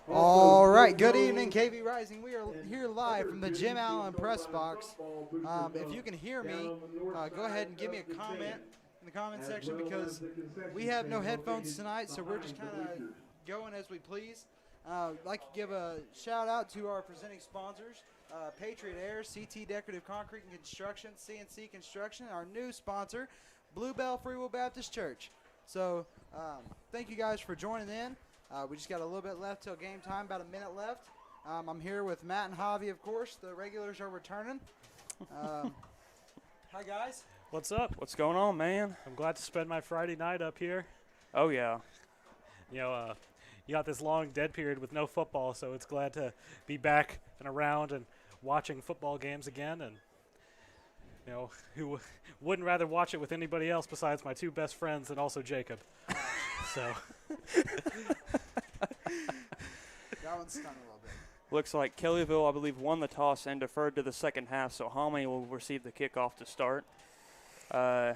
All right, good evening, KV Rising. We are here live from the Jim Allen press box. If you can hear me, go ahead and give me a comment in the comment section because we have no headphones tonight, so we're just kind of going as we please. I'd like to give a shout out to our presenting sponsors, Patriot Air, CT Decorative Concrete and Construction, CNC Construction, our new sponsor, Bluebell Free Will Baptist Church. So thank you guys for joining in. We just got a little bit left till game time, about a minute left. I'm here with Matt and Javi, of course. The regulars are returning. Hi, guys. What's up? What's going on, man? I'm glad to spend my Friday night up here. Oh, yeah. You know, you got this long dead period with no football, so it's glad to be back and around and watching football games again. And, you know, who wouldn't rather watch it with anybody else besides my two best friends and also Jacob. So. That one's stung a little bit. Looks like Kellyville, I believe, won the toss and deferred to the second half, so Hominy will receive the kickoff to start. Yeah,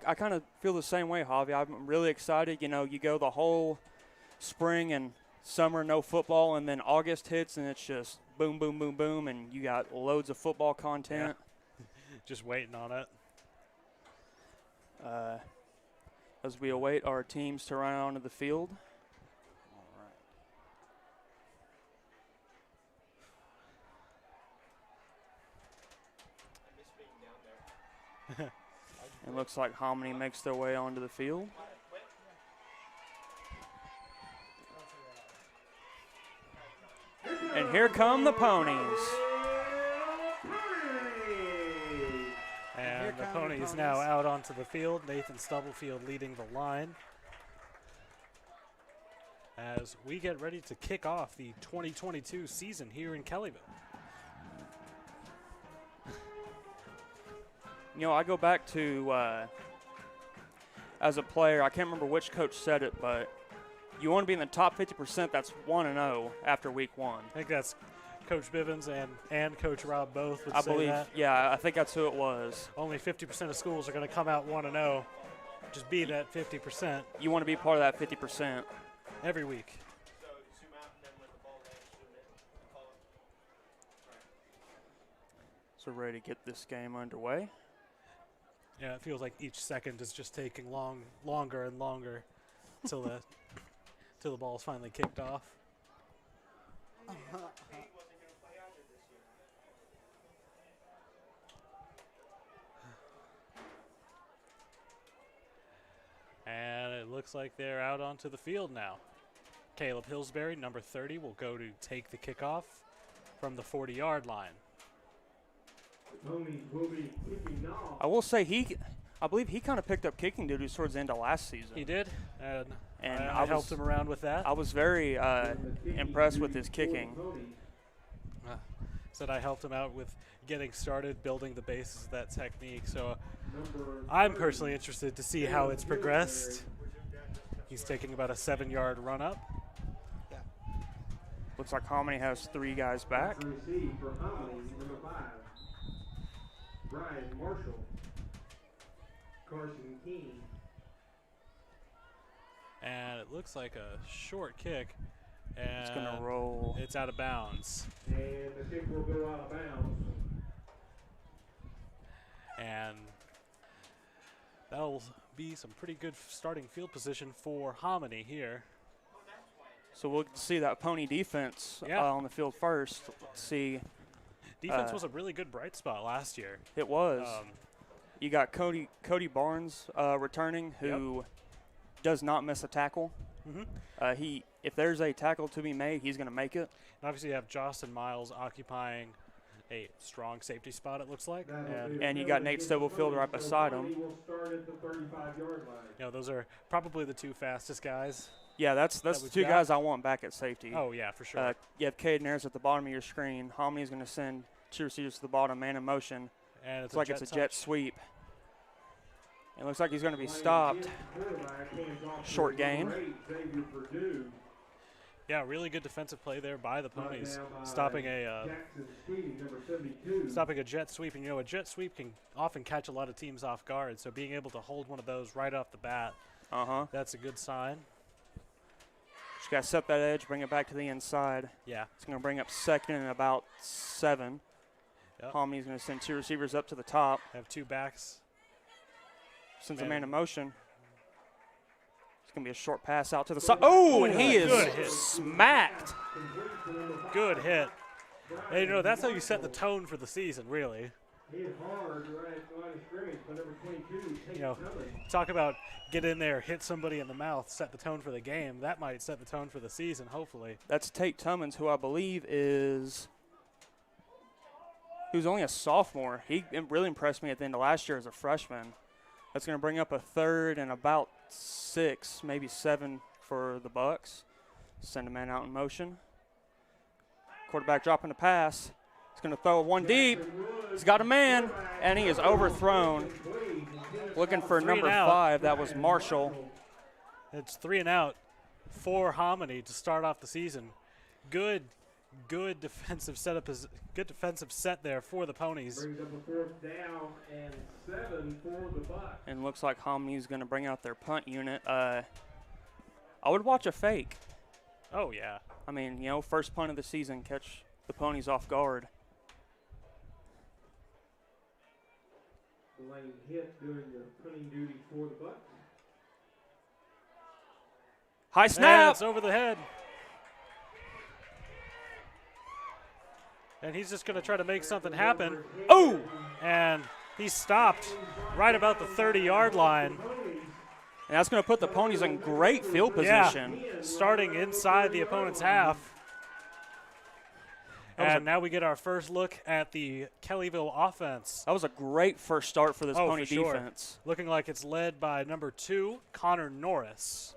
I kind of feel the same way, Javi. I'm really excited. You know, you go the whole spring and summer, no football, and then August hits, and it's just boom, boom, boom, boom, and you got loads of football content. Yeah. Just waiting on it. As we await our teams to run onto the field. It looks like Hominy makes their way onto the field. And here come the Ponies. And the Ponies now out onto the field. Nathan Stubblefield leading the line. As we get ready to kick off the 2022 season here in Kellyville. You know, I go back to, as a player, I can't remember which coach said it, but you want to be in the top 50%, that's 1-0 after week one. I think that's Coach Bivens and Coach Rob both would I say believe, that. yeah, I think that's who it was. Only 50% of schools are going to come out 1-0. Just be that 50%. You want to be part of that 50%. Every week. So we're ready to get this game underway. Yeah, it feels like each second is just taking longer and longer till the ball's finally kicked off. And it looks like they're out onto the field now. Caleb Hillsbury, number 30, will go to take the kickoff from the 40-yard line. I will say I believe he kind of picked up kicking duties towards the end of last season. He did, and I I helped him around with that. I was very impressed with his kicking. Said I helped him out with getting started, building the basis of that technique. So I'm personally interested to see how it's progressed. He's taking about a 7-yard run up. Yeah. Looks like Hominy has 3 guys back. Ryan Marshall, Carson King. And it looks like a short kick. And It's going to roll. It's out of bounds. And the kick will go out of bounds. And that'll be some pretty good starting field position for Hominy here. So we'll see that Pony defense on the field first. Let's see. Defense was a really good bright spot last year. It was. You got Cody Barnes returning, who does not miss a tackle. Mm-hmm. If there's a tackle to be made, he's going to make it. And obviously you have Justin Miles occupying a strong safety spot, it looks like. And you got Nate Stubblefield right beside him. Will start at the 35-yard line. You know, those are probably the two fastest guys. Yeah, that's the we've 2 got. guys I want back at safety. Oh, yeah, for sure. You have Caden Ayers at the bottom of your screen. Hominy is going to send 2 receivers to the bottom, man in motion. And It's like it's a jet sweep. It looks like he's going to be stopped. Short gain. Yeah, really good defensive play there by the Ponies, stopping a jet sweep. And, you know, a jet sweep can often catch a lot of teams off guard, so being able to hold one of those right off the bat, that's a good sign. Just got to set that edge, bring it back to the inside. Yeah. It's going to bring up second and about 7. Yep. Homony's going to send 2 receivers up to the top. Have 2 backs. Sends Man. a man in motion. It's going to be a short pass out to the side. Oh, and he Good is hit. smacked. Good hit. And, you know, that's how you set the tone for the season, really. Hit hard right at the line of scrimmage, but number 22 takes You know, coming. talk about get in there, hit somebody in the mouth, set the tone for the game. That might set the tone for the season, hopefully. That's Tate Tummins, who I believe is – he was only a sophomore. He really impressed me at the end of last year as a freshman. That's going to bring up a 3rd and about 6, maybe 7 for the Bucks. Send a man out in motion. Quarterback dropping the pass. He's going to throw one deep. He's got a man, and he is overthrown. Looking for 3 number and out. 5. That was Marshall. It's 3 and out for Hominy to start off the season. Good defensive setup. Good defensive set there for the Ponies. Brings up a 4th down and 7 for the Bucks. And looks like Homony's going to bring out their punt unit. I would watch a fake. Oh, yeah. I mean, you know, first punt of the season, catch the Ponies off guard. Lane hit doing the punting duty for the Bucks. High And snap. it's over the head. And he's just going to try to make something happen. Oh! And he stopped right about the 30-yard line. And that's going to put the Ponies in great field position. Yeah, starting inside the opponent's half. And now we get our first look at the Kellyville offense. That was a great first start for this Oh, Pony for sure. defense, Looking like it's led by number 2, Connor Norris.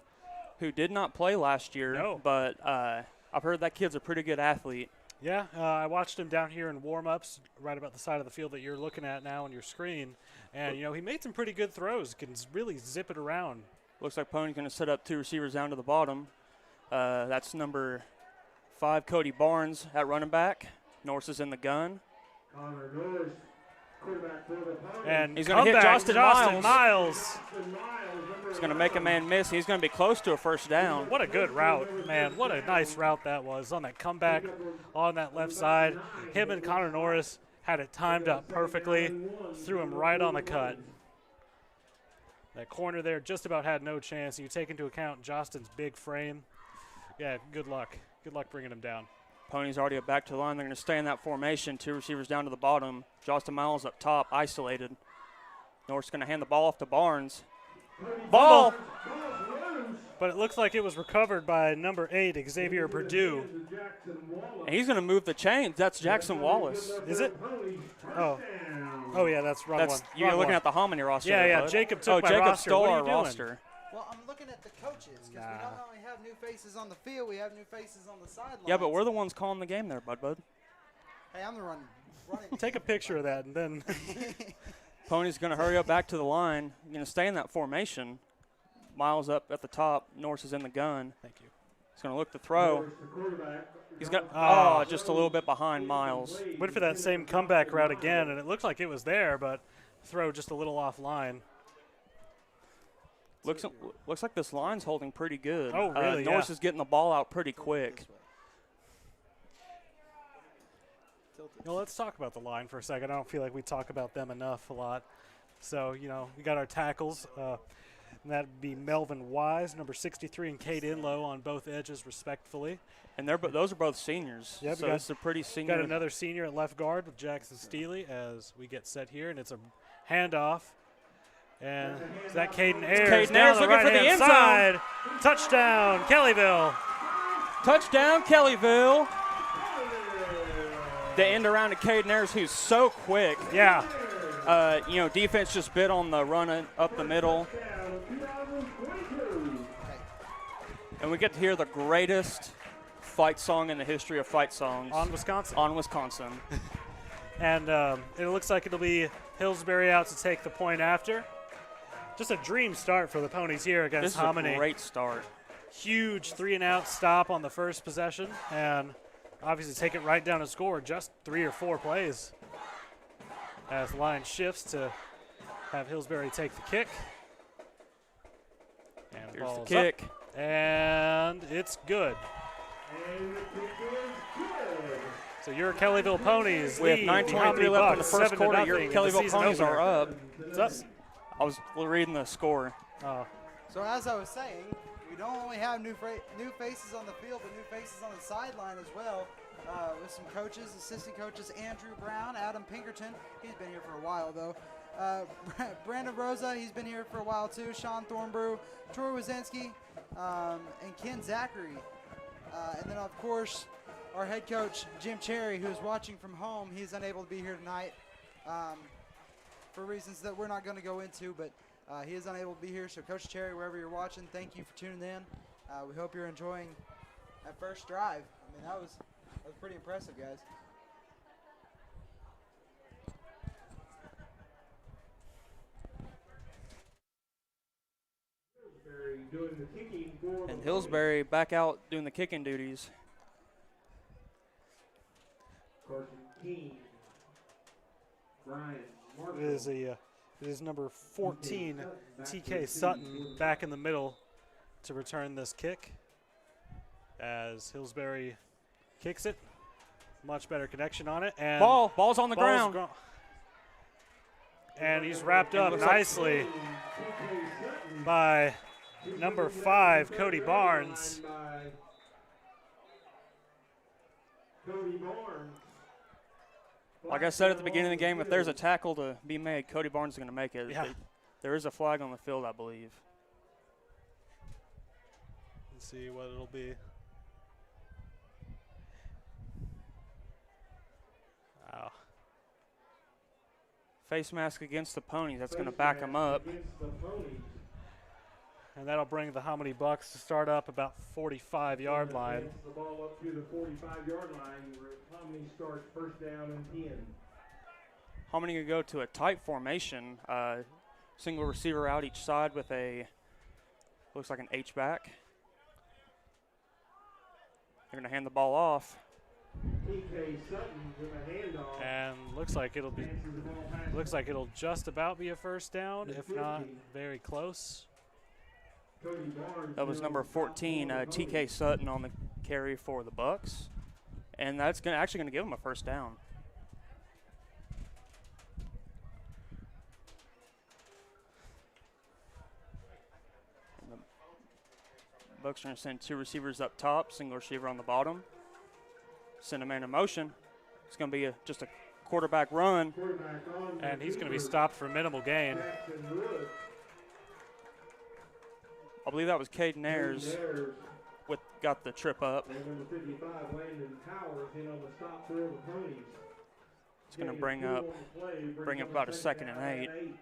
who did not play last year. No. But I've heard that kid's a pretty good athlete. Yeah, I watched him down here in warm-ups right about the side of the field that you're looking at now on your screen. And, you know, he made some pretty good throws, can really zip it around. Looks like Pony's going to set up 2 receivers down to the bottom. That's number 5, Cody Barnes at running back. Norris is in the gun. Connor Norris, quarterback for the Ponies. And He's gonna hit comeback, Justin Miles. He's going to make a man miss. He's going to be close to a first down. What a good route, man. What a nice route that was on that comeback on that left side. Him and Connor Norris had it timed up perfectly, threw him right on the cut. That corner there just about had no chance. You take into account Justin's big frame. Yeah, good luck. Good luck bringing him down. Pony's already back to the line. They're going to stay in that formation. 2 receivers down to the bottom. Justin Miles up top, isolated. Norris going to hand the ball off to Barnes. Ball! But it looks like it was recovered by number 8, Xavier Purdue. And he's going to move the chains. That's Jackson Wallace. Is it? Oh. Oh, yeah, that's wrong That's one. you're Wrong looking one. at the Hominy roster. Yeah, there, yeah, bud. Jacob took my Jacob roster. stole What are our you doing? roster. Well, I'm looking at the coaches because we don't only have new faces on the field, we have new faces on the sidelines. Yeah, but we're the ones calling the game there, bud. Hey, I'm the running. Take a picture of that and then. Pony's going to hurry up back to the line. You're going to stay in that formation. Miles up at the top. Norris is in the gun. Thank you. He's going to look to throw. Norris, the quarterback. He's got Oh. just a little bit behind Miles. Went for that same comeback route again, and it looked like it was there, but throw just a little offline. Looks like this line's holding pretty good. Oh, really? Norris Yeah. is getting the ball out pretty quick. You know, let's talk about the line for a second. I don't feel like we talk about them enough a lot. So, you know, we got our tackles. And that'd be Melvin Wise, number 63, and Cade Inlow on both edges, respectfully. And those are both seniors. Yep, so we got- it's a pretty senior. Got another senior at left guard with Jackson Steely as we get set here, and it's a handoff. And is that Caden Ayers? Caden down Ayers the looking for the right-hand end zone. side. Touchdown, Kellyville. Touchdown, Kellyville. The end around to Caden Ayers, who's so quick. Yeah. You know, defense just bit on the run up the middle. And we get to hear the greatest fight song in the history of fight songs. On Wisconsin. On Wisconsin. And it looks like it'll be Hillsbury out to take the point after. Just a dream start for the Ponies here This against is Hominy. a great start. Huge 3-and-out stop on the first possession, and obviously take it right down and score just 3 or 4 plays. As the line shifts to have Hillsbury take the kick. And Here's the ball's kick. up, And it's good. And the kick is good. So your Kellyville Ponies With lead 9:23 left in the first quarter, your Kellyville Ponies are up. What's up? I was reading the score. Oh, So as I was saying, we don't only have new faces on the field, but new faces on the sideline as well. With some coaches, assistant coaches, Andrew Brown, Adam Pinkerton. He's been here for a while though. Brandon Rosa, he's been here for a while too. Sean Thornbrew, Troy Wazinski, and Ken Zachary. And then of course, our head coach, Jim Cherry, who is watching from home. He's unable to be here tonight for reasons that we're not going to go into, but he is unable to be here. So Coach Cherry, wherever you're watching, thank you for tuning in. We hope you're enjoying that first drive. I mean, that was pretty impressive, guys. Doing the kicking for And the Hillsbury back out doing the kicking duties. Carson King, Brian Marshall. it is number 14, TK Sutton, back in the middle to return this kick. As Hillsbury kicks it, much better connection on it, and Ball's on the ground. And he's wrapped up nicely by number 5, Cody Barnes. Cody Barnes. Like I said at the beginning of the game, if there's a tackle to be made, Cody Barnes is going to make it. Yeah. There is a flag on the field, I believe. Let's see what it'll be. Wow. Face mask against the Ponies. That's going to back them up. Against the Ponies. And that'll bring the Hominy Bucks to start up about 45-yard line. Gets the ball up to the 45-yard line where Hominy starts first down and 10. Hominy going to go to a tight formation. Single receiver out each side with looks like an H-back. They're going to hand the ball off. TK Sutton with a handoff. And looks like it'll just about be a first down, if not very close. Cody Barnes. That was number 14, TK Sutton on the carry for the Bucks. And that's actually going to give them a first down. And the Bucks are going to send 2 receivers up top, single receiver on the bottom. Send a man in motion. It's going to be just a quarterback run. And he's going to be stopped for minimal gain. I believe that was Caden Ayers got the trip up. And number 55, Landon Powers, in on the stop for the Ponies. It's going to bring up about a 2nd and 8.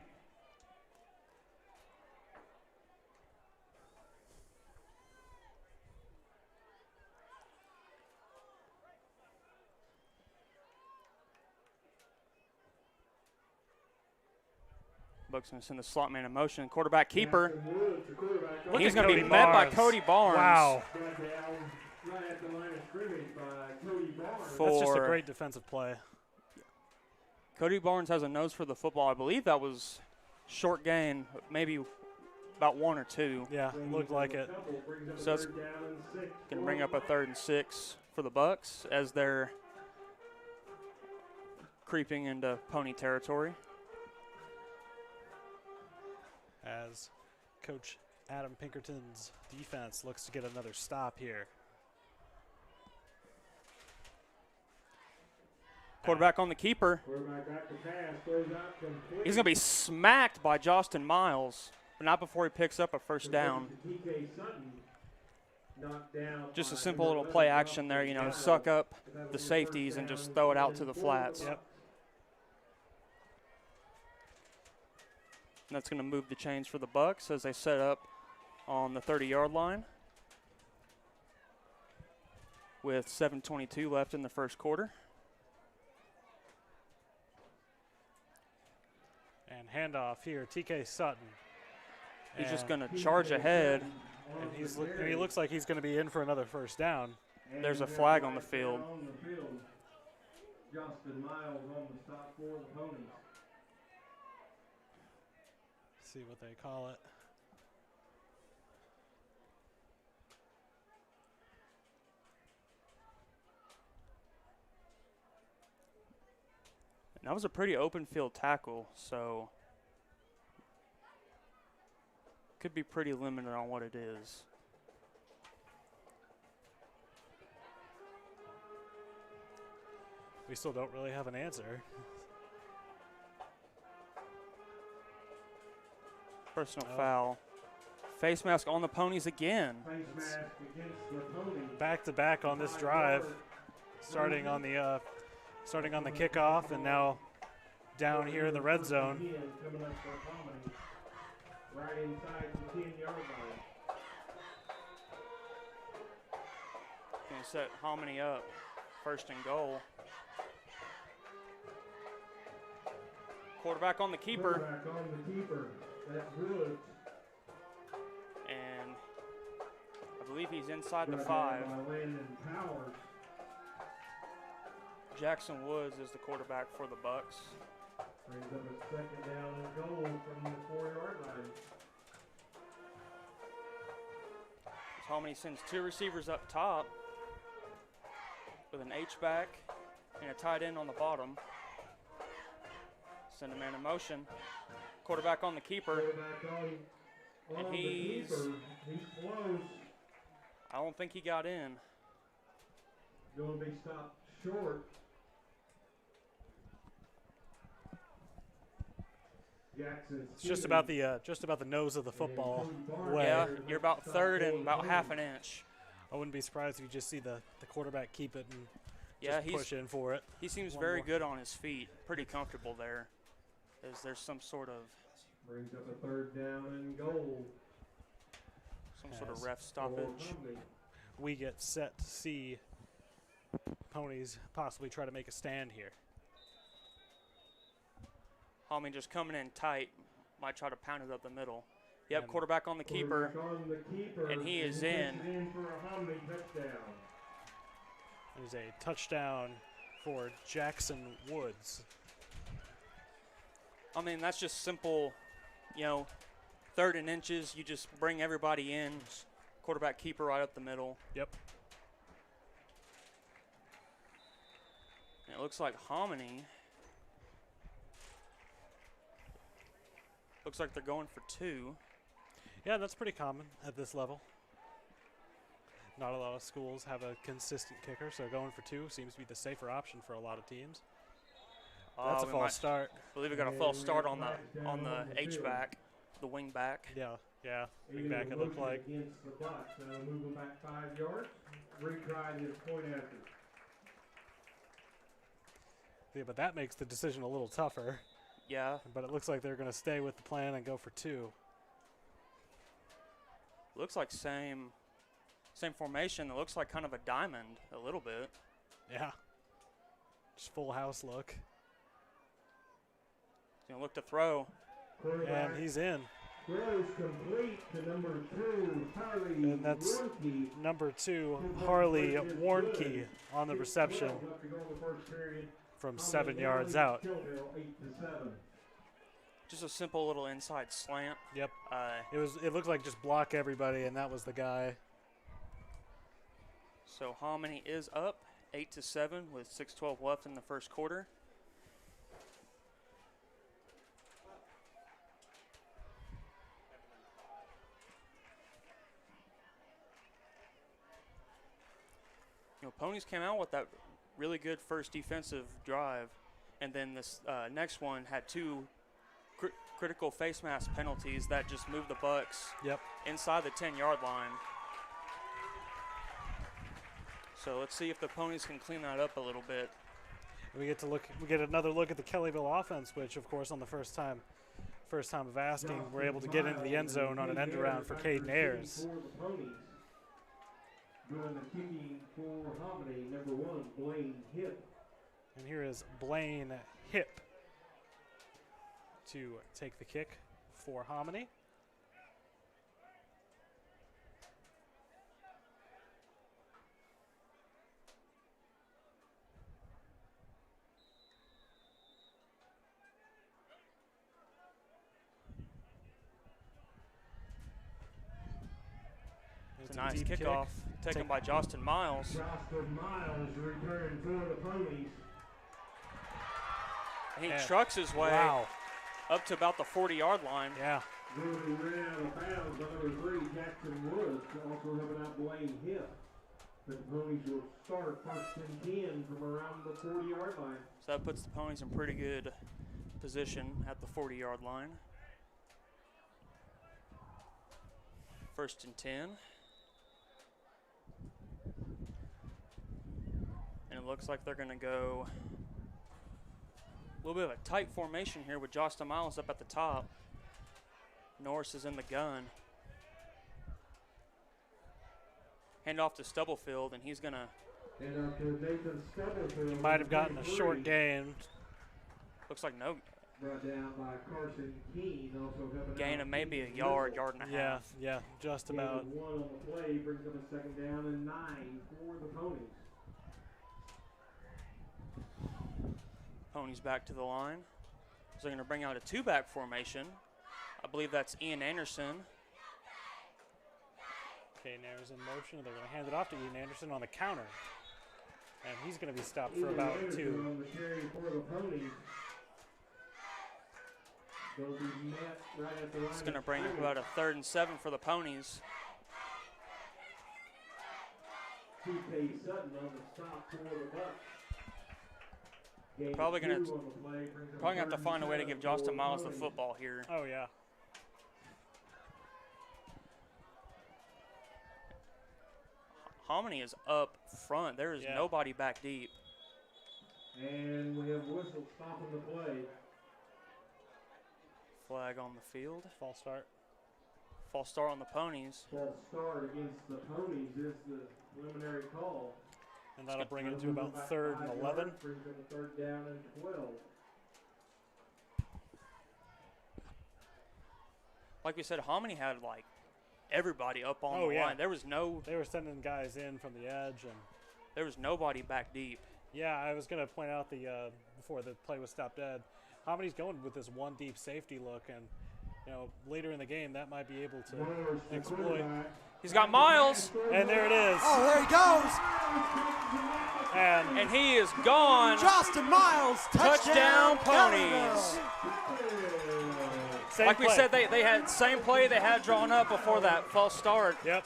Bucks going to send the slot man in motion. Quarterback keeper. Look He's at going to be Cody met by Barnes. Cody Barnes. Wow. Right at the line of scrimmage by Cody Barnes. That's just a great defensive play. Cody Barnes has a nose for the football. I believe that was short gain, maybe about 1 or 2. Yeah, looked like it. So that's going to bring up a 3rd and 6 for the Bucks as they're creeping into Pony territory. As Coach Adam Pinkerton's defense looks to get another stop here. Quarterback on the keeper. Quarterback got the pass, throws out complete. He's going to be smacked by Justin Miles, but not before he picks up a first down. TK Sutton knocked down. Just a simple little play action there, suck up the safeties and just throw it out to the flats. Yep. And that's going to move the chains for the Bucks as they set up on the 30-yard line with 7:22 left in the first quarter. And handoff here, TK Sutton. He's just going to charge ahead. And he looks like he's going to be in for another first down. There's a flag on the field. Justin Miles on the stop for the Ponies. See what they call it. And that was a pretty open field tackle, so could be pretty limited on what it is. We still don't really have an answer. Personal foul. Face mask on the ponies again. Face mask against the pony. Back to back on this drive, starting on the kickoff, and now down here in the red zone. Coming up for Hominy, right inside the 10-yard line. Gonna set Hominy up, 1st and goal. Quarterback on the keeper. Quarterback on the keeper. That's Woods. And I believe he's inside the By 5. Landon Powers. Jackson Woods is the quarterback for the Bucks. Brings up a 2nd down and goal from the 4-yard line. Hominy sends 2 receivers up top with an H-back and a tight end on the bottom. Send a man in motion. Quarterback on the keeper. Quarterback on And the he's keeper. He's close. I don't think he got in. Going to be stopped short. Jackson. It's just about the nose of the football way. Yeah, you're about 3rd and about half an inch. I wouldn't be surprised if you just see the quarterback keep it and Yeah, just push in for it. he seems One very more. good on his feet. Pretty comfortable there. Is there some sort of Brings up a 3rd down and goal. ref stoppage? We get set to see ponies possibly try to make a stand here. Hominy just coming in tight. Might try to pound it up the middle. Yep, And quarterback on the keeper. Quarterback on the keeper. And he is He in. puts it in for a Hominy touchdown. There's a touchdown for Jackson Woods. I mean, that's just simple, 3rd and inches. You just bring everybody in. Quarterback keeper right up the middle. Yep. And it looks like Hominy. Looks like they're going for 2. Yeah, that's pretty common at this level. Not a lot of schools have a consistent kicker, so going for 2 seems to be the safer option for a lot of teams. That's a false start. I believe we got a false start on the H-back, the wing back. Yeah, bring back it looked like. Against the Bucks. Move them back 5 yards. Retry this point after. Yeah, but that makes the decision a little tougher. Yeah, But it looks like they're going to stay with the plan and go for 2. looks like same formation. It looks like kind of a diamond a little bit. Yeah. Just full house look. He's gonna look to throw. And he's in. Throws complete to number 2, Harley And that's Warnke. number 2, Harley Warnke on the reception Left to go in the first period. from 7 yards out. Kellyville 8-7. Just a simple little inside slant. Yep. It looked like just block everybody, and that was the guy. So Hominy is up 8-7 with 6:12 left in the first quarter. Ponies came out with that really good first defensive drive, and then this next one had 2 critical face mask penalties that just moved the Bucks Yep. inside the 10-yard line. So let's see if the Ponies can clean that up a little bit. We get another look at the Kellyville offense, which of course on the first time of asking, we're able to get into the end zone on an end around for Caden Ayers. Doing the kicking for Hominy, number 1, Blaine Hip. And here is Blaine Hip to take the kick for Hominy. It's a nice kickoff taken by Justin Miles. Justin Miles returning for the Ponies. He Yeah. trucks his way Wow. up to about the 40-yard line. Yeah. Moving ran out of bounds on number 3, Jackson Woods, also helping out Blaine Hip. The Ponies will start first and 10 from around the 40-yard line. So that puts the Ponies in pretty good position at the 40-yard line. First and 10. And it looks like they're going to go a little bit of a tight formation here with Justin Miles up at the top. Norris is in the gun. Hand off to Stubblefield, and he's going to And up to Nathan Stubblefield. Might have gotten a 23. short gain. looks like no Brought down by Carson Keene, also helping gain out of maybe a Keene yard, Little. yard and a Yeah, half. yeah, just Gain about. of 1 on the play brings up a second down and 9 for the Ponies. Ponies back to the line. So they're going to bring out a two-back formation. I believe that's Ian Anderson. Kane Ayers in motion. They're going to hand it off to Ian Anderson on the counter. And he's going to be stopped for Ian about Anderson 2. on the carry for the Ponies. They'll be met right at the line. It's going to of bring up scrimmage. about a 3rd and 7 for the Ponies. T.K. Sutton on the stop for the Bucks. Gain Probably gonna- 2 on the play brings up Probably going to have to find a way to 3rd give and Justin 7 Miles for the the football here. Oh, yeah. Hominy is up front. There is Yeah. nobody back deep. And we have whistle stopping the play. Flag on the field. False start. False start on the Ponies. False start against the Ponies is the preliminary call. And that'll bring it to about 3rd and 11. Brings up a 3rd down and 12. Like we said, Hominy had like everybody up on Oh, the yeah. line. There was They were sending guys in from the edge. And nobody back deep. yeah, I was going to point out before the play was stopped dead, Hominy's going with this one deep safety look. And, later in the game, that might be able to Norris, the exploit. quarterback. He's got Miles, And there it is. Oh, there he goes. And and he is gone. Justin Miles, Touchdown, Kellyville. Ponies. same Like we play. said, they had same play they had drawn up before that false start. Yep.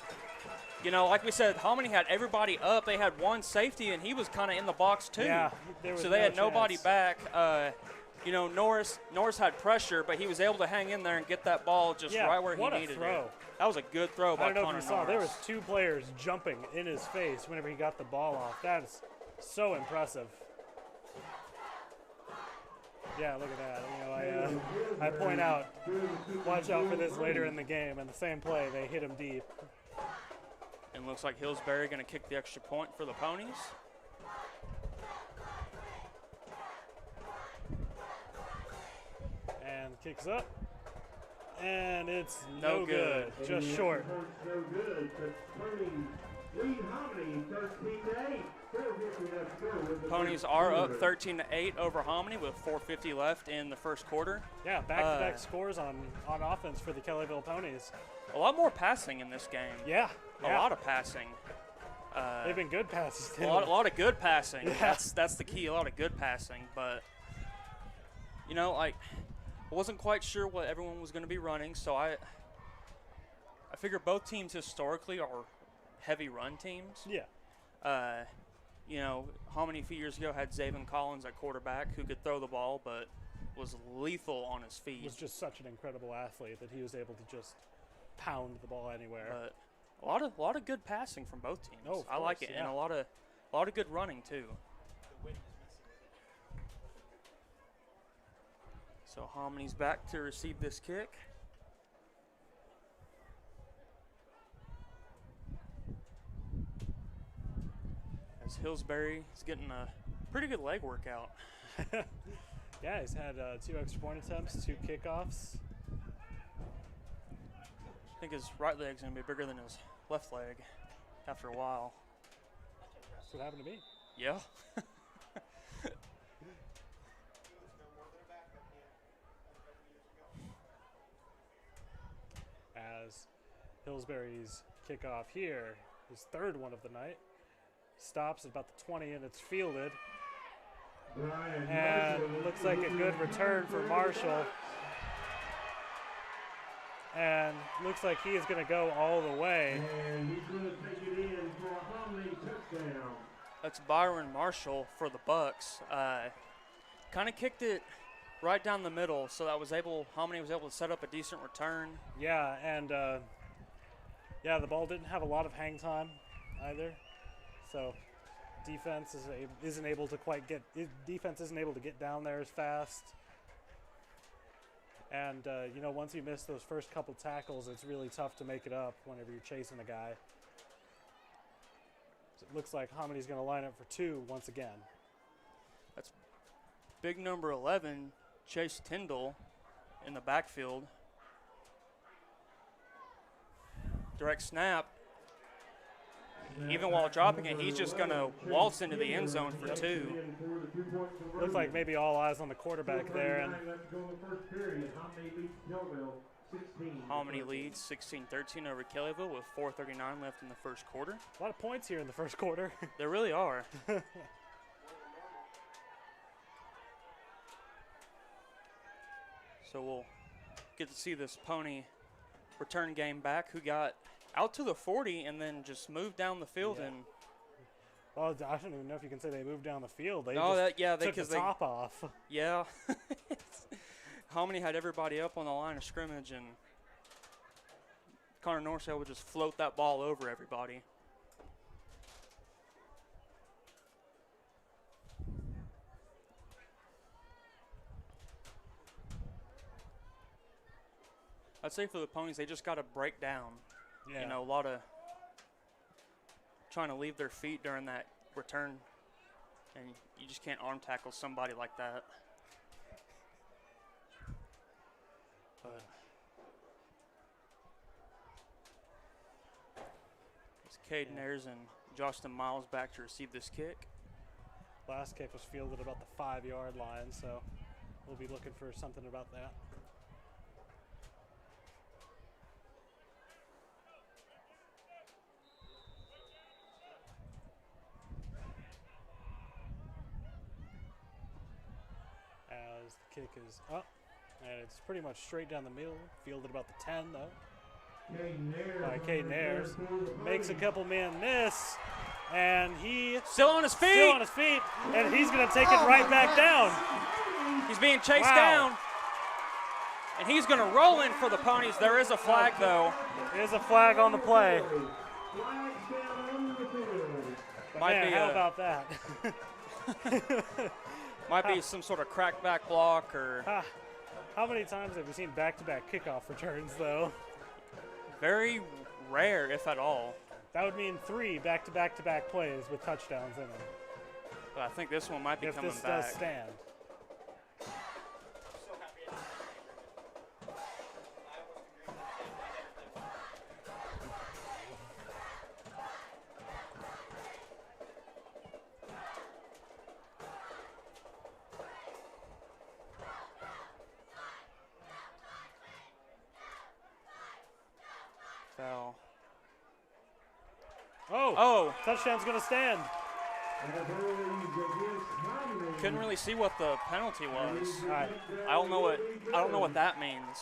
Like we said, Hominy had everybody up. They had one safety, and he was kind of in the box too. Yeah. There was So they no had nobody chance. back. Norris had pressure, but he was able to hang in there and get that ball just Yeah, right where he what a needed throw. it. That was a good throw by I don't know Connor if you saw. There Norris. was 2 players jumping in his face whenever he got the ball off. That is so impressive. Yeah, look at that. I point out, watch out for this later in the game. And the same play, they hit him deep. And looks like Hillsbury going to kick the extra point for the Ponies. And kicks up. And it's No no good. good. Just short. No good. The Ponies lead Hominy 13-8. 4:50 left to go with the Ponies first are up quarter. 13-8 over Hominy with 4:50 left in the first quarter. Yeah, back-to-back scores on offense for the Kellyville Ponies. A lot more passing in this game. Yeah. A lot of passing. They've been good passes. A lot of good passing. Yeah. That's the key. A lot of good passing, but I wasn't quite sure what everyone was going to be running, so I figure both teams historically are heavy run teams. Yeah. Hominy a few years ago had Zaven Collins at quarterback who could throw the ball, but was lethal on his feet. Was just such an incredible athlete that he was able to just pound the ball anywhere. But a lot of good passing from both teams. Oh, of I like course, it, yeah. and a lot of good running too. So Hominy's back to receive this kick. As Hillsbury is getting a pretty good leg workout. Yeah, he's had 2 extra point attempts, 2 kickoffs. I think his right leg's going to be bigger than his left leg after a while. That's what happened to me. Yeah. As Hillsbury's kickoff here, his 3rd one of the night, stops at about the 20 and it's fielded. And looks like a good return for Marshall. And looks like he is going to go all the way. And he's going to take it in for a Hominy touchdown. That's Byron Marshall for the Bucks. Kind of kicked it right down the middle, so that Hominy was able to set up a decent return. Yeah, and the ball didn't have a lot of hang time either. So defense isn't able to get down there as fast. And once you miss those first couple tackles, it's really tough to make it up whenever you're chasing a guy. So it looks like Hominy's going to line up for 2 once again. That's big number 11, Chase Tyndall, in the backfield. Direct snap. Even while dropping it, he's just going to waltz into the end zone for 2. Looks like maybe all eyes on the quarterback there. And Hominy leads 16-13 over Kellyville with 4:39 left in the first quarter. A lot of points here in the first quarter. There really are. So we'll get to see this Pony return game back, who got out to the 40 and then just moved down the field. And well, I don't even know if you can say they moved down the field. They took the top off. Yeah. Hominy had everybody up on the line of scrimmage, and Connor Norshell would just float that ball over everybody. I'd say for the Ponies, they just got to break down. Yeah. A lot of trying to leave their feet during that return, and you just can't arm tackle somebody like that. But it's Caden Ayers and Justin Miles back to receive this kick. Last kick was fielded about the 5-yard line, so we'll be looking for something about that. As the kick is up, and it's pretty much straight down the middle, fielded about the 10 though. By Caden Ayers, makes a couple men miss, and he still on his feet, and he's going to take it right back down. He's being chased down, and he's going to roll in for the Ponies. There is a flag though. There is a flag on the play. How about that? Might be some sort of crackback block or. How many times have you seen back-to-back kickoff returns, though? Very rare, if at all. That would mean 3 back-to-back-to-back plays with touchdowns in them. But I think this one might be coming back. If this does stand. Foul. Oh! Touchdown's going to stand. Couldn't really see what the penalty was. Right. I don't know what that means.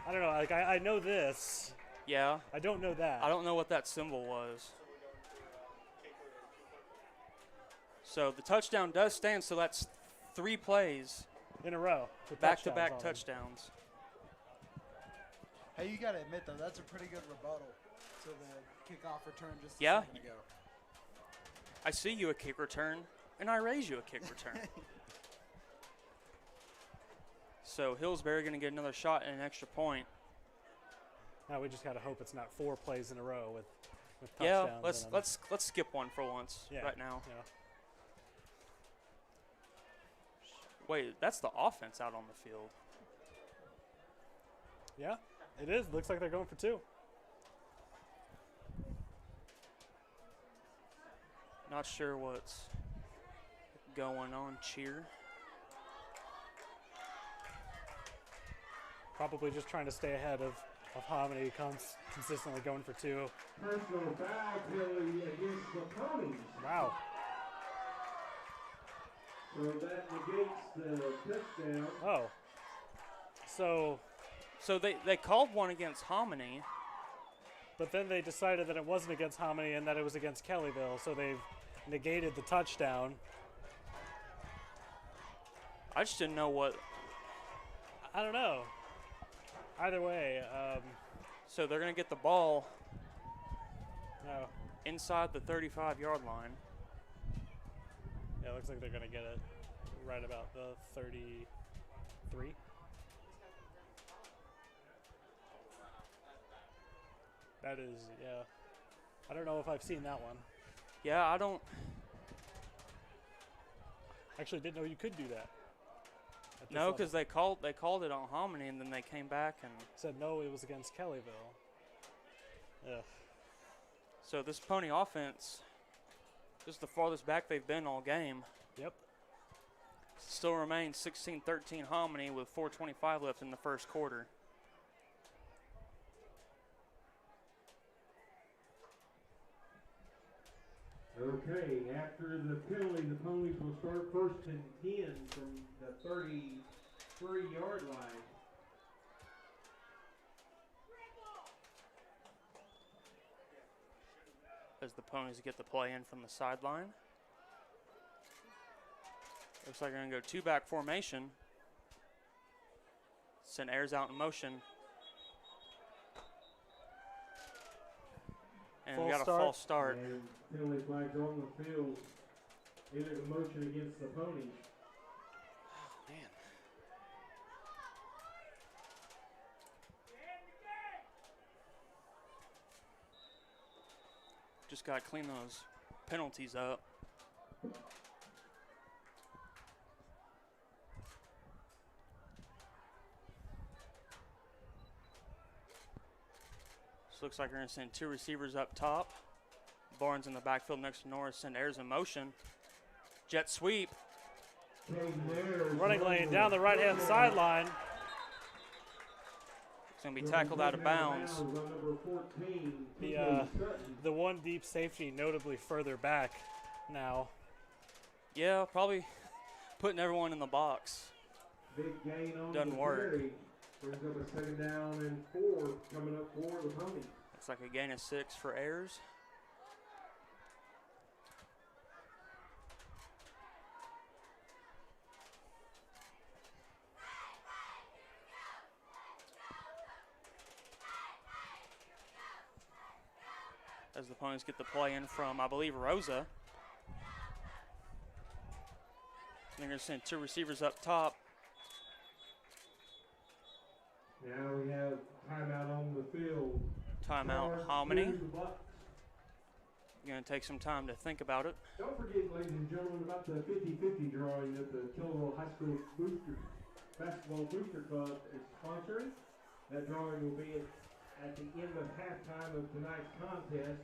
I don't know. Like I know this. Yeah. I don't know that. I don't know what that symbol was. So the touchdown does stand. So that's 3 plays in a row. Back-to-back touchdowns. Hey, you got to admit, though, that's a pretty good rebuttal to the kickoff return just a yeah. second ago. I see you a kick return, and I raise you a kick return. So Hillsbury going to get another shot and an extra point. Now we just got to hope it's not 4 plays in a row with touchdowns. Yeah, let's skip one for once right now. Yeah. Wait, that's the offense out on the field. Yeah, it is. Looks like they're going for 2. Not sure what's going on. Cheer. Probably just trying to stay ahead of Hominy, consistently going for 2. Personal foul, Kelly, against the Ponies. Wow. So that negates the touchdown. Oh. So they called one against Hominy. But then they decided that it wasn't against Hominy and that it was against Kellyville, so they've negated the touchdown. I just didn't know what. I don't know. Either way, So they're going to get the ball no. inside the 35-yard line. Yeah, it looks like they're going to get it right about the 33. That is, yeah. I don't know if I've seen that one. Yeah, I don't. Actually, didn't know you could do that. at this No, level. because they called it on Hominy, and then they came back and. Said no, it was against Kellyville. Ugh. So this Pony offense, this is the farthest back they've been all game. Yep. Still remains 16-13 Hominy with 4:25 left in the first quarter. Okay, after the penalty, the Ponies will start 1st and 10 from the 33-yard line. As the Ponies get the play in from the sideline. Looks like they're going to go two-back formation. Send Ayers out in motion. And we got a false start. And penalty flags on the field. Illegal motion against the Ponies. Man. Just got to clean those penalties up. This looks like we're going to send two receivers up top. Barnes in the backfield next to Norris. Send Ayers in motion. Jet sweep. Running lane down the right-hand sideline. It's going to be tackled out of bounds. The one deep safety notably further back now. Yeah, probably putting everyone in the box. Big gain on Doesn't the work. carry. Brings up a 2nd down and 4 coming up for the Ponies. Looks like a gain of 6 for Ayers. As the Ponies get the play in from, I believe, Rosa. They're going to send two receivers up top. Now we have timeout on the field. Timeout, Hominy. To the Bucks. Going to take some time to think about it. Don't forget, ladies and gentlemen, about the 50-50 drawing that the Kellyville High School Basketball Booster Club is sponsoring. That drawing will be at the end of halftime of tonight's contest.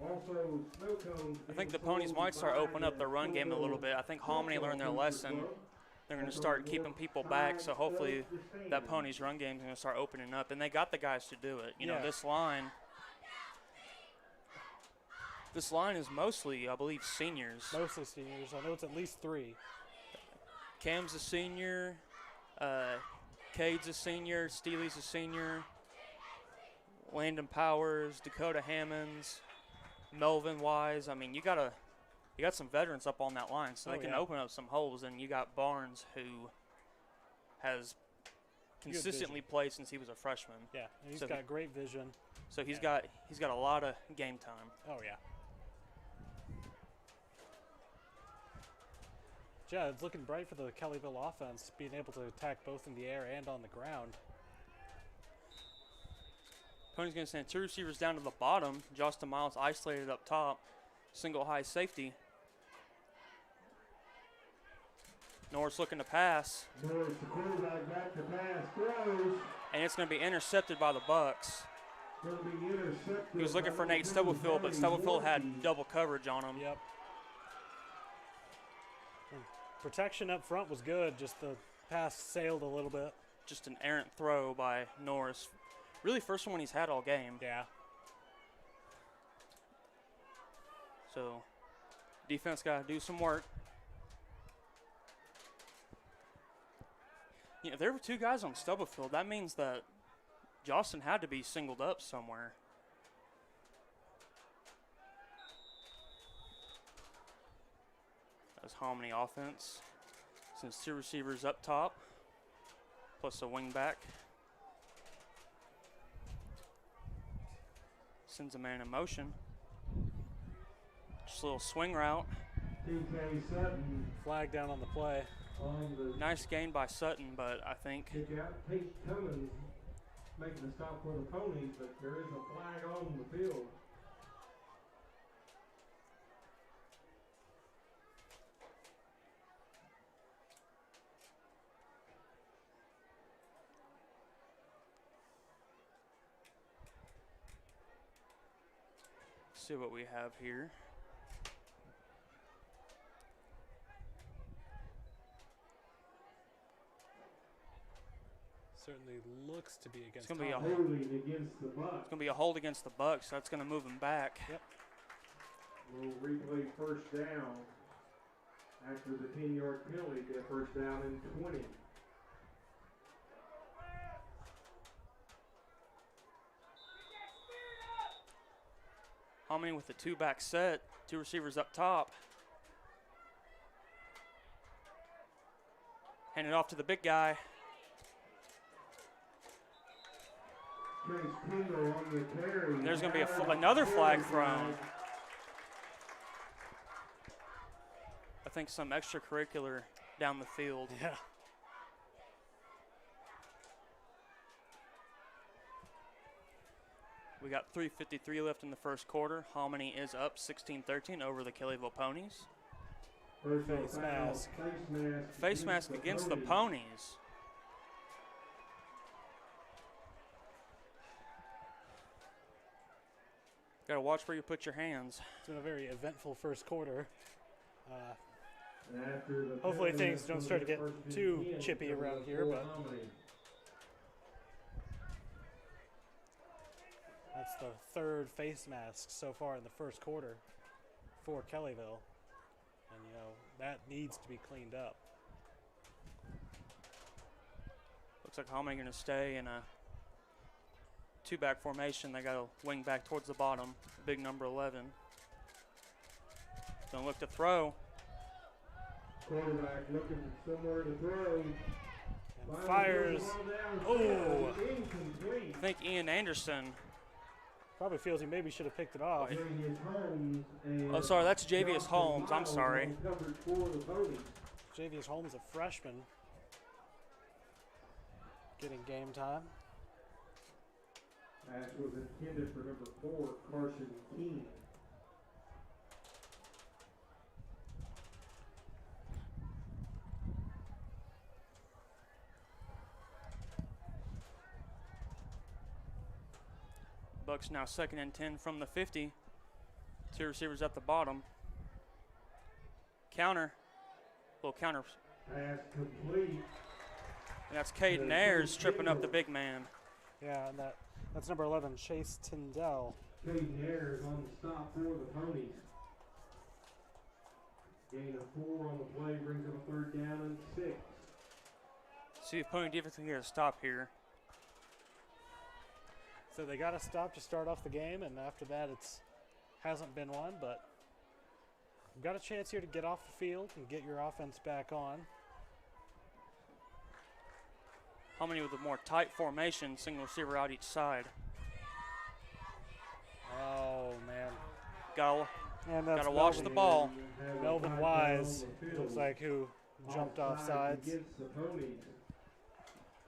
Also, snow cones. I think the Ponies might start opening up their run game a little bit. I think Hominy learned their lesson. They're going to start keeping people back, so hopefully that Ponies run game is going to start opening up. And they got the guys to do it. You know, this line is mostly, I believe, seniors. Mostly seniors. I know it's at least 3. Cam's a senior. Cade's a senior. Steely's a senior. Landon Powers, Dakota Hammonds, Melvin Wise. I mean, you got some veterans up on that line, so they can open up some holes. And you got Barnes, who has consistently played since he was a freshman. Yeah, and he's got great vision. So he's got a lot of game time. Oh yeah. Yeah, it's looking bright for the Kellyville offense, being able to attack both in the air and on the ground. Pony's going to send two receivers down to the bottom. Justin Miles isolated up top. Single high safety. Norris looking to pass. Norris, the quarterback, back to pass, throws. And it's going to be intercepted by the Bucks. He was looking for Nate Stubblefield, but Stubblefield had double coverage on him. Yep. Protection up front was good, just the pass sailed a little bit. Just an errant throw by Norris. Really first one he's had all game. Yeah. So defense got to do some work. Yeah, there were 2 guys on Stubblefield. That means that Jostin had to be singled up somewhere. That's Hominy offense. Since 2 receivers up top, plus a wing back. Sends a man in motion. Just a little swing route. TK Sutton Flag down on the play. on the Nice gain by Sutton, but I think kick out. Tate Cummins making the stop for the Ponies, but there is a flag on the field. see what we have here. Certainly looks to be against. It's going to be a Holding against the Bucks. It's going to be a hold against the Bucks. That's going to move him back. Yep. We'll replay first down after the 10-yard penalty. Get first down and 20. Hominy with the two-back set. Two receivers up top. Hand it off to the big guy. There's going to be another flag thrown. I think some extracurricular down the field. Yeah. We got 3:53 left in the first quarter. Hominy is up 16-13 over the Kellyville Ponies. Face mask. Face mask against the Ponies. Got to watch where you put your hands. It's been a very eventful first quarter. Hopefully things don't start to get too chippy around here, but that's the third face mask so far in the first quarter for Kellyville. And, you know, that needs to be cleaned up. Looks like Hominy going to stay in a two-back formation. They got to wing back towards the bottom. Big number 11. Don't look to throw. Quarterback looking somewhere to throw. And fires. Oh! I think Ian Anderson. Probably feels he maybe should have picked it off. Oh, sorry, that's Javius Holmes. I'm sorry. Javius Holmes, a freshman, getting game time. Pass was intended for number 4, Carson Keene. Bucks now 2nd and 10 from the 50. Two receivers at the bottom. Counter. Little counter. Pass complete. And that's Caden Ayers tripping up the big man. Yeah, and that's number 11, Chase Tyndall. Caden Ayers on the stop for the Ponies. Gain of 4 on the play brings up a 3rd down and 6. See if Pony defense can get a stop here. So they got to stop to start off the game, and after that hasn't been one, but you've got a chance here to get off the field and get your offense back on. Hominy with a more tight formation, single receiver out each side. Oh, man. Gotta watch the ball. Melvin Wise looks like who jumped off sides.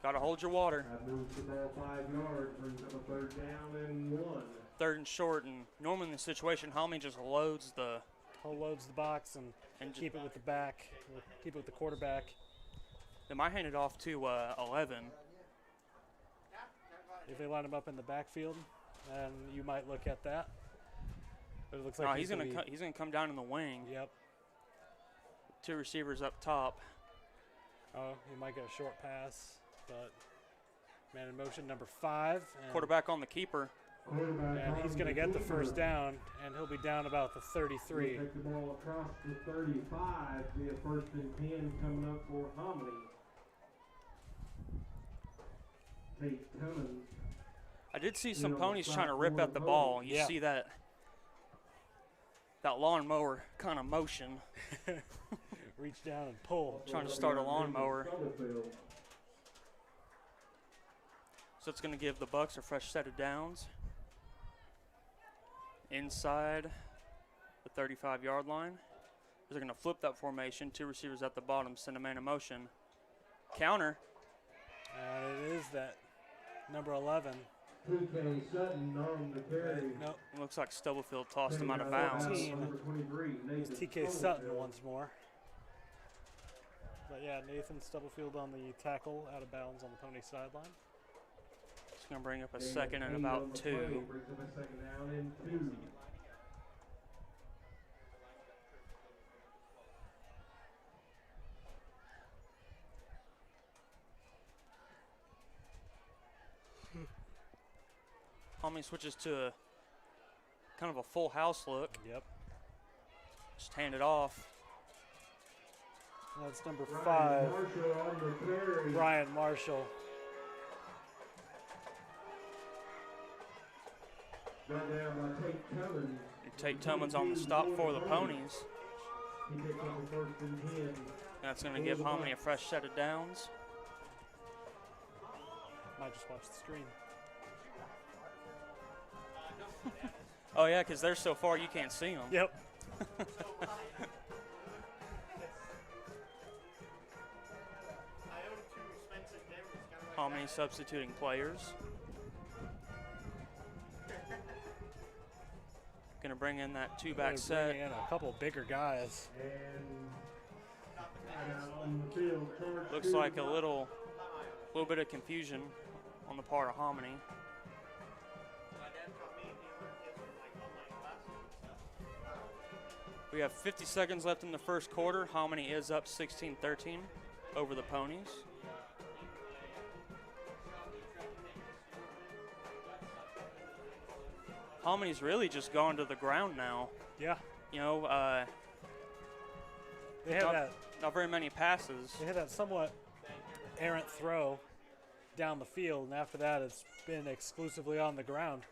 Gotta hold your water. Moves the ball 5 yards, brings up a 3rd down and 1. 3rd and short, and normally in this situation, Hominy just loads the box and keep it with the back, keep it with the quarterback. They might hand it off to 11. If they line him up in the backfield, then you might look at that. But it looks like he's gonna come down in the wing. Yep. Two receivers up top. Oh, he might get a short pass, but man in motion number 5. Quarterback on the keeper. And he's going to get the first down, and he'll be down about the 33. Take the ball across the 35. Be a 1st and 10 coming up for Hominy. Tate Cummins. I did see some ponies trying to rip at the ball. You see that lawnmower kind of motion. Reach down and pull. Trying to start a lawnmower. So it's going to give the Bucks a fresh set of downs. Inside the 35-yard line. They're going to flip that formation. 2 receivers at the bottom, send a man in motion. Counter. And it is that number 11. Sutton on the carry. Nope. It looks like Stubblefield tossed him out of bounds. It's TK Sutton once more. But yeah, Nathan Stubblefield on the tackle out of bounds on the Pony sideline. It's going to bring up a second and about 2. Brings up a second down and 2. Hominy switches to a kind of a full house look. Yep. Just hand it off. That's number 5, Brian Marshall. Brought down by Tate Cummins. Tate Cummins on the stop for the Ponies. He picks up a 1st and 10. That's going to give Hominy a fresh set of downs. Might just watch the screen. Oh, yeah, because they're so far you can't see them. Yep. Hominy substituting players. Going to bring in that 2-back set. Bring in a couple bigger guys. On the field, Looks like a little bit of confusion on the part of Hominy. We have 50 seconds left in the first quarter. Hominy is up 16-13 over the Ponies. Hominy's really just gone to the ground now. Yeah. You know, They had not very many passes. They had that somewhat errant throw down the field, and after that it's been exclusively on the ground.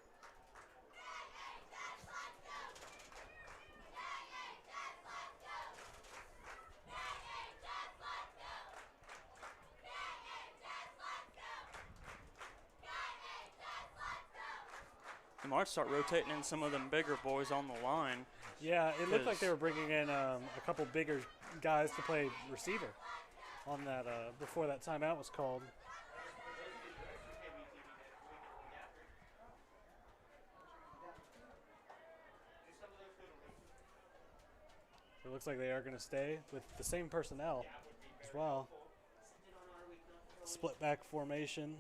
They might start rotating in some of them bigger boys on the line. Yeah, it looked like they were bringing in a couple bigger guys to play receiver on that before that timeout was called. It looks like they are going to stay with the same personnel as well. Split back formation.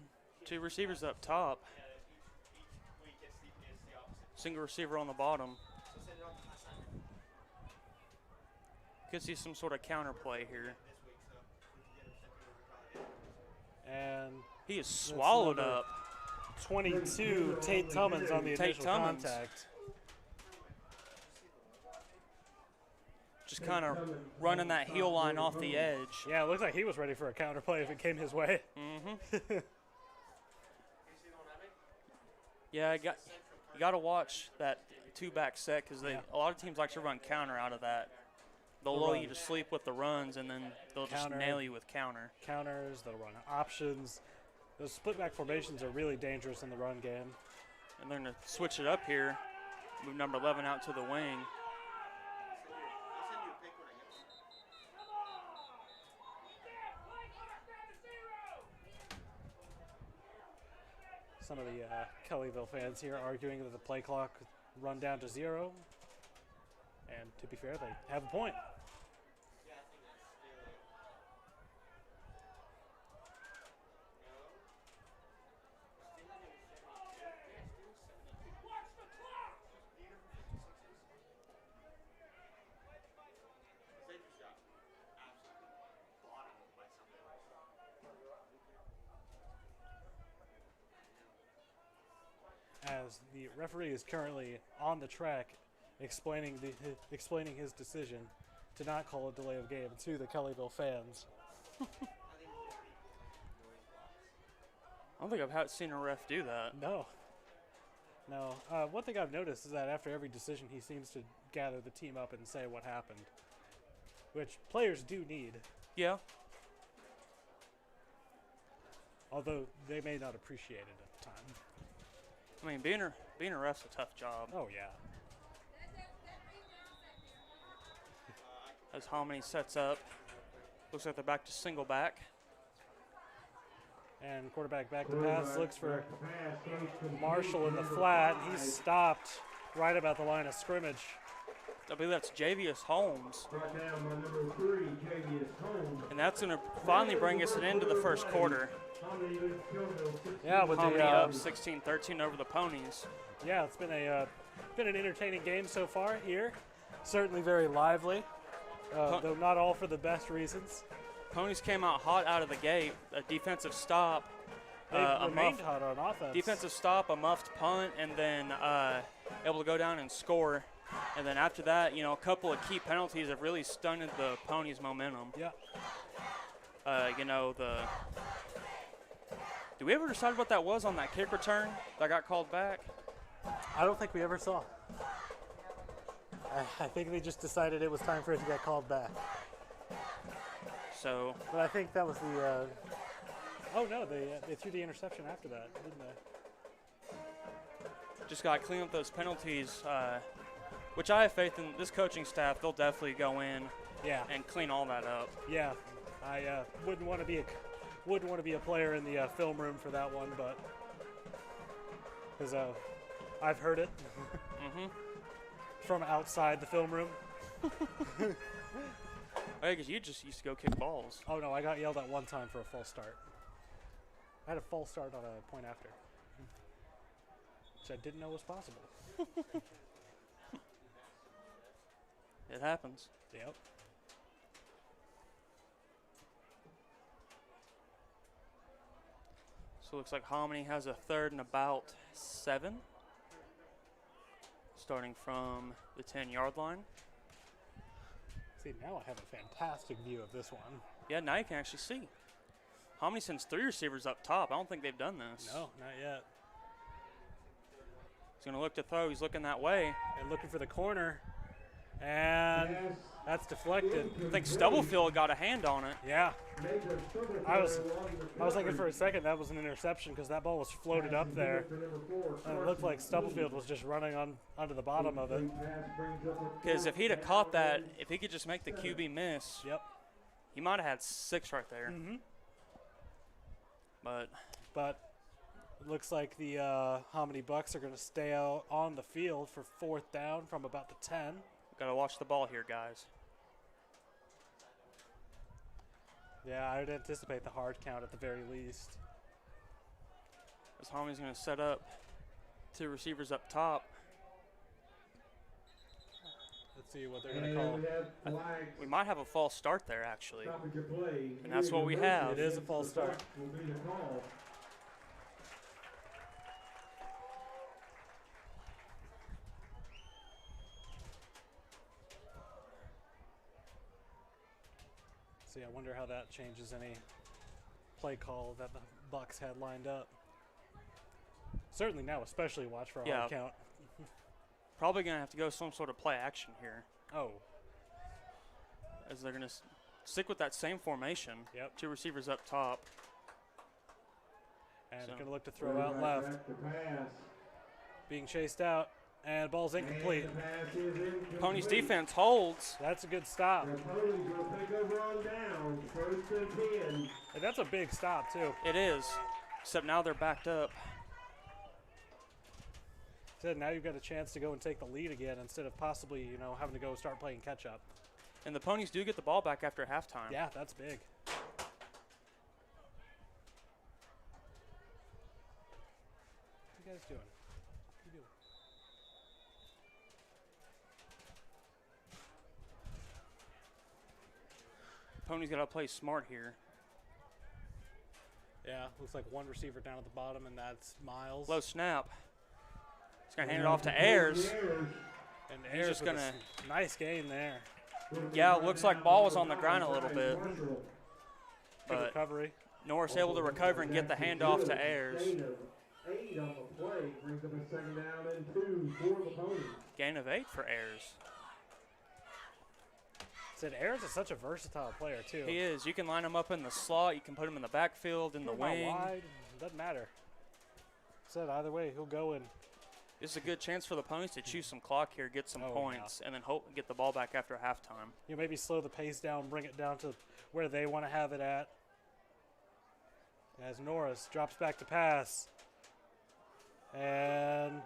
2 receivers up top. Single receiver on the bottom. Could see some sort of counter play here. And he is swallowed up. 22, Tate Cummins on the initial contact. Just kind of running that heel line off the edge. Yeah, it looks like he was ready for a counter play if it came his way. Mm-hmm. Yeah, you got to watch that 2-back set because a lot of teams like to run counter out of that. They'll lull you to sleep with the runs, and then they'll just nail you with counter. Counters, they'll run options. Those split back formations are really dangerous in the run game. And they're going to switch it up here. Move number 11 out to the wing. Some of the Kellyville fans here arguing that the play clock run down to 0. And to be fair, they have a point. As the referee is currently on the track explaining his decision to not call a delay of game to the Kellyville fans. I don't think I've seen a ref do that. No. No. One thing I've noticed is that after every decision, he seems to gather the team up and say what happened, which players do need, Yeah. although they may not appreciate it at the time. I mean, being a ref's a tough job. Oh, yeah. As Hominy sets up, looks like they're back to single back. And quarterback back to pass, looks for Marshall in the flat. He's stopped right about the line of scrimmage. I believe that's Javius Holmes. Brought down by number 3, Kellyville Holmes. And that's going to finally bring us into the first quarter. Hominy leads Kellyville 16. Yeah, with Hominy the up 16-13 over the Ponies. yeah, it's been an entertaining game so far here. Certainly very lively, though not all for the best reasons. Ponies came out hot out of the gate. A defensive stop, They remained hot on offense. defensive stop, a muffed punt, and then able to go down and score. And then after that, you know, a couple of key penalties have really stunted the Ponies' momentum. Yeah. You know, did we ever decide what that was on that kick return that got called back? I don't think we ever saw. I think they just decided it was time for it to get called back. So, But I think that was the. Oh no, they threw the interception after that, didn't they? just got to clean up those penalties, which I have faith in this coaching staff. They'll definitely go in Yeah. and clean all that up. Yeah. I wouldn't want to be a player in the film room for that one, but because I've heard it Mm-hmm. from outside the film room. Oh, yeah, because you just used to go kick balls. Oh no, I got yelled at one time for a false start. I had a false start on a point after, which I didn't know was possible. It happens. Yep. So it looks like Hominy has a 3rd and about 7. Starting from the 10-yard line. See, now I have a fantastic view of this one. Yeah, now you can actually see. Hominy sends 3 receivers up top. I don't think they've done this. No, not yet. He's going to look to throw. He's looking that way. And looking for the corner. And that's deflected. I think Stubblefield got a hand on it. Yeah. I was thinking for a second that was an interception because that ball was floated up there. And it looked like Stubblefield was just running onto the bottom of it. Because if he'd have caught that, if he could just make the QB miss, Yep. he might have had 6 right there. Mm-hmm. But it looks like the Hominy Bucks are going to stay out on the field for 4th down from about the 10. got to watch the ball here, guys. Yeah, I would anticipate the hard count at the very least. As Hominy's going to set up 2 receivers up top. Let's see what they're going to call. We might have a false start there, actually. And that's what we have. It is a false start. See, I wonder how that changes any play call that the Bucks had lined up. Certainly now, especially watch for a hard count. Probably going to have to go some sort of play action here. Oh. As they're going to stick with that same formation. Yep. 2 receivers up top. And going to look to throw out left. Being chased out. And ball's incomplete. Ponies defense holds. That's a good stop. And that's a big stop, too. It is. Except now they're backed up. Said now you've got a chance to go and take the lead again instead of possibly, you know, having to go start playing catch up. And the Ponies do get the ball back after halftime. Yeah, that's big. What are you guys doing? What are you doing? Ponies got to play smart here. Yeah, looks like one receiver down at the bottom, and that's Miles. Low snap. He's going to hand it off to Ayers. And He's Ayers just with gonna- a nice gain there. Yeah, it looks like ball was on the ground a little bit. Good But recovery. Norris able to recover and get the handoff to Ayers. Gain of 8 on the play brings up a 2nd down and 2 for the Ponies. Gain of 8 for Ayers. Said Ayers is such a versatile player too. He is. You can line him up in the slot. You can put him in the backfield, in the Put him out wing. wide, doesn't matter. Said either way, he'll go in. This is a good chance for the Ponies to chew some clock here, get some points, and then hope get the ball back after halftime. You know, maybe slow the pace down, bring it down to where they want to have it at. As Norris drops back to pass. And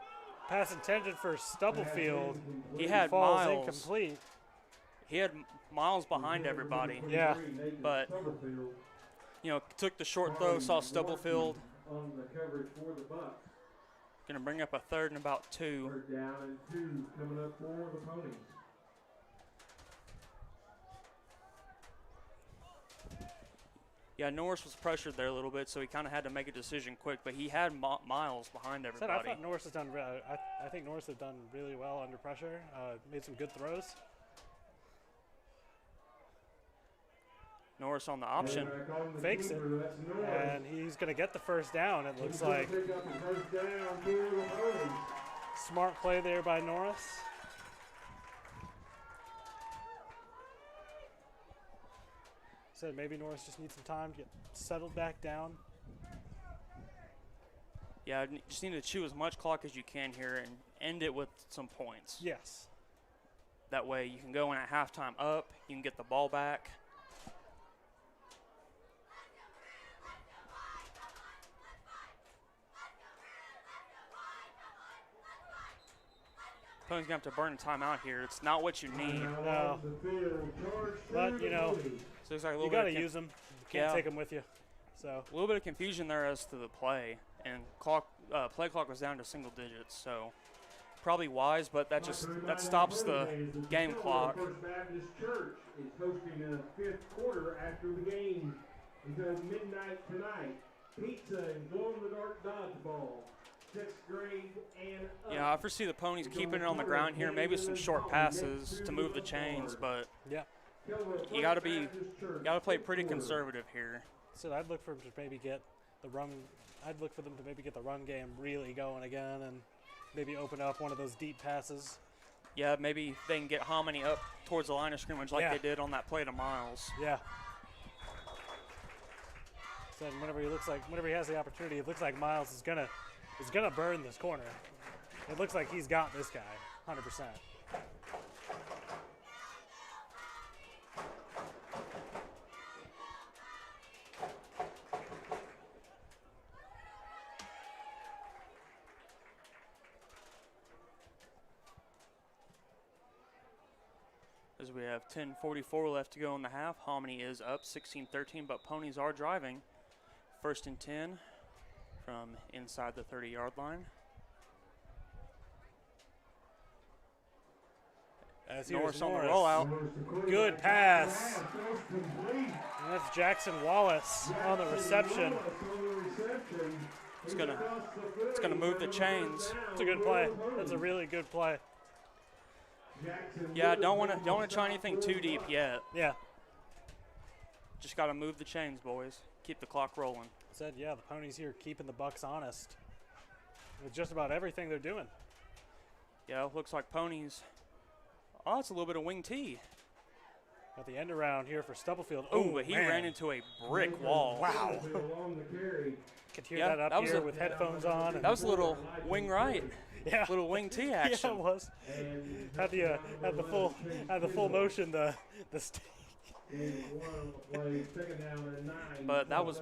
pass intended for Stubblefield. He had falls Miles. incomplete. He had Miles behind everybody. Yeah. But, you know, took the short throw, saw Stubblefield. On the coverage for the Bucks. Going to bring up a 3rd and about 2. 3rd down and 2 coming up for the Ponies. Yeah, Norris was pressured there a little bit, so he kind of had to make a decision quick. But he had Miles behind Said everybody. I thought Norris has done. I think Norris has done really well under pressure. Made some good throws. Norris on the option. Fakes it, and he's going to get the 1st down, it looks like. Smart play there by Norris. Said maybe Norris just needs some time to get settled back down. Yeah, just need to chew as much clock as you can here and end it with some points. Yes. That way you can go in at halftime up, you can get the ball back. Ponies gonna have to burn a timeout here. It's not what you need. No. But, you know, So it's like a little you bit got to of use them. You can't Yeah. take them with you. So a little bit of confusion there as to the play, and play clock was down to single digits. So probably wise, but that stops the game clock. First Baptist Church is hosting a 5th quarter after the game until midnight tonight. Pizza and glow-in-the-dark dodgeball. 6th grade and up. Yeah, I foresee the Ponies keeping it on the ground here. Maybe some short passes to move the chains, but yeah. you got to play pretty conservative here. So I'd look for them to maybe get the run. I'd look for them to maybe get the run game really going again, and maybe open up one of those deep passes. Yeah, maybe they can get Hominy up towards the line of scrimmage like they did on that play to Miles. Yeah. So whenever he has the opportunity, it looks like Miles is gonna burn this corner. It looks like he's got this guy, 100%. As we have 10:44 left to go in the half, Hominy is up 16-13, but Ponies are driving. 1st and 10 from inside the 30-yard line. Norris on the rollout. Good pass. And that's Jackson Wallace on the reception. It's gonna move the chains. It's a good play. That's a really good play. Yeah, don't want to try anything too deep yet. Yeah. Just got to move the chains, boys. Keep the clock rolling. Said, yeah, the Ponies here keeping the Bucks honest with just about everything they're doing. Yeah, looks like Ponies. Oh, it's a little bit of wing T. At the end around here for Stubblefield. Oh, but he ran into a brick wall. Wow. Could hear that up that was here with headphones on. That was a little wing right. Yeah. Little wing T action. Yeah, it was. Had the full motion the stick. But that was,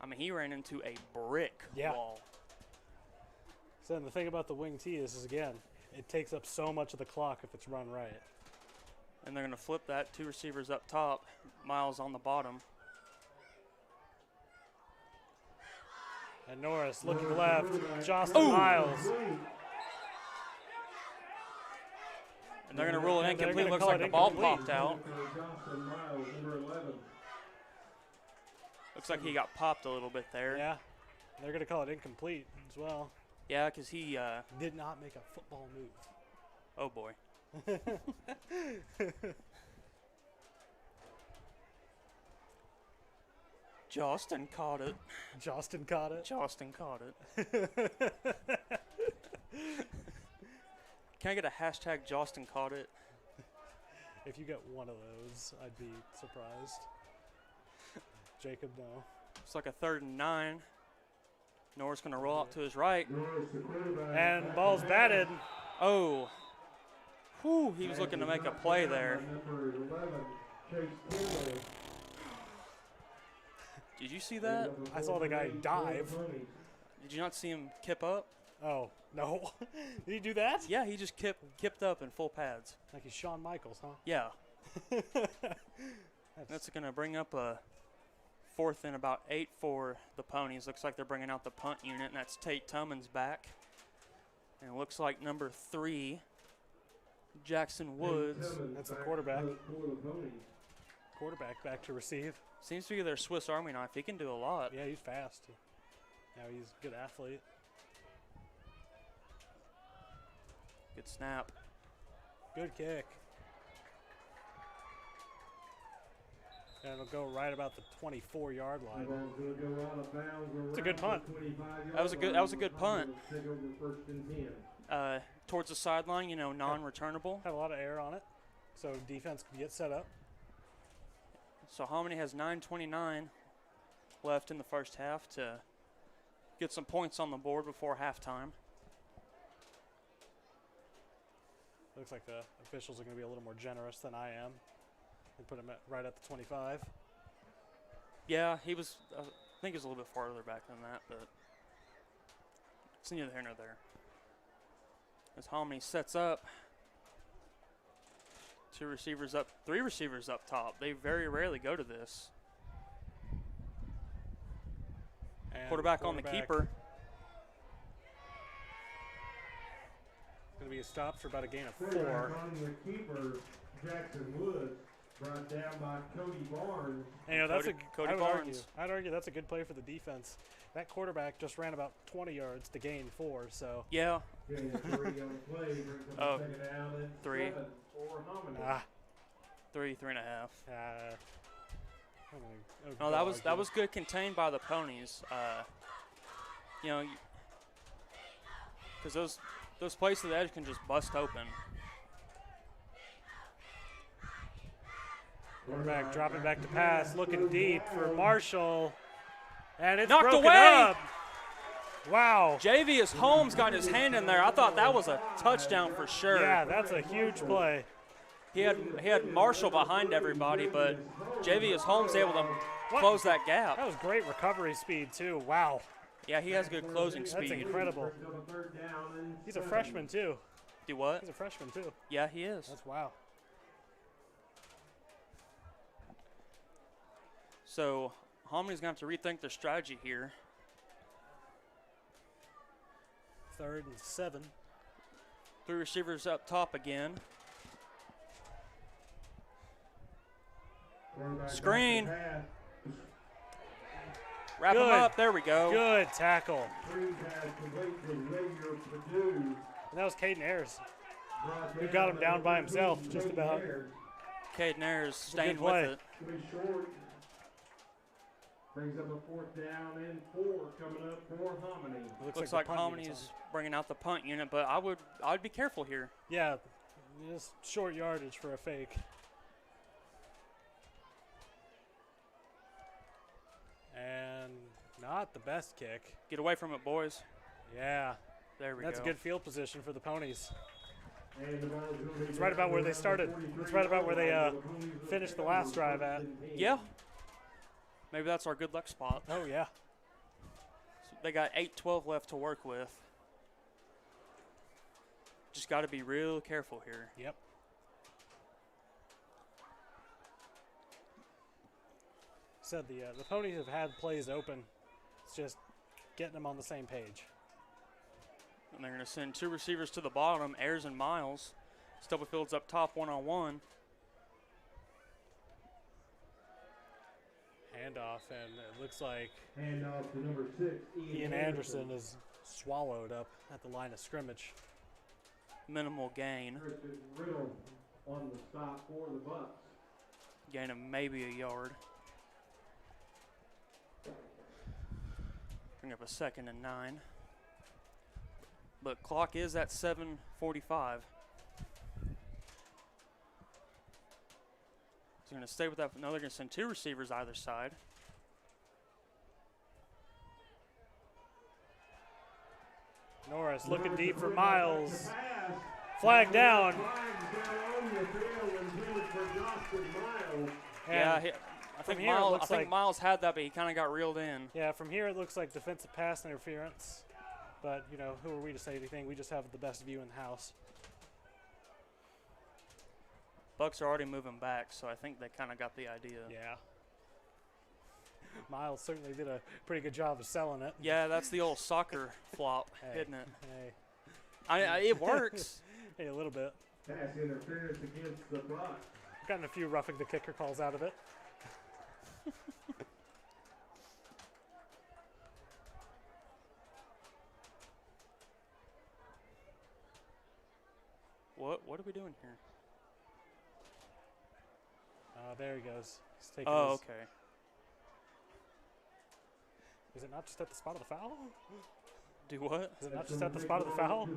I mean, he ran into a brick wall. So the thing about the wing T is again, it takes up so much of the clock if it's run right. And they're going to flip that. 2 receivers up top, Miles on the bottom. And Norris looking left, Justin Miles. And they're going to rule it incomplete. Looks like the ball popped out. Looks like he got popped a little bit there. Yeah, they're going to call it incomplete as well. Yeah, because he did not make a football move. Oh, boy. Justin caught it. Justin caught it. Justin caught it. Can I get a hashtag Justin caught it? If you get one of those, I'd be surprised. Jacob, no. It's like a 3rd and 9. Norris going to roll out to his right. And ball's batted. Oh. Whew, he was looking to make a play there. Did you see that? I saw the guy dive. Did you not see him kip up? Oh, no. Did he do that? Yeah, he just kipped up in full pads. Like he's Shawn Michaels, huh? Yeah. That's going to bring up a 4th and about 8 for the Ponies. Looks like they're bringing out the punt unit, and that's Tate Tummins back. And it looks like number 3, Jackson Woods. That's the quarterback. Quarterback back to receive. Seems to be their Swiss Army knife. He can do a lot. Yeah, he's fast. Now he's a good athlete. Good snap. Good kick. And it'll go right about the 24-yard line. It's a good punt. That was a good punt. Towards the sideline, you know, non-returnable. Had a lot of air on it, so defense could get set up. So Hominy has 9:29 left in the first half to get some points on the board before halftime. Looks like the officials are going to be a little more generous than I am. They put him right at the 25. Yeah, he was. I think he was a little bit farther back than that, but it's neither here nor there. As Hominy sets up, 3 receivers up top. They very rarely go to this. And Quarterback on the keeper. Going to be a stop for about a gain of 4. The keeper, Jackson Woods, brought down by Cody Barnes. And, you know, that's Cody Barnes. I'd argue that's a good play for the defense. That quarterback just ran about 20 yards to gain 4, so. Yeah. 3 on the play, brings up the second down and 3. 7 for Hominy. 3.5. No, that was good contained by the Ponies. You know, because those plays to the edge can just bust open. Quarterback dropping back to pass, looking deep for Marshall, and it's knocked broken away. up. Wow. Javius Holmes got his hand in there. I thought that was a touchdown for sure. Yeah, that's a huge play. He had Marshall behind everybody, but Javius Holmes able to close that gap. That was great recovery speed too. Wow. Yeah, he has good closing speed. That's incredible. He's a freshman too. Do what? He's a freshman too. Yeah, he is. That's wow. So Hominy's going to have to rethink their strategy here. 3rd and 7. 3 receivers up top again. Screen. Wrap him up. There we go. Good tackle. And that was Caden Ayers, who got him down by himself just about. Caden Ayers staying with it. Brings up a 4th down and 4 coming up for Hominy. Looks like Hominy's bringing out the punt unit, but I'd be careful here. Yeah, just short yardage for a fake. And not the best kick. Get away from it, boys. Yeah. There we go. That's a good field position for the Ponies. It's It's right about where they started. It's right about where they finished the last drive at. Yeah. Maybe that's our good luck spot. Oh, yeah. So they got 8:12 left to work with. Just got to be real careful here. Yep. Said the Ponies have had plays open. It's just getting them on the same page. And they're going to send 2 receivers to the bottom, Ayers and Miles. Stubblefield's up top one-on-one. Handoff, and it looks like handoff to number 6, Ian Anderson is swallowed up at the line of scrimmage. Minimal gain. Christian Riddle on the stop for the Bucks. Gain of maybe a yard. Bring up a 2nd and 9. But clock is at 7:45. So they're going to stay with that. No, they're going to send 2 receivers either side. Norris looking deep for Miles. Flag down. Yeah, I think think Miles had that, but he kind of got reeled in. Yeah, from here it looks like defensive pass interference. But, you know, who are we to say anything? We just have the best view in the house. Bucks are already moving back, so I think they kind of got the idea. Yeah. Miles certainly did a pretty good job of selling it. Yeah, that's the old soccer flop, Hey, isn't it? Hey. It works. Hey, a little bit. Pass interference against the Bucks. Gotten a few roughing the kicker calls out of it. What are we doing here? There he goes. He's taking Oh, his, okay. Is it not just at the spot of the foul? Do what? Is it not just at the spot of the foul?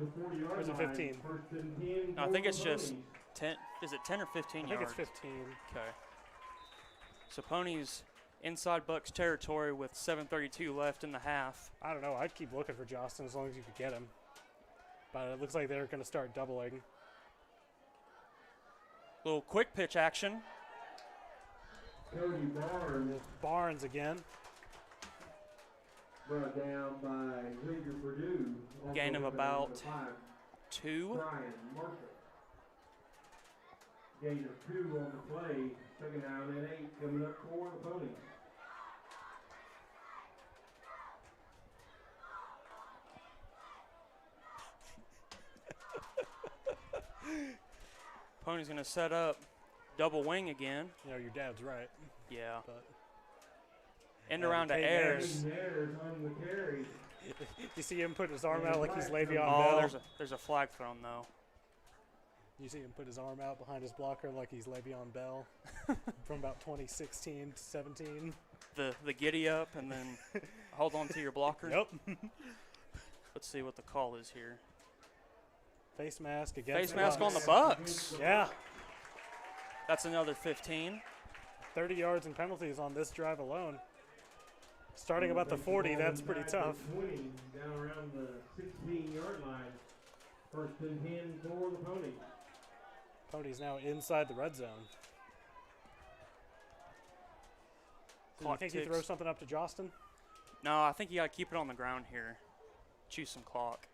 Or is it 15? No, I think it's just 10. Is it 10 or 15 I yards? think it's 15. Okay. So Ponies inside Bucks territory with 7:32 left in the half. I don't know. I'd keep looking for Justin as long as you could get him. But it looks like they're going to start doubling. Little quick pitch action. Cody Barnes Barnes again. brought down by Xavier Purdue. Gain of Also about down to 5. 2. Brian Marshall. Gain of 2 on the play. 2nd down and 8 coming up for the Ponies. Pony's going to set up double wing again. You know, your dad's right. Yeah. But End around to Caden Ayers. Ayers on the carry. you see him put his arm out like he's Le'Veon Oh, Bell. there's a flag thrown though. You see him put his arm out behind his blocker like he's Le'Veon Bell from about 2016 to 17. The giddy up and then hold on to your blocker. Yep. Let's see what the call is here. Face mask against Face the mask on Bucks. the Bucks. Yeah. That's another 15. 30 yards and penalties on this drive alone. Starting about the 40, that's pretty tough. 20, down around the 16-yard line. 1st and 10 for the Ponies. Pony's now inside the red zone. Do you Clock think he ticks. throws something up to Jostin? No, I think you got to keep it on the ground here. Chew some clock.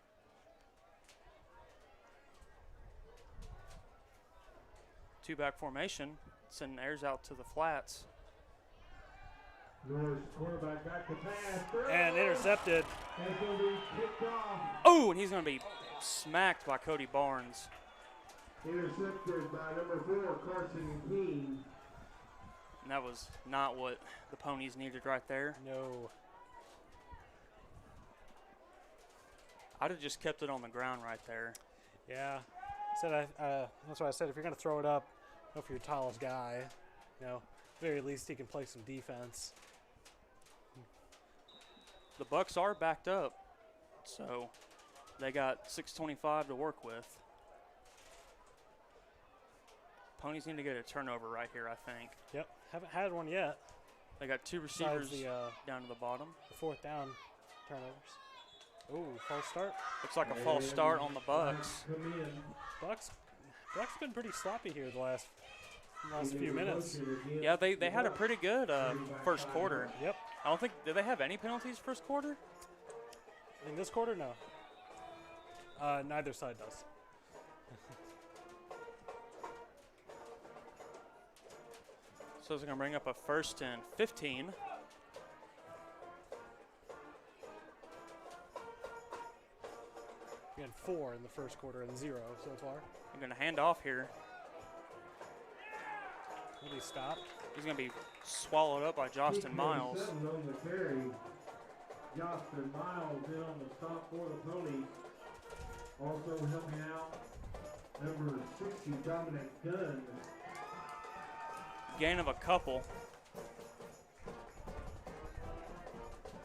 Two-back formation. Sending Ayers out to the flats. Norris quarterback back to pass. And intercepted. And it's going to be kicked off. Oh, and he's going to be smacked by Cody Barnes. Intercepted by number 4, Carson King. And that was not what the Ponies needed right there. No. I'd have just kept it on the ground right there. Yeah. That's why I said if you're going to throw it up, go for your tallest guy. You know, very least he can play some defense. The Bucks are backed up, so they got 6:25 to work with. Ponies need to get a turnover right here, I think. Yep. Haven't had one yet. They got 2 Besides receivers the down to the bottom. 4th down turnovers. Ooh, false start. Looks like a false start on the Bucks. Come in. Bucks been pretty sloppy here the last few minutes. Yeah, they had a pretty good first quarter. Yep. I don't think, did they have any penalties first quarter? In this quarter, no. Neither side does. So it's going to bring up a 1st and 15. We had 4 in the first quarter and 0 so far. They're going to hand off here. Will he stop? He's going to be swallowed up by Jostin Miles. 6:37 on the carry. Jostin Miles in on the stop for the Ponies. Also helping out number 60, Dominic Dunn. Gain of a couple.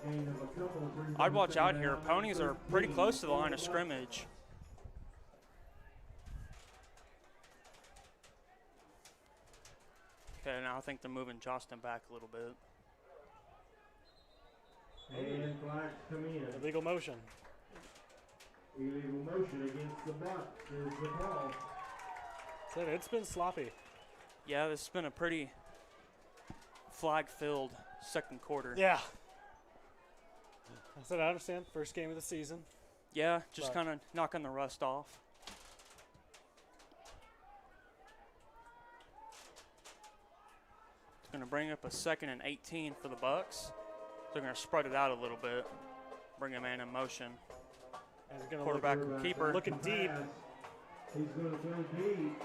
gain of a couple of brings I'd up watch the out second here. down. Ponies are pretty close to the line of scrimmage. Okay, now I think they're moving Jostin back a little bit. And flags come in. Illegal motion. Illegal motion against the buck is the call. So it's been sloppy. Yeah, this has been a pretty flag-filled second quarter. Yeah. I said I understand. First game of the season. Yeah, just But- kind of knocking the rust off. It's going to bring up a 2nd and 18 for the Bucks. They're going to spread it out a little bit, bring a man in motion. And he's gonna Quarterback look, and keeper. looking deep. He's going to go deep.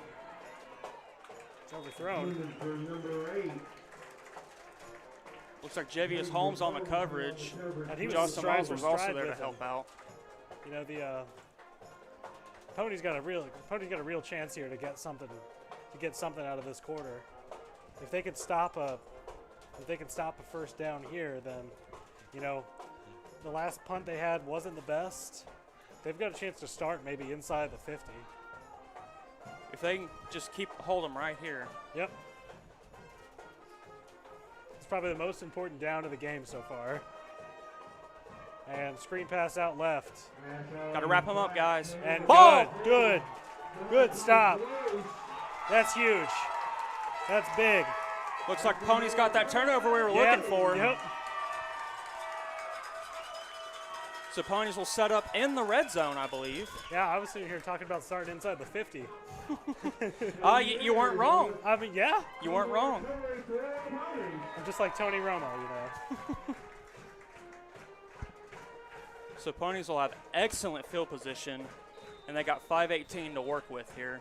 It's overthrown. Moving for number 8. Looks like Jevius Holmes on the coverage. And he was Justin stride Miles for was also stride there to with help him. out. You know, the Pony's got a real chance here to get something out of this quarter. If they can stop a first down here, then you know the last punt they had wasn't the best. They've got a chance to start maybe inside the 50. If they can just hold them right here. Yep. It's probably the most important down of the game so far. And screen pass out left. Got to wrap them up, guys. And Ball! good stop. That's huge. That's big. Looks like Pony's got that turnover we were looking for. Yep. So Ponies will set up in the red zone, I believe. Yeah, I was sitting here talking about starting inside the 50. You weren't wrong. I mean, yeah, You weren't wrong. I'm just like Tony Romo, you know. So Ponies will have excellent field position, and they got 5:18 to work with here.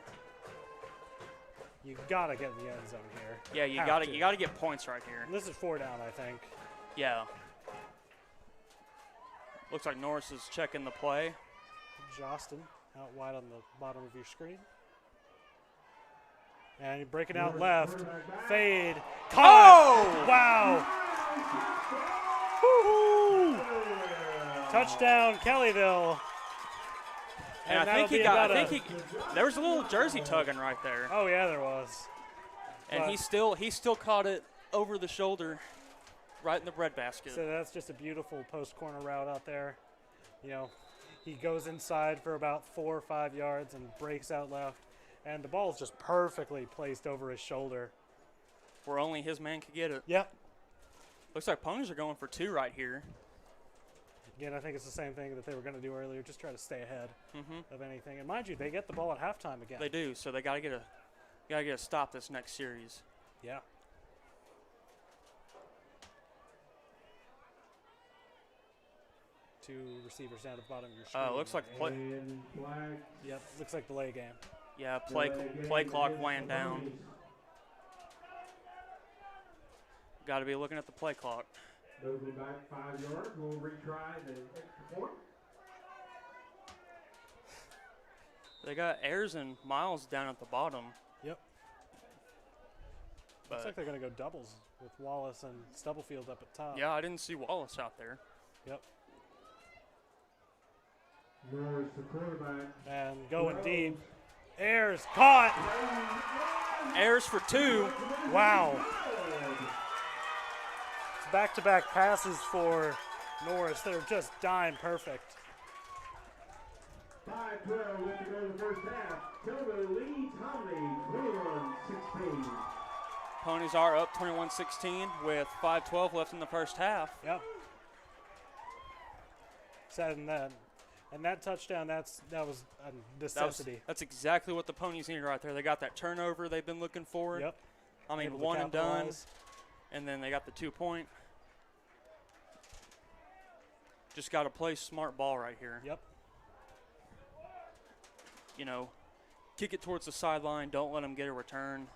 You gotta get in the end zone here. Yeah, you Have to. got to get points right here. And this is 4 down, I think. Yeah. Looks like Norris is checking the play. Jostin out wide on the bottom of your screen. And you're breaking out left. Fade. Caught! Oh! Wow! Woo-hoo! Touchdown, Kellyville. And I that'll think be about there was a little jersey tugging right there. Oh yeah, there was. And But- he still caught it over the shoulder, right in the breadbasket. So that's just a beautiful post corner route out there. You know, he goes inside for about 4 or 5 yards and breaks out left, and the ball's just perfectly placed over his shoulder. Where only his man could get it. Yep. Looks like Ponies are going for 2 right here. Again, I think it's the same thing that they were going to do earlier, just try to stay ahead Mm-hmm. of anything. And mind you, they get the ball at halftime again. They do, so they got to get a stop this next series. Yeah. Two receivers down at the bottom of your screen. Looks like play. And flag. Yep, looks like delay game. Yeah, play clock weighing down. Got to be looking at the play clock. Moving back 5 yards. We'll retry the extra point. They got Ayers and Miles down at the bottom. Yep. Looks But like they're going to go doubles with Wallace and Stubblefield up at top. yeah, I didn't see Wallace out there. Yep. Norris, the quarterback. And going deep. Ayers caught. Ayers for 2. Wow. It's back-to-back passes for Norris. They're just dime perfect. 5-12 left to go in the first half. Kellyville leads Hominy 21-16. Ponies are up 21-16 with 5:12 left in the first half. Yep. And that touchdown, that was a necessity. That's exactly what the Ponies needed right there. They got that turnover they've been looking for. Yep. I mean, Able to 1 and done, capitalize. and then they got the 2-point. Just got to play smart ball right here. Yep. You know, kick it towards the sideline. Don't let them get a return.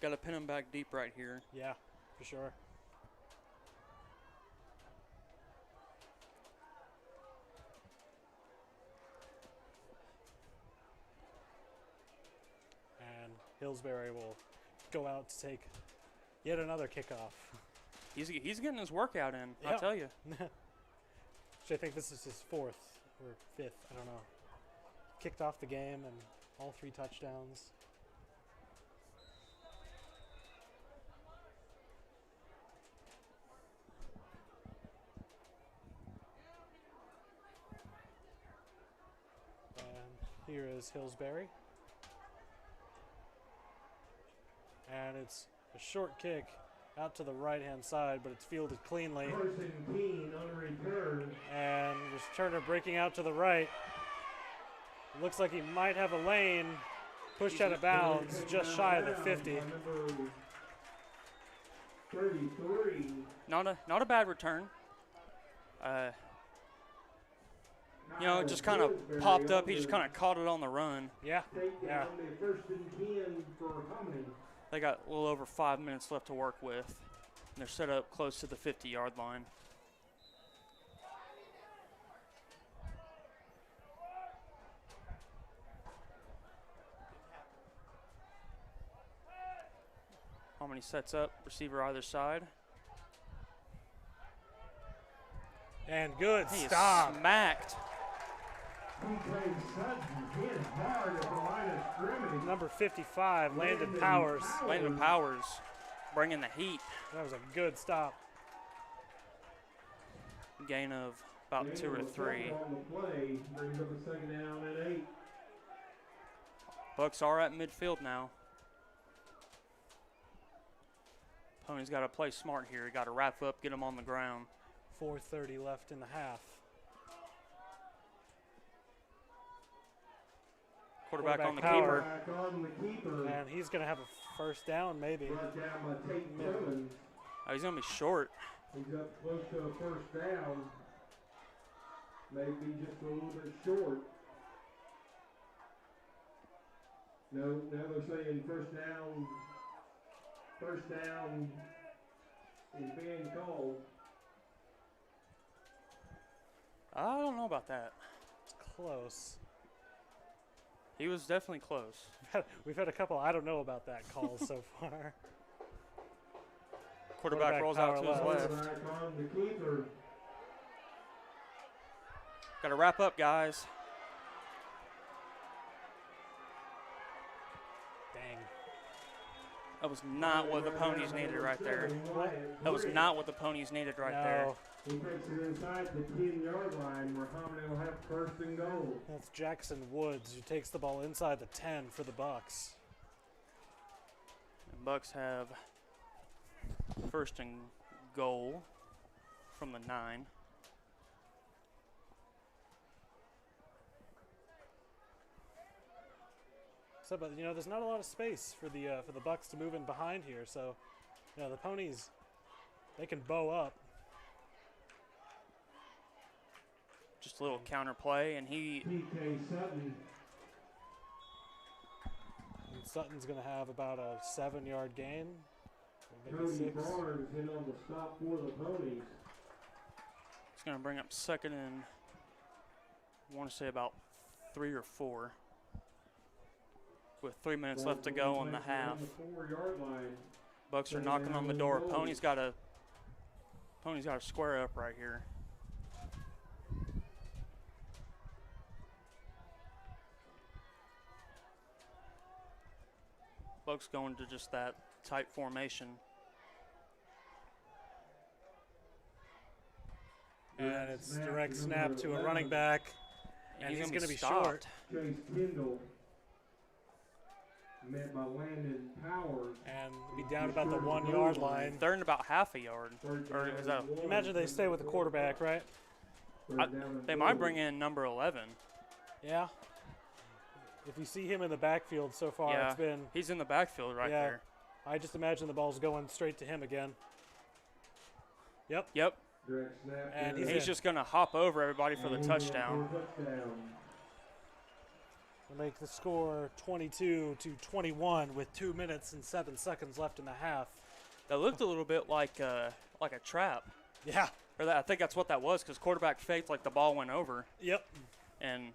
Got to pin them back deep right here. Yeah, for sure. Hillsbury will go out to take yet another kickoff. He's getting his workout in, Yeah. I tell you. Which I think this is his 4th or 5th, I don't know. Kicked off the game and all 3 touchdowns. And here is Hillsbury. And it's a short kick out to the right-hand side, but it's fielded cleanly. Carson Keene on return. And returner breaking out to the right. Looks like he might have a lane. Pushed out of bounds, just shy of the 50. Number 33. Not a bad return. It just kind of popped up. He just kind of caught it on the run. Yeah, yeah. Takedown, the 1st and 10 for Hominy. They got a little over 5 minutes left to work with. And they're set up close to the 50-yard line. Hominy sets up, receiver either side. And good He is stop. smacked. TK Sutton hit hard at the line of scrimmage. Number 55, Landon Powers. Landon Powers bringing the heat. That was a good stop. Gain of about 2 or 3. On the play, brings up a 2nd down and 8. Bucks are at midfield now. Pony's got to play smart here. Got to wrap up, get him on the ground. 4:30 left in the half. Quarterback on the power. keeper. Back on the keeper. And he's going to have a 1st down, maybe. Brought down by Tate Simmons. Oh, he's going to be short. He's up close to a 1st down. Maybe just a little bit short. No, now they're saying 1st down. 1st down is being called. I don't know about that. Close. He was definitely close. We've had a couple I don't know about that calls so far. Quarterback rolls out to his power left. Back on the keeper. Got to wrap up, guys. Dang. That was not what the Ponies needed right there. That was not what the Ponies needed right there. No, He takes it inside the 10-yard line where Hominy will have 1st and goal. that's Jackson Woods who takes the ball inside the 10 for the Bucks. And Bucks have 1st and goal from the 9. So, but there's not a lot of space for the Bucks to move in behind here. So, the Ponies, they can bow up. Just a little counter play, and he TK Sutton. And Sutton's going to have about a 7-yard gain, maybe Cody 6. Barnes in on the stop for the Ponies. It's going to bring up 2nd and I want to say about 3 or 4. With 3 minutes left to go in the half. On the 4-yard line. Bucks are knocking on the door. Pony's got to square up right here. Bucks going to just that tight formation. And it's direct snap to a running back. And he's going to be stopped. short. Chase Kendall. Met by Landon Powers. And be down about the 1-yard line. They're in about half a yard. Or is that, Imagine they stay with the quarterback, right? they might bring in number 11. Yeah. If you see him in the backfield so far, Yeah, it's been. he's in the backfield right Yeah. there. I just imagine the ball's going straight to him again. Yep. Yep. Direct snap. And He's in. just going to hop over everybody for the touchdown. We'll make the score 22-21 with 2 minutes and 7 seconds left in the half. That looked a little bit like a trap. Yeah. Or I think that's what that was, because quarterback faked like the ball went over. Yep. And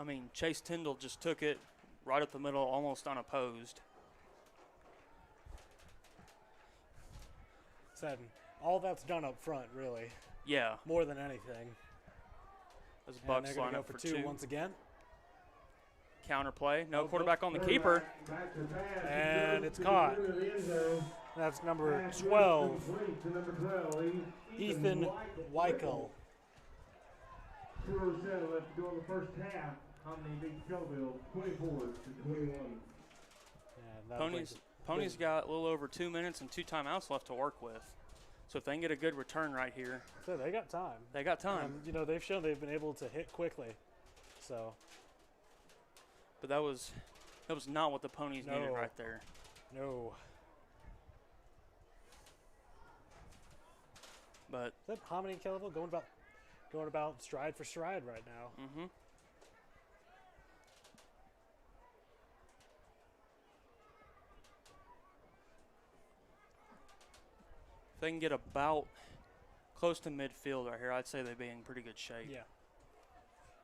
I mean, Chase Tyndall just took it right up the middle, almost unopposed. Said all that's done up front, really, Yeah, more than anything. as And Bucks they're going line to go up for for two two. once again. Counter play. No Oh, quarterback on the keeper. Back to pass. And it's To caught. the end zone. That's number Pass 12, complete to number 12, Ethan Weichel. 2:07 left to go in the first half. Hominy beats Kellyville 24-21. And that Pony's got a little over 2 minutes and 2 timeouts left to work with. So if they can get a good return right here, So they got time. they got time. You know, they've shown they've been able to hit quickly. So, But that was not what the Ponies needed No. right there. no. But Is that Hominy and Kellyville going about stride for stride right now? mm-hmm. If they can get about close to midfield right here, I'd say they'd be in pretty good shape. Yeah.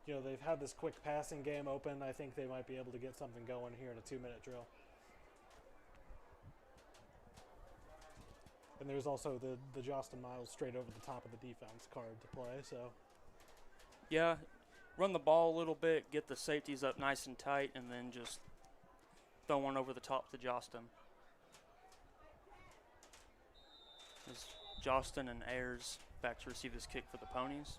You know, they've had this quick passing game open. I think they might be able to get something going here in a 2-minute drill. And there's also the Justin Miles straight over the top of the defense card to play. So, Yeah, run the ball a little bit, get the safeties up nice and tight, and then just throw one over the top to Jostin. As Jostin and Ayers back to receive this kick for the Ponies.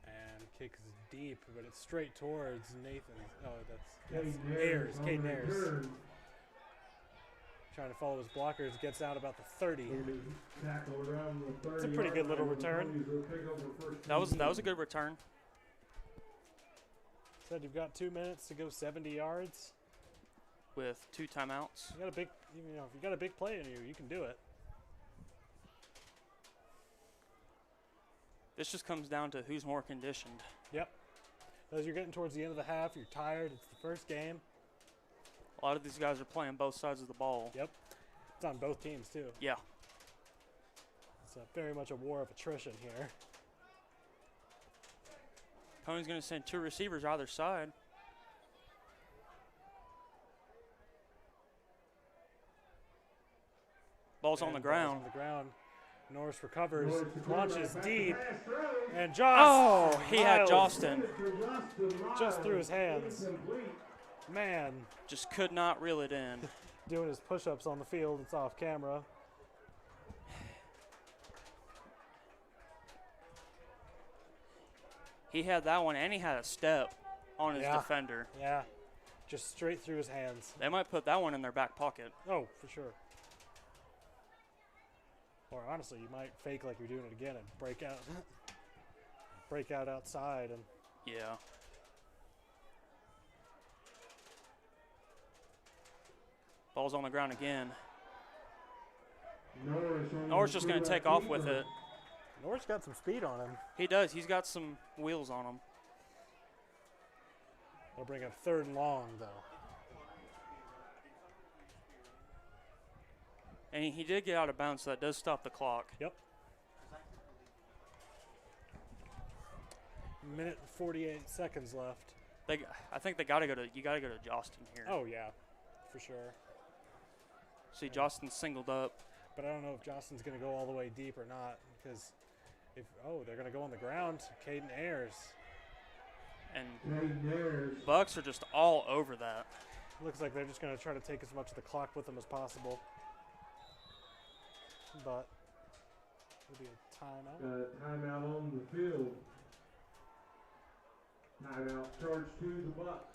and kicks deep, but it's straight towards Nathan. Oh, that's Ayers, Caden Ayers. Trying to follow his blockers, gets out about the 30. It's a pretty good little return. That was a good return. Said you've got 2 minutes to go 70 yards. With 2 timeouts. You got a big, you know, if you got a big play in you can do it. This just comes down to who's more conditioned. Yep. As you're getting towards the end of the half, you're tired. It's the first game. A lot of these guys are playing both sides of the ball. Yep. It's on both teams too. Yeah. It's very much a war of attrition here. Pony's going to send 2 receivers either side. Ball's on the ground. On the ground. Norris recovers, launches Back to deep, pass throw. and Josh. Oh, he had Miles Jostin. just through his hands. Incomplete. Man, Just could not reel it in. doing his push-ups on the field. It's off camera. He had that one, and he had a step on his Yeah. defender. Yeah, just straight through his hands. They might put that one in their back pocket. Oh, for sure. Or honestly, you might fake like you're doing it again and break out, break out outside, and Yeah. Ball's on the ground again. Norris just going to take off with it. Norris got some speed on him. He does. He's got some wheels on him. They'll bring up 3rd and long though. And he did get out of bounds, so that does stop the clock. Yep. Minute and 48 seconds left. I think they got to go to. You got to go to Jostin here. Oh yeah, for sure. See, Jostin singled up. But I don't know if Justin's going to go all the way deep or not, because they're going to go on the ground. Caden Ayers. And There's Bucks are just all over that. Looks like they're just going to try to take as much of the clock with them as possible. But it'll be a timeout. timeout on the field. Timeout charge to the Bucks.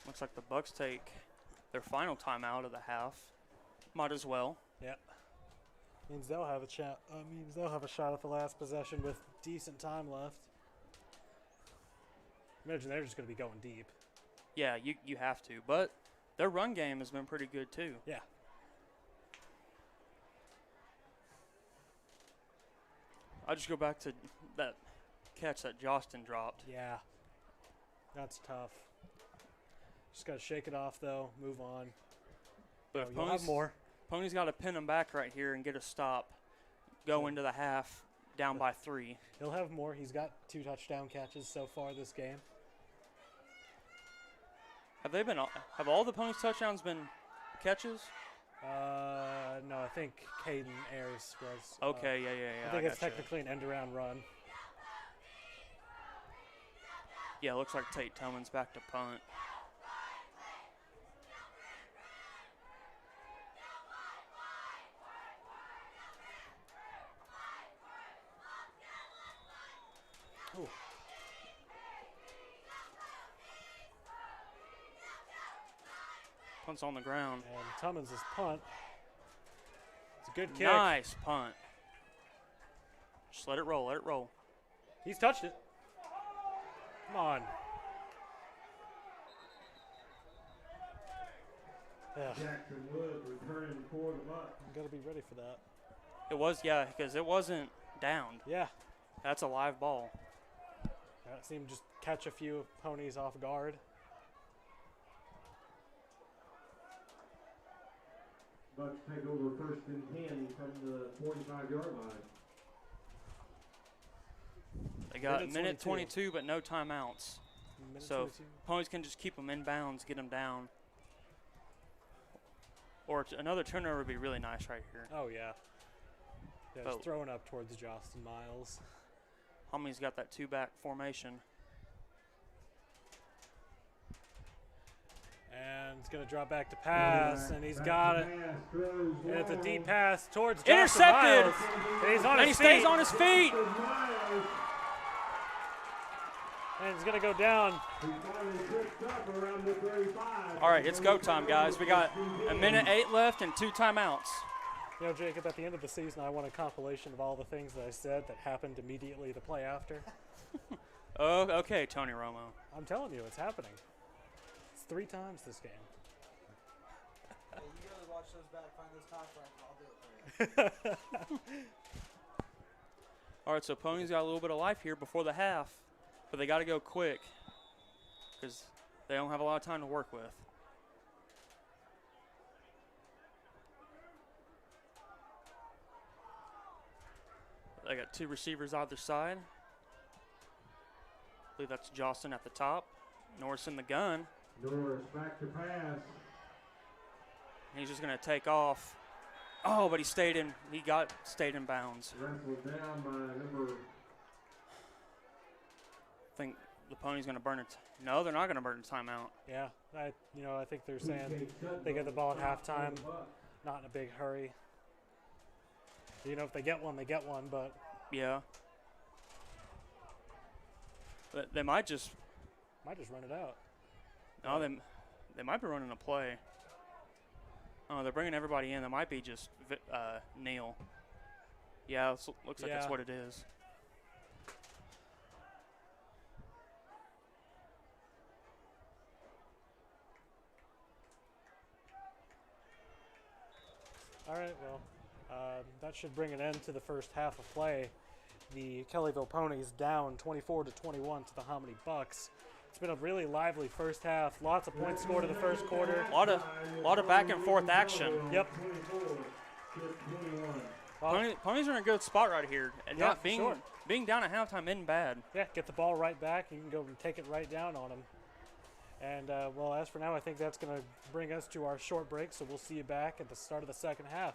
Looks like the Bucks take their final timeout of the half. Might as well. Yeah. Means they'll have a shot. Means they'll have a shot at the last possession with decent time left. Imagine they're just going to be going deep. Yeah, you have to. But their run game has been pretty good too. Yeah. I'll just go back to that catch that Jostin dropped. Yeah. That's tough. Just got to shake it off though. Move on. But if You'll have more. Pony's got to pin him back right here and get a stop. Go into the half. down by 3. He'll have more. He's got 2 touchdown catches so far this game. Have all the Ponies' touchdowns been catches? No, I think Caden Ayers was. Okay, yeah. I think it's gotcha. technically an end-around run. Yeah, it looks like Tate Tillman's back to punt. Ooh. Punt's on the ground. And Tummins' punt. It's a good kick. Nice punt. Just let it roll, let it roll. He's touched it. Come on. Yeah, Jackson Wood returning for the Bucks. got to be ready for that. It was, yeah, because it wasn't downed. Yeah. That's a live ball. That seemed to just catch a few Ponies off guard. Bucks take over 1st and 10 from the 45-yard line. They got Minute minute 22. 22, but no timeouts. Minute So 22. Ponies can just keep them inbounds, get them down. Or another turnover would be really nice right here. Oh, yeah. Yeah, Oh. just throwing up towards Justin Miles. Homony's got that 2-back formation. And he's going to drop back to pass, and he's got it. And it's a deep pass towards Justin Intercepted! Miles. And he's on And he his stays feet. on his feet! And he's going to go down. All right, it's go time, guys. We got a minute 8 left and 2 timeouts. You know, Jacob, at the end of the season, I want a compilation of all the things that I said that happened immediately the play after. Oh, okay, Tony Romo. I'm telling you, it's happening. It's 3 times this game. Hey, you really watch those back, find those top rankings. I'll do it for you. All right, so Ponies got a little bit of life here before the half, but they got to go quick because they don't have a lot of time to work with. They got 2 receivers either side. I believe that's Jostin at the top. Norris in the gun. Norris back to pass. He's just going to take off. Oh, but he stayed in bounds. Wrestled down by number. I think the Pony's going to burn it. No, they're not going to burn a timeout. Yeah, I think they're saying they get the ball at halftime, not in a big hurry. You know, if they get one, they get one, but Yeah. But they might just might just run it out. no, they might be running a play. Oh, they're bringing everybody in. That might be just Neil. Yeah, looks like that's Yeah. what it is. All right, well, that should bring an end to the first half of play. The Kellyville Ponies down 24-21 to the Hominy Bucks. It's been a really lively first half. Lots of points scored in the first quarter. A lot of back and forth action. Yep. 24-21. Ponies are in a good spot right here, and Yeah, not being sure. being down at halftime isn't bad. Yeah, get the ball right back. You can go and take it right down on them. And, well, as for now, I think that's going to bring us to our short break, so we'll see you back at the start of the second half.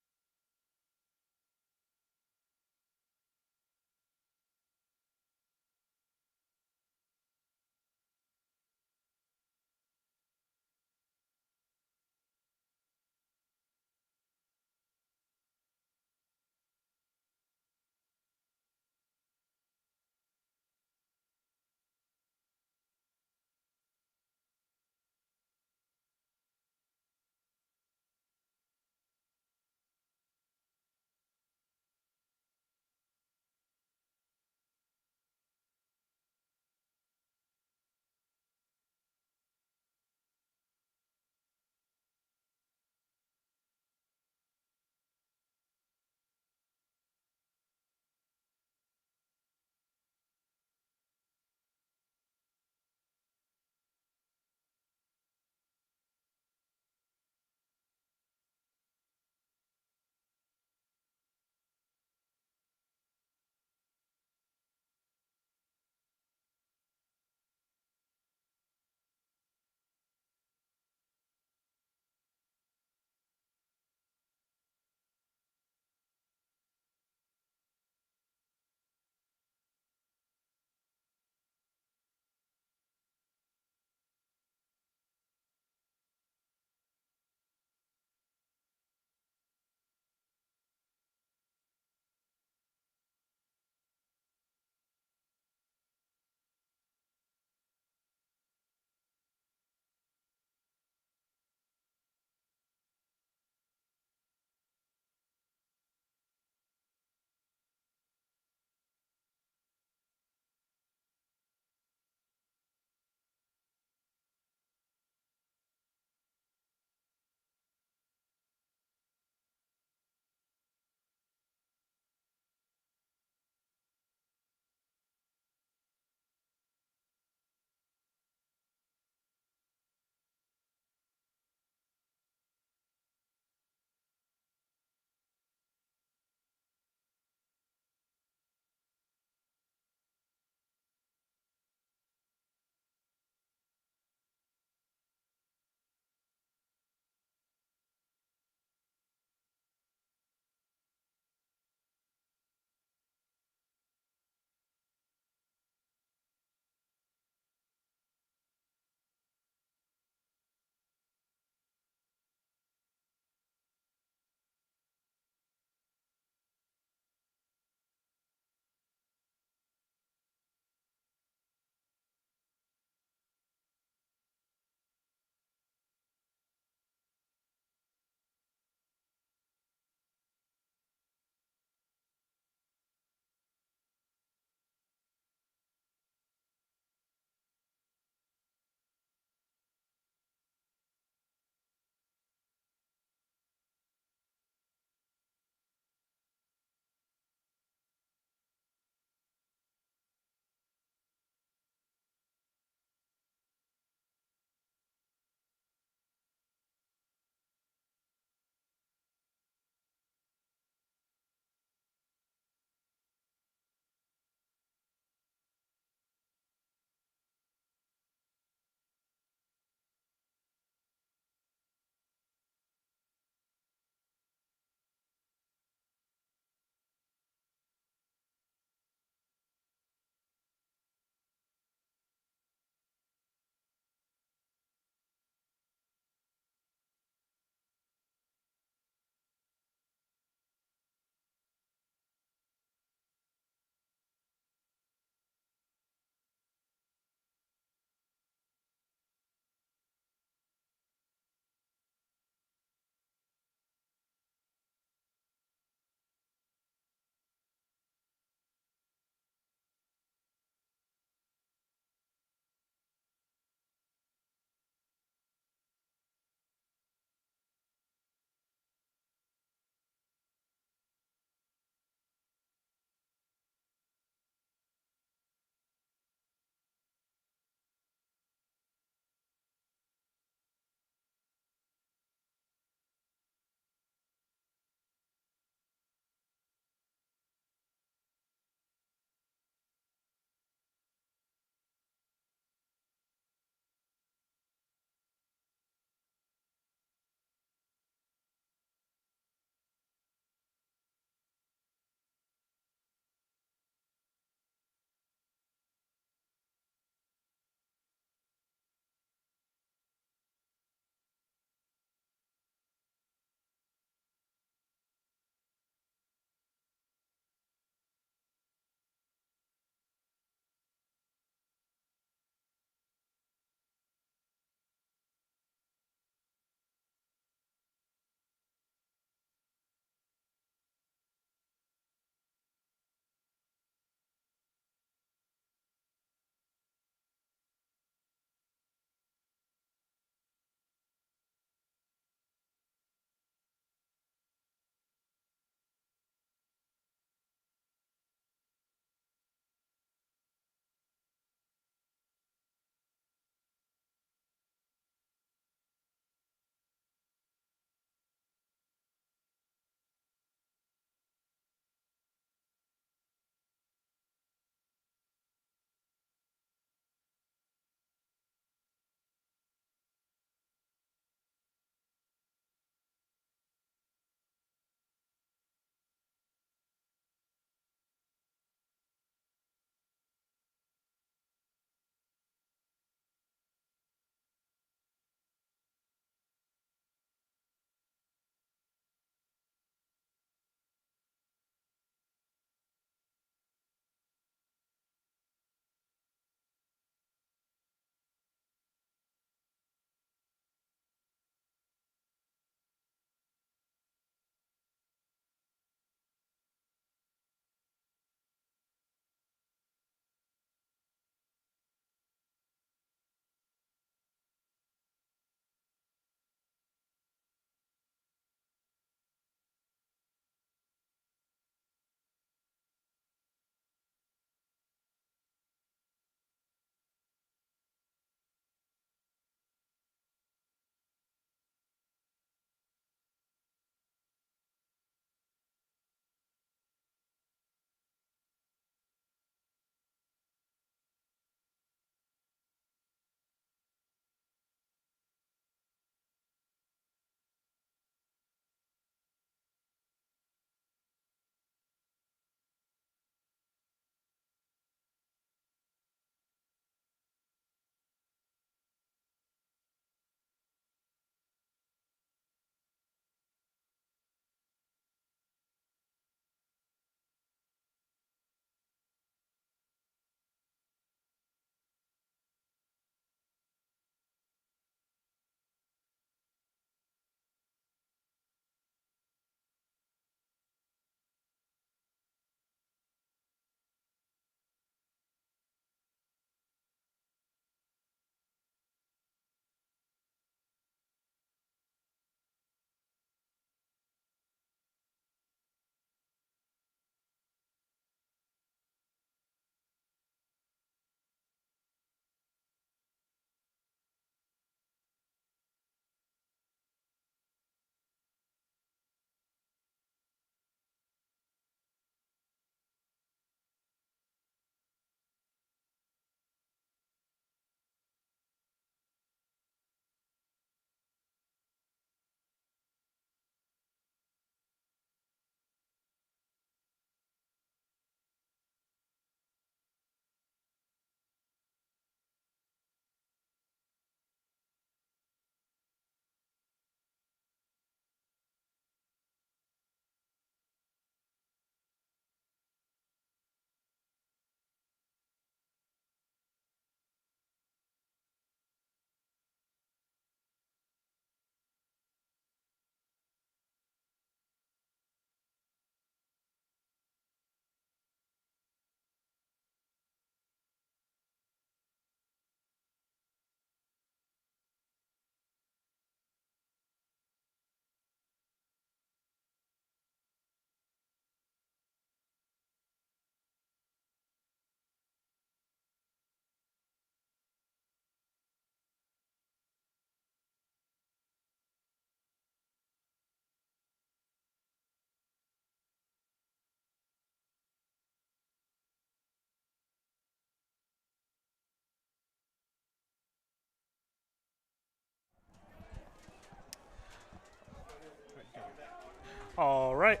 All right.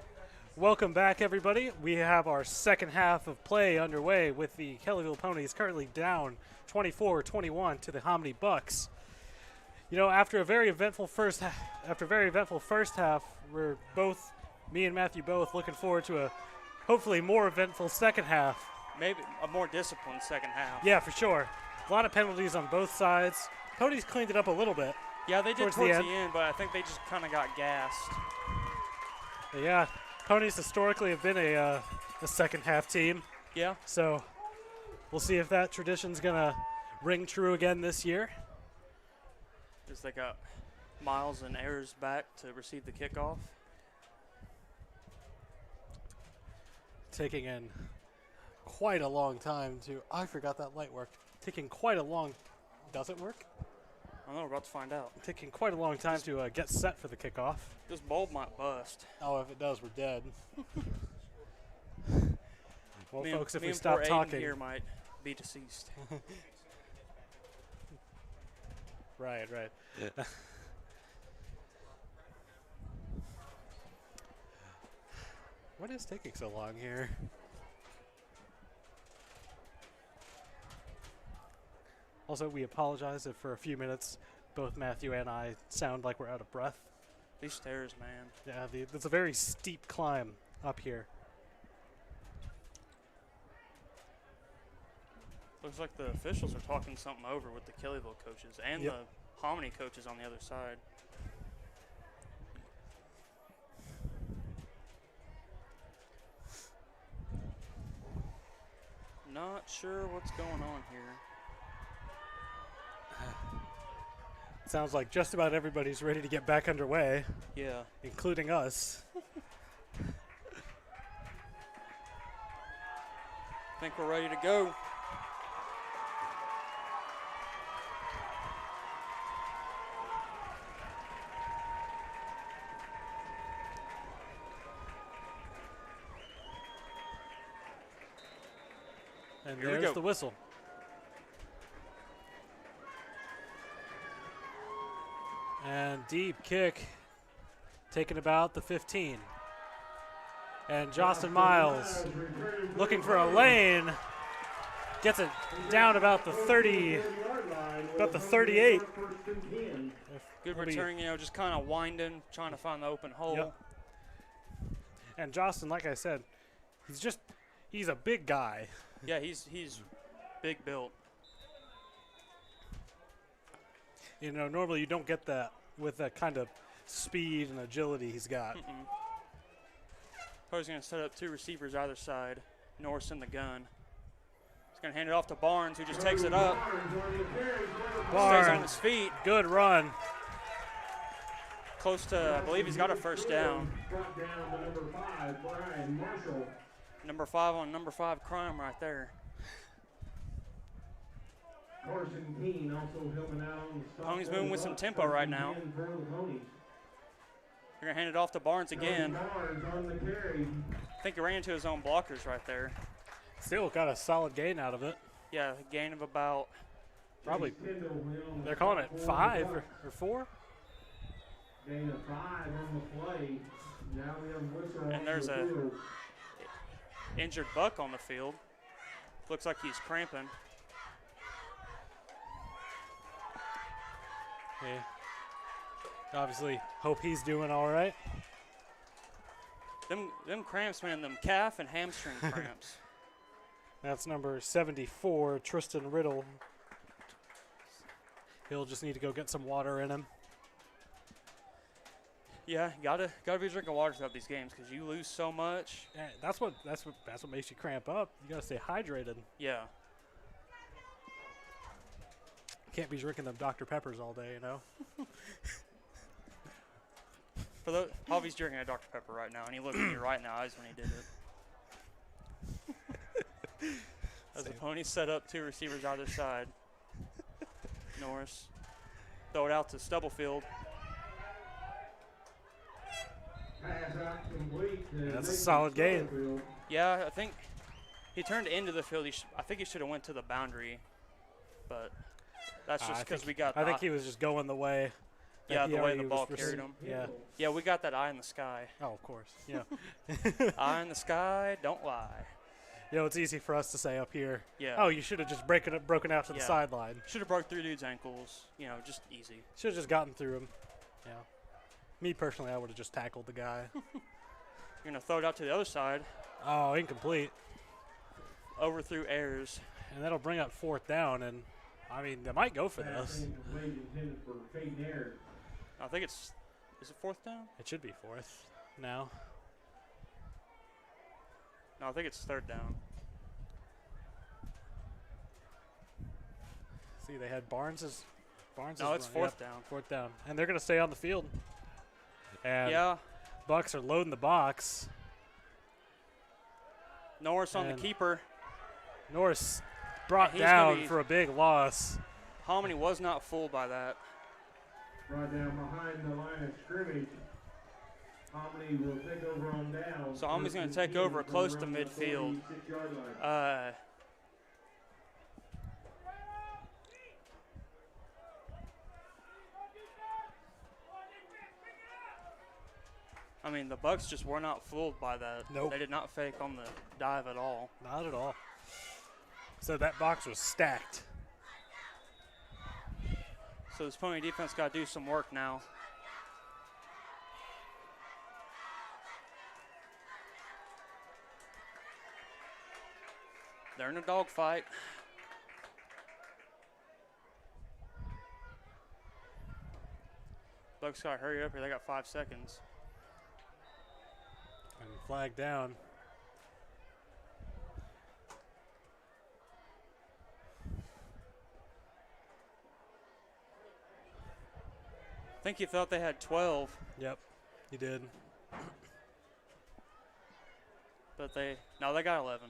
Welcome back, everybody. We have our second half of play underway with the Kellyville Ponies currently down 24-21 to the Hominy Bucks. You know, after a very eventful first half, we're both, me and Matthew both, looking forward to a hopefully more eventful second half. Maybe a more disciplined second half. Yeah, for sure. A lot of penalties on both sides. Ponies cleaned it up a little bit. Yeah, they did towards towards the the end, but I think they just kind of got gassed. But yeah, Ponies historically have been a second half team. Yeah. So we'll see if that tradition's going to ring true again this year. As they got Miles and Ayers back to receive the kickoff. Taking in quite a long time to, I forgot that light worked. Taking quite a long, does it work? I don't know, we're about to find out. Taking quite a long time to get set for the kickoff. This bulb might bust. Oh, if it does, we're dead. Well, me folks, and, if me we and stop poor Aiden talking. here might be deceased. Right. What is taking so long here? Also, we apologize if for a few minutes both Matthew and I sound like we're out of breath. These stairs, man. Yeah, it's a very steep climb up here. Looks like the officials are talking something over with the Kellyville coaches and Yep. the Hominy coaches on the other side. Not sure what's going on here. Sounds like just about everybody's ready to get back underway, Yeah. including us. I think we're ready to go. And Here we there's go. the whistle. And deep kick, taking about the 15. And Justin Miles looking for a lane, gets it down about the 30, about the 38. Good Will be- return, just kind of winding, trying to find the open hole. Yep. And Justin, like I said, he's a big guy. Yeah, he's big built. You know, normally you don't get that with that kind of speed and agility he's got. Probably going to set up two receivers either side. Norris in the gun. He's going to hand it off to Barnes, who just takes it up. Stays on Barnes, his feet. good run. Close to, I believe he's got a first down. Number 5 on number 5 crime right there. Ponies moving with some tempo right now. They're going to hand it off to Barnes again. I think he ran into his own blockers right there. Still got a solid gain out of it. Yeah, a gain of about, Probably, they're calling it 5 or 4. Gain of 5 on the play. Now we have whistle and on there's the a field. injured buck on the field. Looks like he's cramping. Yeah. Obviously, hope he's doing all right. Them cramps, man, them calf and hamstring cramps. That's number 74, Tristan Riddle. He'll just need to go get some water in him. Yeah, gotta be drinking water throughout these games because you lose so much. Yeah, that's what makes you cramp up. You gotta stay hydrated. Yeah. Can't be drinking them Dr. Peppers all day, you know. For the Javi's drinking a Dr. Pepper right now, and he looked at me right in the eyes when he did it. As the Ponies set up two receivers either side. Norris throw it out to Stubblefield. That's a solid gain. Yeah, I think he turned into the field. I think he should have went to the boundary, but that's just because we got. I think he was just going the way Yeah, he the way already the was ball rece- carried him. Yeah. Yeah, we got that eye in the sky. Oh, of course. Yeah. Eye in the sky, don't lie. It's easy for us to say up here. Yeah. Oh, you should have just broken out to the Yeah. sideline. Should have broke 3 dudes' ankles. Just easy. Should have just gotten through him. Yeah. Me personally, I would have just tackled the guy. You're going to throw it out to the other side, Oh, incomplete. overthrew Ayers. And that'll bring up 4th down, and I mean they might go for this. I think is it 4th down? It should be 4th now. No, I think it's 3rd down. See, they had Barnes is No, it's 4th down. 4th down, and they're gonna stay on the field. And Yeah, Bucks are loading the box. Norris on the And- keeper. Norris brought And he's gonna down be- for a big loss. Hominy was not fooled by that. Right down behind the line of scrimmage. Hominy will take over on down. So Hominy's gonna First take and 10 over from close to around the midfield. 46-yard line. I mean, the Bucks just were not fooled by that. Nope. They did not fake on the dive at all. Not at all. So that box was stacked. So this Pony defense got to do some work now. They're in a dogfight. Bucks got to hurry up here. They got 5 seconds. And flag down. I think you thought they had 12, Yep, he did. but they got 11.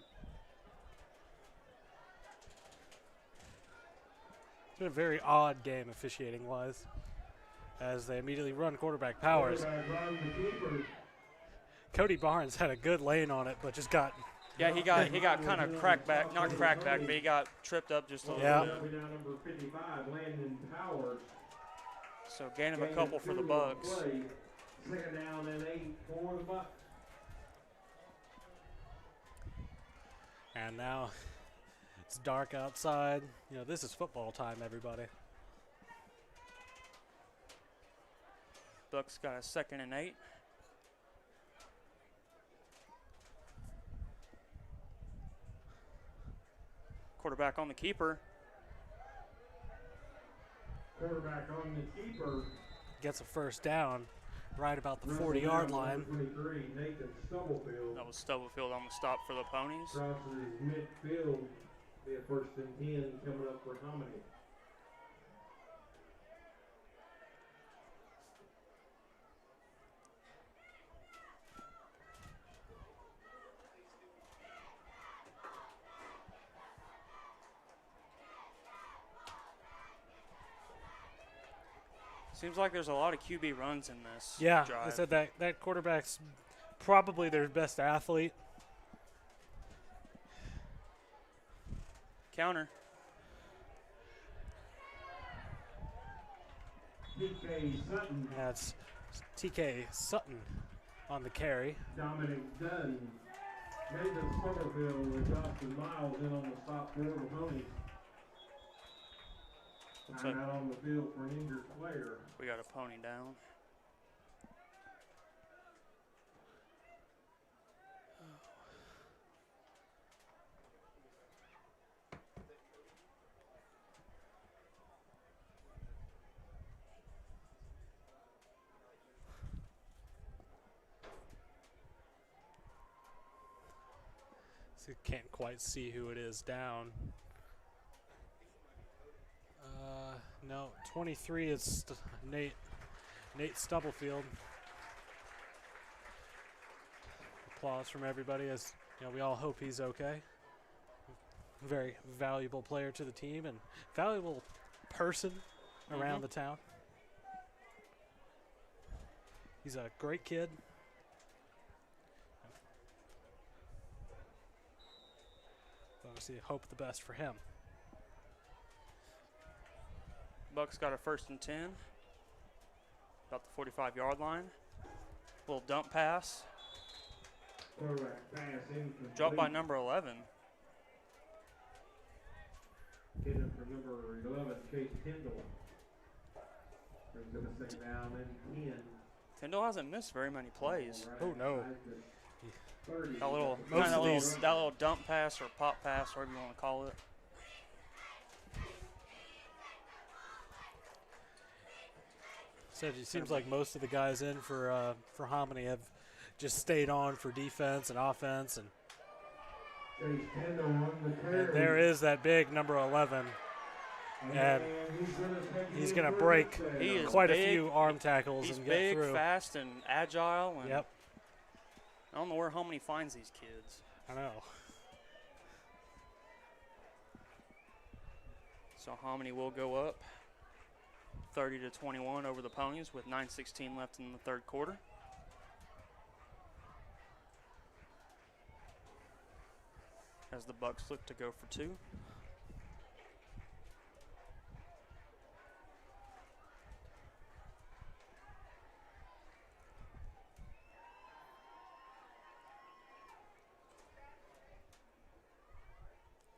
It's been a very odd game officiating wise, as they immediately run quarterback Powers. Quarterback run the keeper. Cody Barnes had a good lane on it, but just got Yeah, he got kind of cracked back, not cracked back, but he got tripped up just a little Yeah. bit. Now number 55, Landon Powers. So gain of a couple for the Bucks. Play. Second down and 8 for the Bucks. And now it's dark outside. This is football time, everybody. Bucks got a 2nd and 8. Quarterback on the keeper. Quarterback on the keeper. Gets a first down right about the 40-yard line. 23, Nathan Stubblefield. That was Stubblefield on the stop for the Ponies. Crosses midfield. Be a 1st and 10 coming up for Hominy. Seems like there's a lot of QB runs in this Yeah, drive. I said that quarterback's probably their best athlete. Counter. TK Sutton. That's TK Sutton on the carry. Dominic Dunn. Nathan Stubblefield and Justin Miles in on the stop for the Pony. Looks Time like out on the field for an injured player. we got a Pony down. So you can't quite see who it is down. No, 23 is Nate Stubblefield. Applause from everybody as we all hope he's okay. Very valuable player to the team and valuable person around the town. He's a great kid. Obviously, hope the best for him. Bucks got a 1st and 10. about the 45-yard line. Little dump pass. Quarterback pass incomplete. Dropped by number 11. Getting it for number 11, Chase Tyndall. Brings up a second down and 10. Tyndall hasn't missed very many plays. Oh, no. That little, Most of these- that little dump pass or pop pass, whatever you want to call it. So it seems like most of the guys in for Hominy have just stayed on for defense and offense, and Chase Tyndall on the carry. there is that big number 11, and he's going to break He is quite big. a few arm tackles He's and get big, through. fast, and agile. And Yep, I don't know where Hominy finds these kids. I know. So Hominy will go up 30-21 over the Ponies with 9:16 left in the third quarter. As the Bucks look to go for two.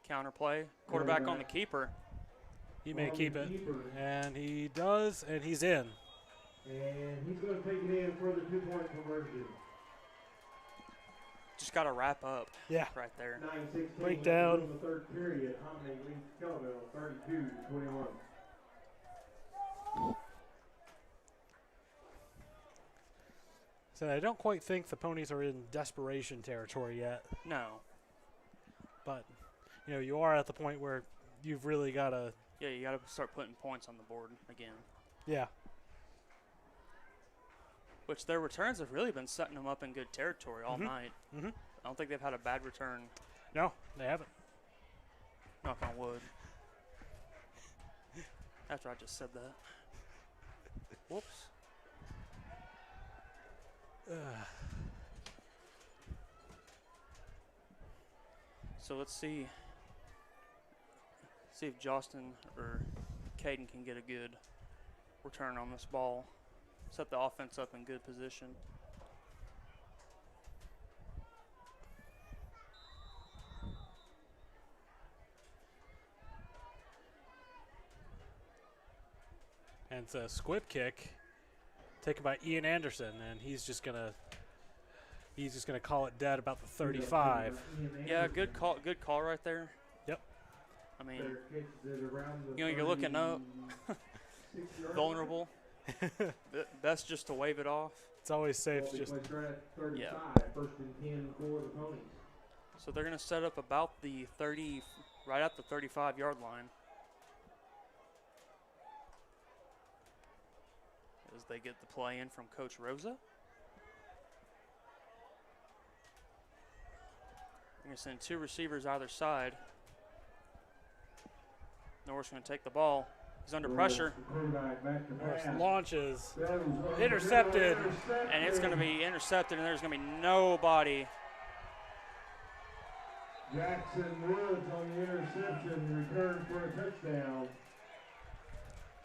Counter play. Quarterback on the keeper. He may keep it, and he does, and he's in. And he's going to take it in for the 2-point conversion. Just got to wrap up. Yeah. Right there. 9:16 Break left down. in the third period. Hominy leads Kellyville 32-21. So I don't quite think the Ponies are in desperation territory yet, No. but you are at the point where you've really got to. Yeah, you got to start putting points on the board again. Yeah. Which their returns have really been setting them up in good territory all night. Mhm. I don't think they've had a bad return. No, they haven't. Knock on wood. After I just said that. Whoops. So let's see if Justin or Caden can get a good return on this ball. Set the offense up in good position. And it's a squib kick taken by Ian Anderson, and he's just gonna call it dead about the 35. Yeah, good call right there. Yep. I mean, you're looking up, vulnerable. Best just to wave it off. It's always safe to just. Yeah. First and 10 for the Ponies. So they're going to set up about the 30, right at the 35-yard line. As they get the play in from Coach Rosa. They're going to send two receivers either side. Norris going to take the ball. He's under pressure. Norris launches, intercepted, And it's going to be intercepted, and there's going to be nobody. Jackson Woods on the interception, return for a touchdown.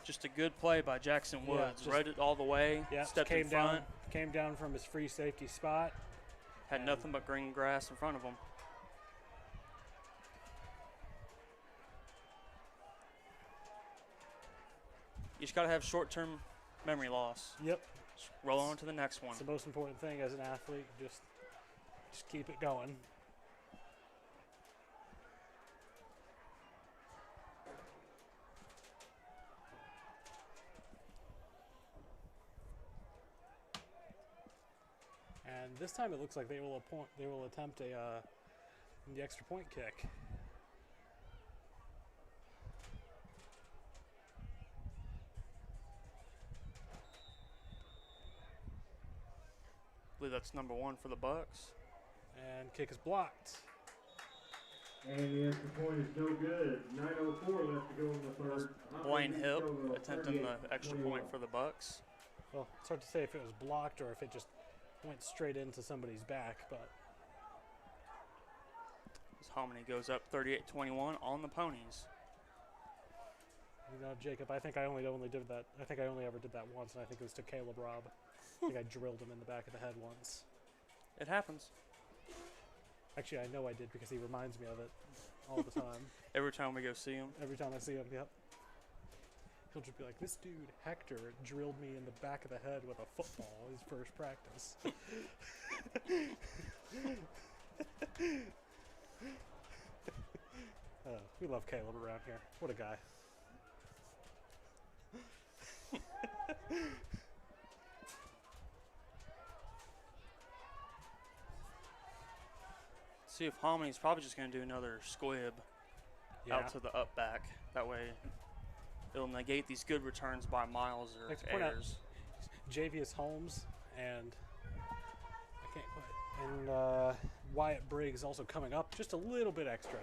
Just a good play by Jackson Yeah, Woods. just- Read it all the way, yeah, stepped in front, came down from his free safety spot. had nothing but green grass in front of him. You just got to have short-term memory loss. Yep. Just roll on to the next one. It's the most important thing as an athlete. Just keep it going. And this time it looks like they will attempt the extra point kick. I believe that's number 1 for the Bucks. And kick is blocked. And the extra point is no good. 9:04 left to go in the third. Blaine Hill attempting the extra point for the Bucks. Well, it's hard to say if it was blocked or if it just went straight into somebody's back, but As Hominy goes up 38-21 on the Ponies. You know, Jacob, I think I only did that. I think I only ever did that once, and I think it was to Caleb Robb. I think I drilled him in the back of the head once. It happens. Actually, I know I did because he reminds me of it all the time. Every time we go see him. Every time I see him, yep. He'll just be like, this dude, Hector, drilled me in the back of the head with a football his first practice. We love Caleb around here. What a guy. See if Hominy's probably just going to do another squib out to the up back. That way it'll negate these good returns by Miles or like to point out, Ayers. Javius Holmes and Wyatt Briggs also coming up just a little bit extra.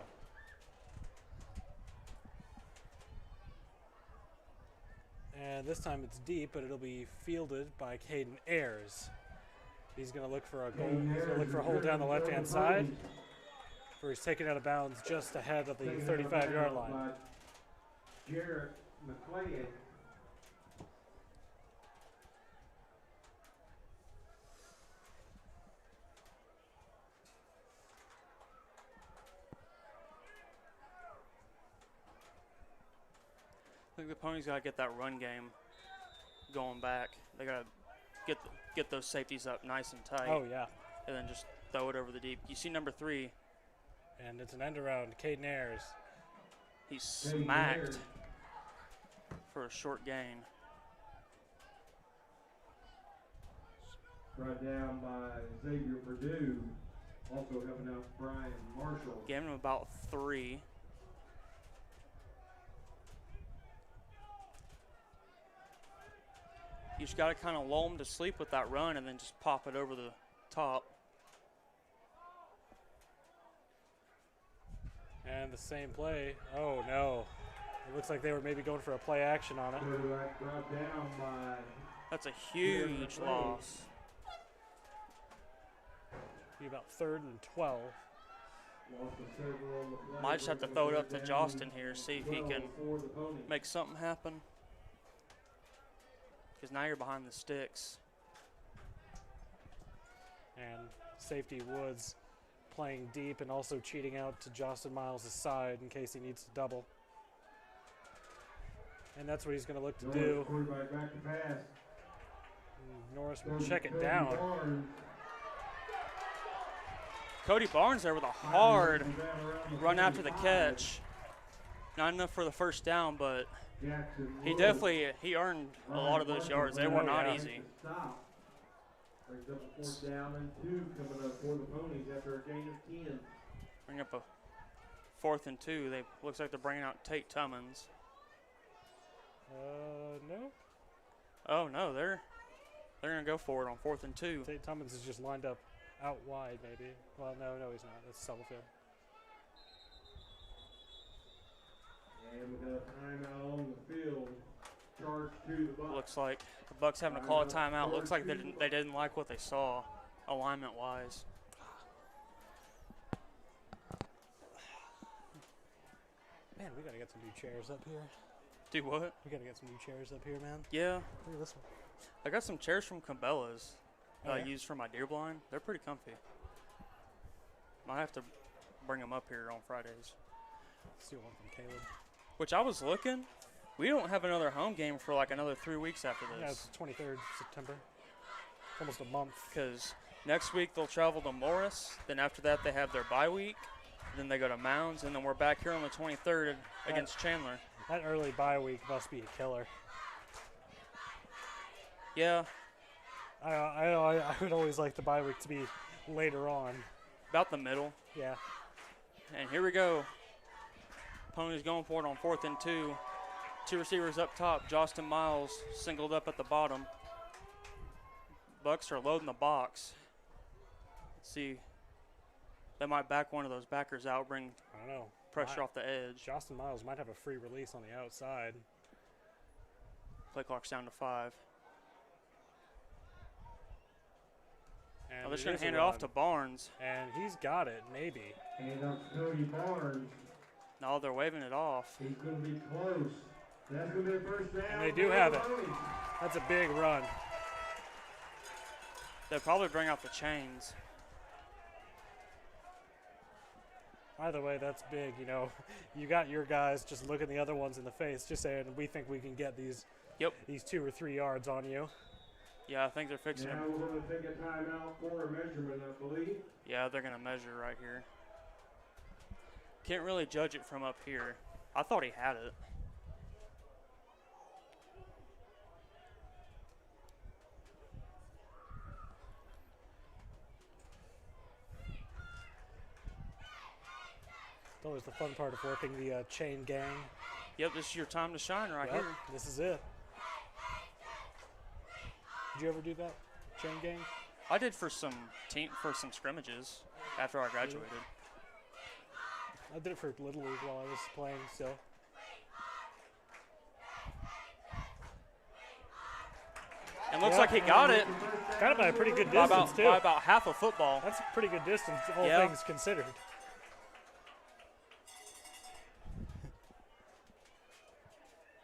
And this time it's deep, but it'll be fielded by Caden Ayers. He's going to look for a goal. He's going to look for a hole down the left-hand side, where he's taken out of bounds just ahead of the 35-yard line. Jarrett McClellan. I think the Ponies got to get that run game going back. They got to get those safeties up nice and tight. Oh, yeah. And then just throw it over the deep. You see number 3. And it's an end around, Caden Ayers. He's smacked for a short gain. Brought down by Xavier Purdue. Also helping out Brian Marshall. Gave him about 3. You just got to kind of lull him to sleep with that run and then just pop it over the top. And the same play. Oh, no. It looks like they were maybe going for a play action on it. Brought down by That's a huge loss. Be about 3rd and 12. Might just have to throw it up to Jostin here, see if he can make something happen. Because now you're behind the sticks. And safety Woods playing deep and also cheating out to Justin Miles' side in case he needs to double. And that's what he's going to look to do. Norris will check it down. Cody Barnes there with a hard run after the catch. Not enough for the first down, but he earned a lot of those yards. They were not easy. Brings up a 4th down and 2 coming up for the Ponies after a gain of 10. Bring up a 4th and 2. They looks like they're bringing out Tate Tummins. No. Oh no, they're gonna go for it on 4th and 2. Tate Tummins is just lined up out wide, maybe. Well, no, he's not. That's Stubblefield. And we got a timeout on the field. Charge to the Bucs. Looks like the Bucs having to call a timeout. Looks like they didn't like what they saw, alignment-wise. Man, we gotta get some new chairs up here. Do what? We gotta get some new chairs up here, man. Yeah. Look at this one. I got some chairs from Cabela's Oh, yeah? used for my deer blind. They're pretty comfy. Might have to bring them up here on Fridays. Steal one from Caleb. Which I was looking. We don't have another home game for like another 3 weeks after Yeah, this. it's 23rd September. Almost a month. Because next week they'll travel to Morris. Then after that they have their bye week. Then they go to Mounds. And then we're back here on the 23rd against Chandler. That early bye week must be a killer. Yeah. I would always like the bye week to be later on. About the middle. Yeah. And here we go. Ponies going for it on 4th and 2. 2 receivers up top. Justin Miles singled up at the bottom. Bucs are loading the box. Let's see. They might back one of those backers out, bring I don't know. pressure off the edge. Justin Miles might have a free release on the outside. Play clock's down to 5. And They're just it going is to a hand it off run. to Barnes. And he's got it, maybe. And up Cody Barnes. No, they're waving it off. He's going to be close. That's going to be a first down. And they do have it. That's a big run. They'll probably bring out the chains. Either way, that's big. You know, you got your guys just looking the other ones in the face, just saying, we think we can get these 2 or 3 yards on you. Yeah, I think they're fixing it. Now we're going to take a timeout for a measurement, I believe. Yeah, they're going to measure right here. Can't really judge it from up here. I thought he had it. It's always the fun part of working the chain gang. Yep, this is your time to shine right Yep, here. this is it. Did you ever do that, chain gang? I did for some scrimmages after I graduated. I did it for Little League while I was playing still. And looks like he got it Got it by a pretty good by distance, too. about half a football. That's a pretty good distance, all Yeah. things considered.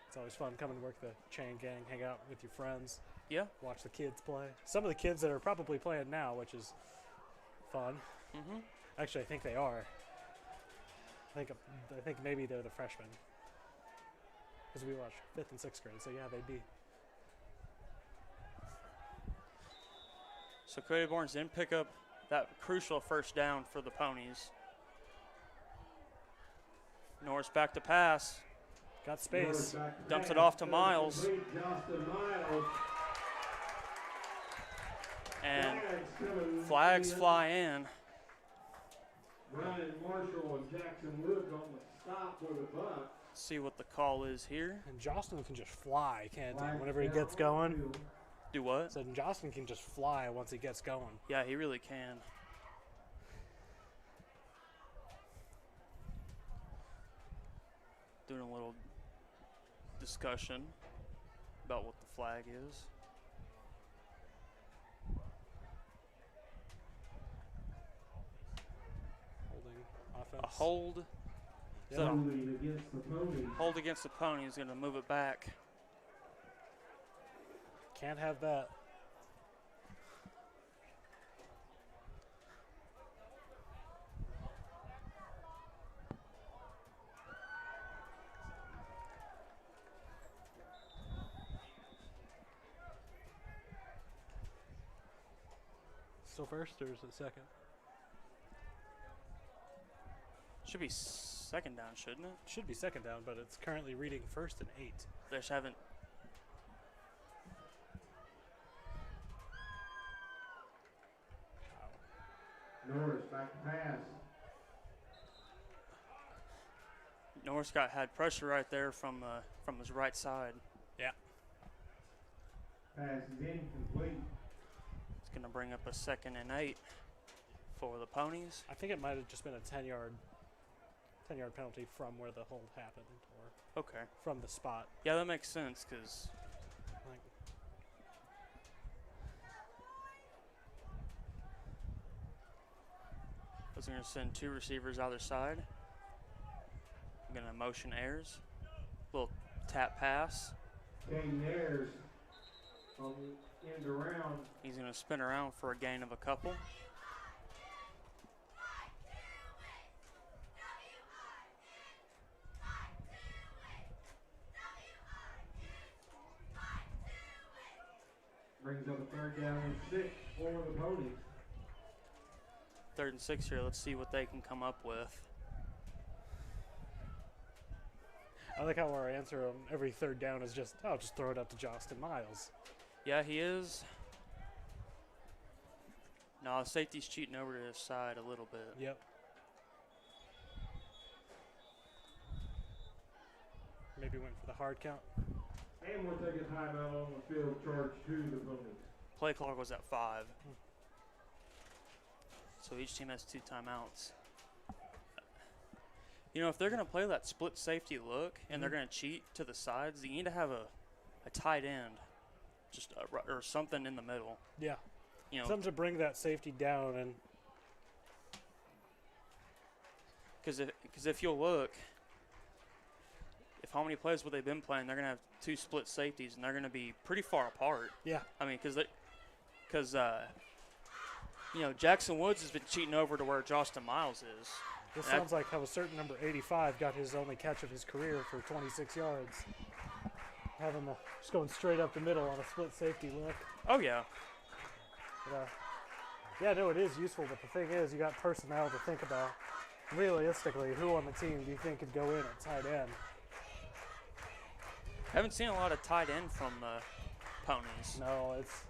It's always fun coming to work the chain gang, hang out with your friends. Yeah. Watch the kids play. Some of the kids that are probably playing now, which is fun. Mm-hmm. Actually, I think they are. I think maybe they're the freshmen. Because we watch 5th and 6th grade, so yeah, they'd be. So Cody Barnes didn't pick up that crucial first down for the Ponies. Norris back to pass. Got space. Dumps it off to Miles. And flags fly in. Ryan Marshall and Jackson Wood on the stop for the buck. See what the call is here. And Jocelyn can just fly, can't he? Whenever he gets going. Do what? So Jocelyn can just fly once he gets going. Yeah, he really can. Doing a little discussion about what the flag is. Holding offense. A hold. Yep. So Holding against the Ponies. hold against the Ponies, going to move it back. Can't have that. Still first, or is it second? Should be second down, shouldn't it? Should be second down, but it's currently reading 1st and 8. They just haven't. Norris back to pass. Norris had pressure right there from his right side. Yeah. Pass is incomplete. It's going to bring up a 2nd and 8 for the Ponies. I think it might have just been a 10-yard penalty from where the hold happened, or Okay. from the spot. Yeah, that makes sense because Like, I was going to send 2 receivers either side. I'm going to motion airs. Little tap pass. Caden Ayers on the end around. He's going to spin around for a gain of a couple. Brings up a 3rd down and 6 for the Ponies. 3rd and 6 here. Let's see what they can come up with. I like how our answer on every 3rd down is just, oh, just throw it up to Justin Miles. Yeah, he is. No, safety's cheating over to his side a little bit. Yep. Maybe went for the hard count. And we'll take a timeout on the field, charge to the Ponies. Play clock was at 5. So each team has 2 timeouts. You know, if they're going to play that split safety look and they're going to cheat to the sides, you need to have a tight end, just or something in the middle. Yeah. You know, Something to bring that safety down, and because if you'll look, if Hominy plays what they've been playing, they're going to have 2 split safeties, and they're going to be pretty far apart. Yeah. I mean, because Jackson Woods has been cheating over to where Justin Miles is. This sounds like how a certain number 85 got his only catch of his career for 26 yards. Having just going straight up the middle on a split safety look. Oh, yeah. But, yeah, no, it is useful, but the thing is, you got personnel to think about. Realistically, who on the team do you think could go in at tight end? Haven't seen a lot of tight end from the Ponies. No, it's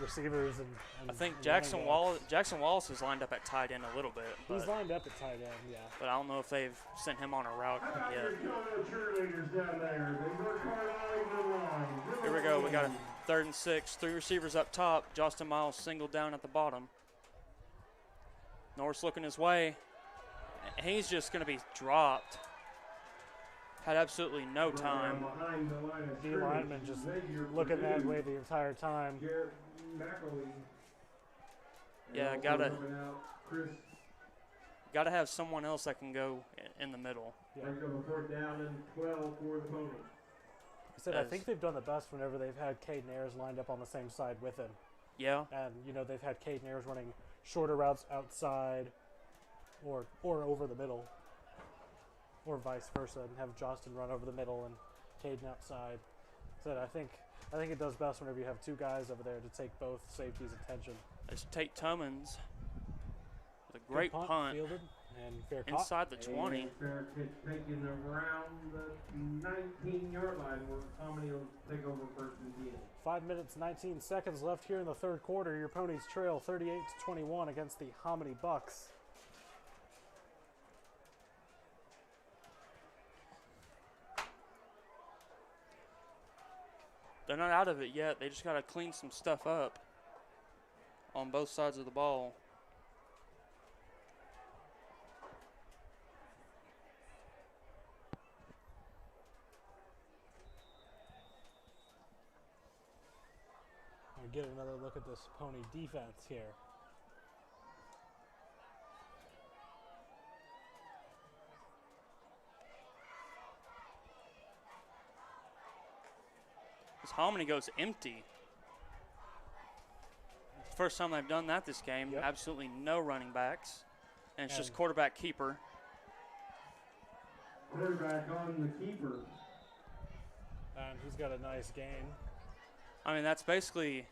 receivers and I think and Jackson running backs. Wallace is lined up at tight end a little bit. He's lined up at tight end, yeah. But I don't know if they've sent him on a route yet. Here we go. We got a 3rd and 6. 3 receivers up top. Justin Miles singled down at the bottom. Norris looking his way. He's just going to be dropped. Had absolutely no time. D lineman just looking that way the entire time. Yeah, gotta have someone else that can go in the middle. Yeah. I said I think they've done the best whenever they've had Caden Ayers lined up on the same side with him. Yeah. And they've had Caden Ayers running shorter routes outside or over the middle. Or vice versa, and have Justin run over the middle and Caden outside. So I think it does best whenever you have 2 guys over there to take both safeties' attention. It's Tate Tummins with a great punt fielded and fair inside the 20. Fair pitch taken around the 19-yard line where Hominy will take over 1st and 10. 5 minutes, 19 seconds left here in the 3rd quarter. Your Ponies trail 38-21 against the Hominy Bucks. They're not out of it yet. They just got to clean some stuff up on both sides of the ball. I'll get another look at this Pony defense here. This Hominy goes empty. First time they've done that this game. Yep. Absolutely no running backs. And it's just quarterback keeper. Quarterback on the keeper. And he's got a nice gain. I mean, that's basically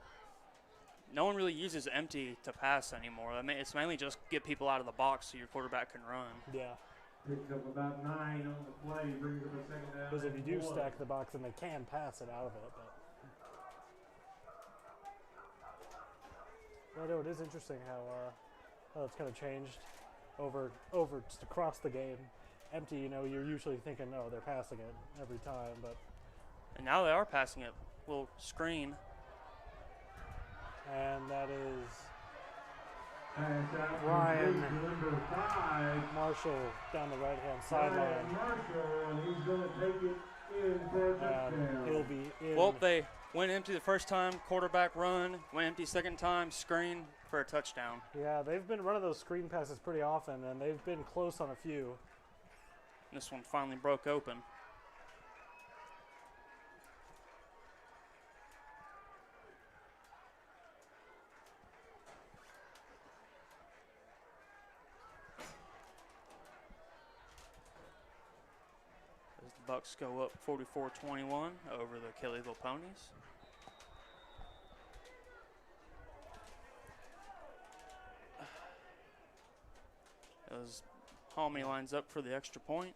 – no one really uses empty to pass anymore. I mean, it's mainly just get people out of the box so your quarterback can run. Yeah. Picks up about 9 on the play, brings up a 2nd down. Because if you do stack the box, then they can pass it out of it. But I know it is interesting how it's kind of changed over just across the game. Empty, you're usually thinking, oh, they're passing it every time, but And now they are passing it. Little screen. And that is Ryan Marshall down the right-hand sideline. Marshall, and he's going to take it in for a touchdown. He'll be in. Well, they went empty the first time, quarterback run, went empty second time, screen for a touchdown. Yeah, they've been running those screen passes pretty often, and they've been close on a few. This one finally broke open. As the Bucks go up 44-21 over the Kellyville Ponies. As Hominy lines up for the extra point.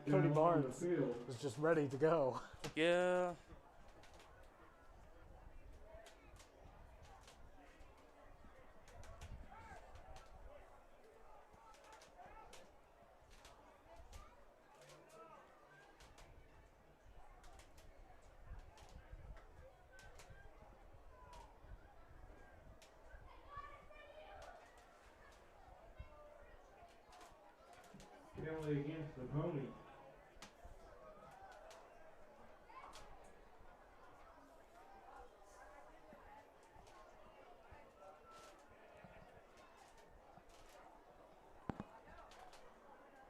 Cody Barnes is just ready to go. Yeah. Penalty against the Pony.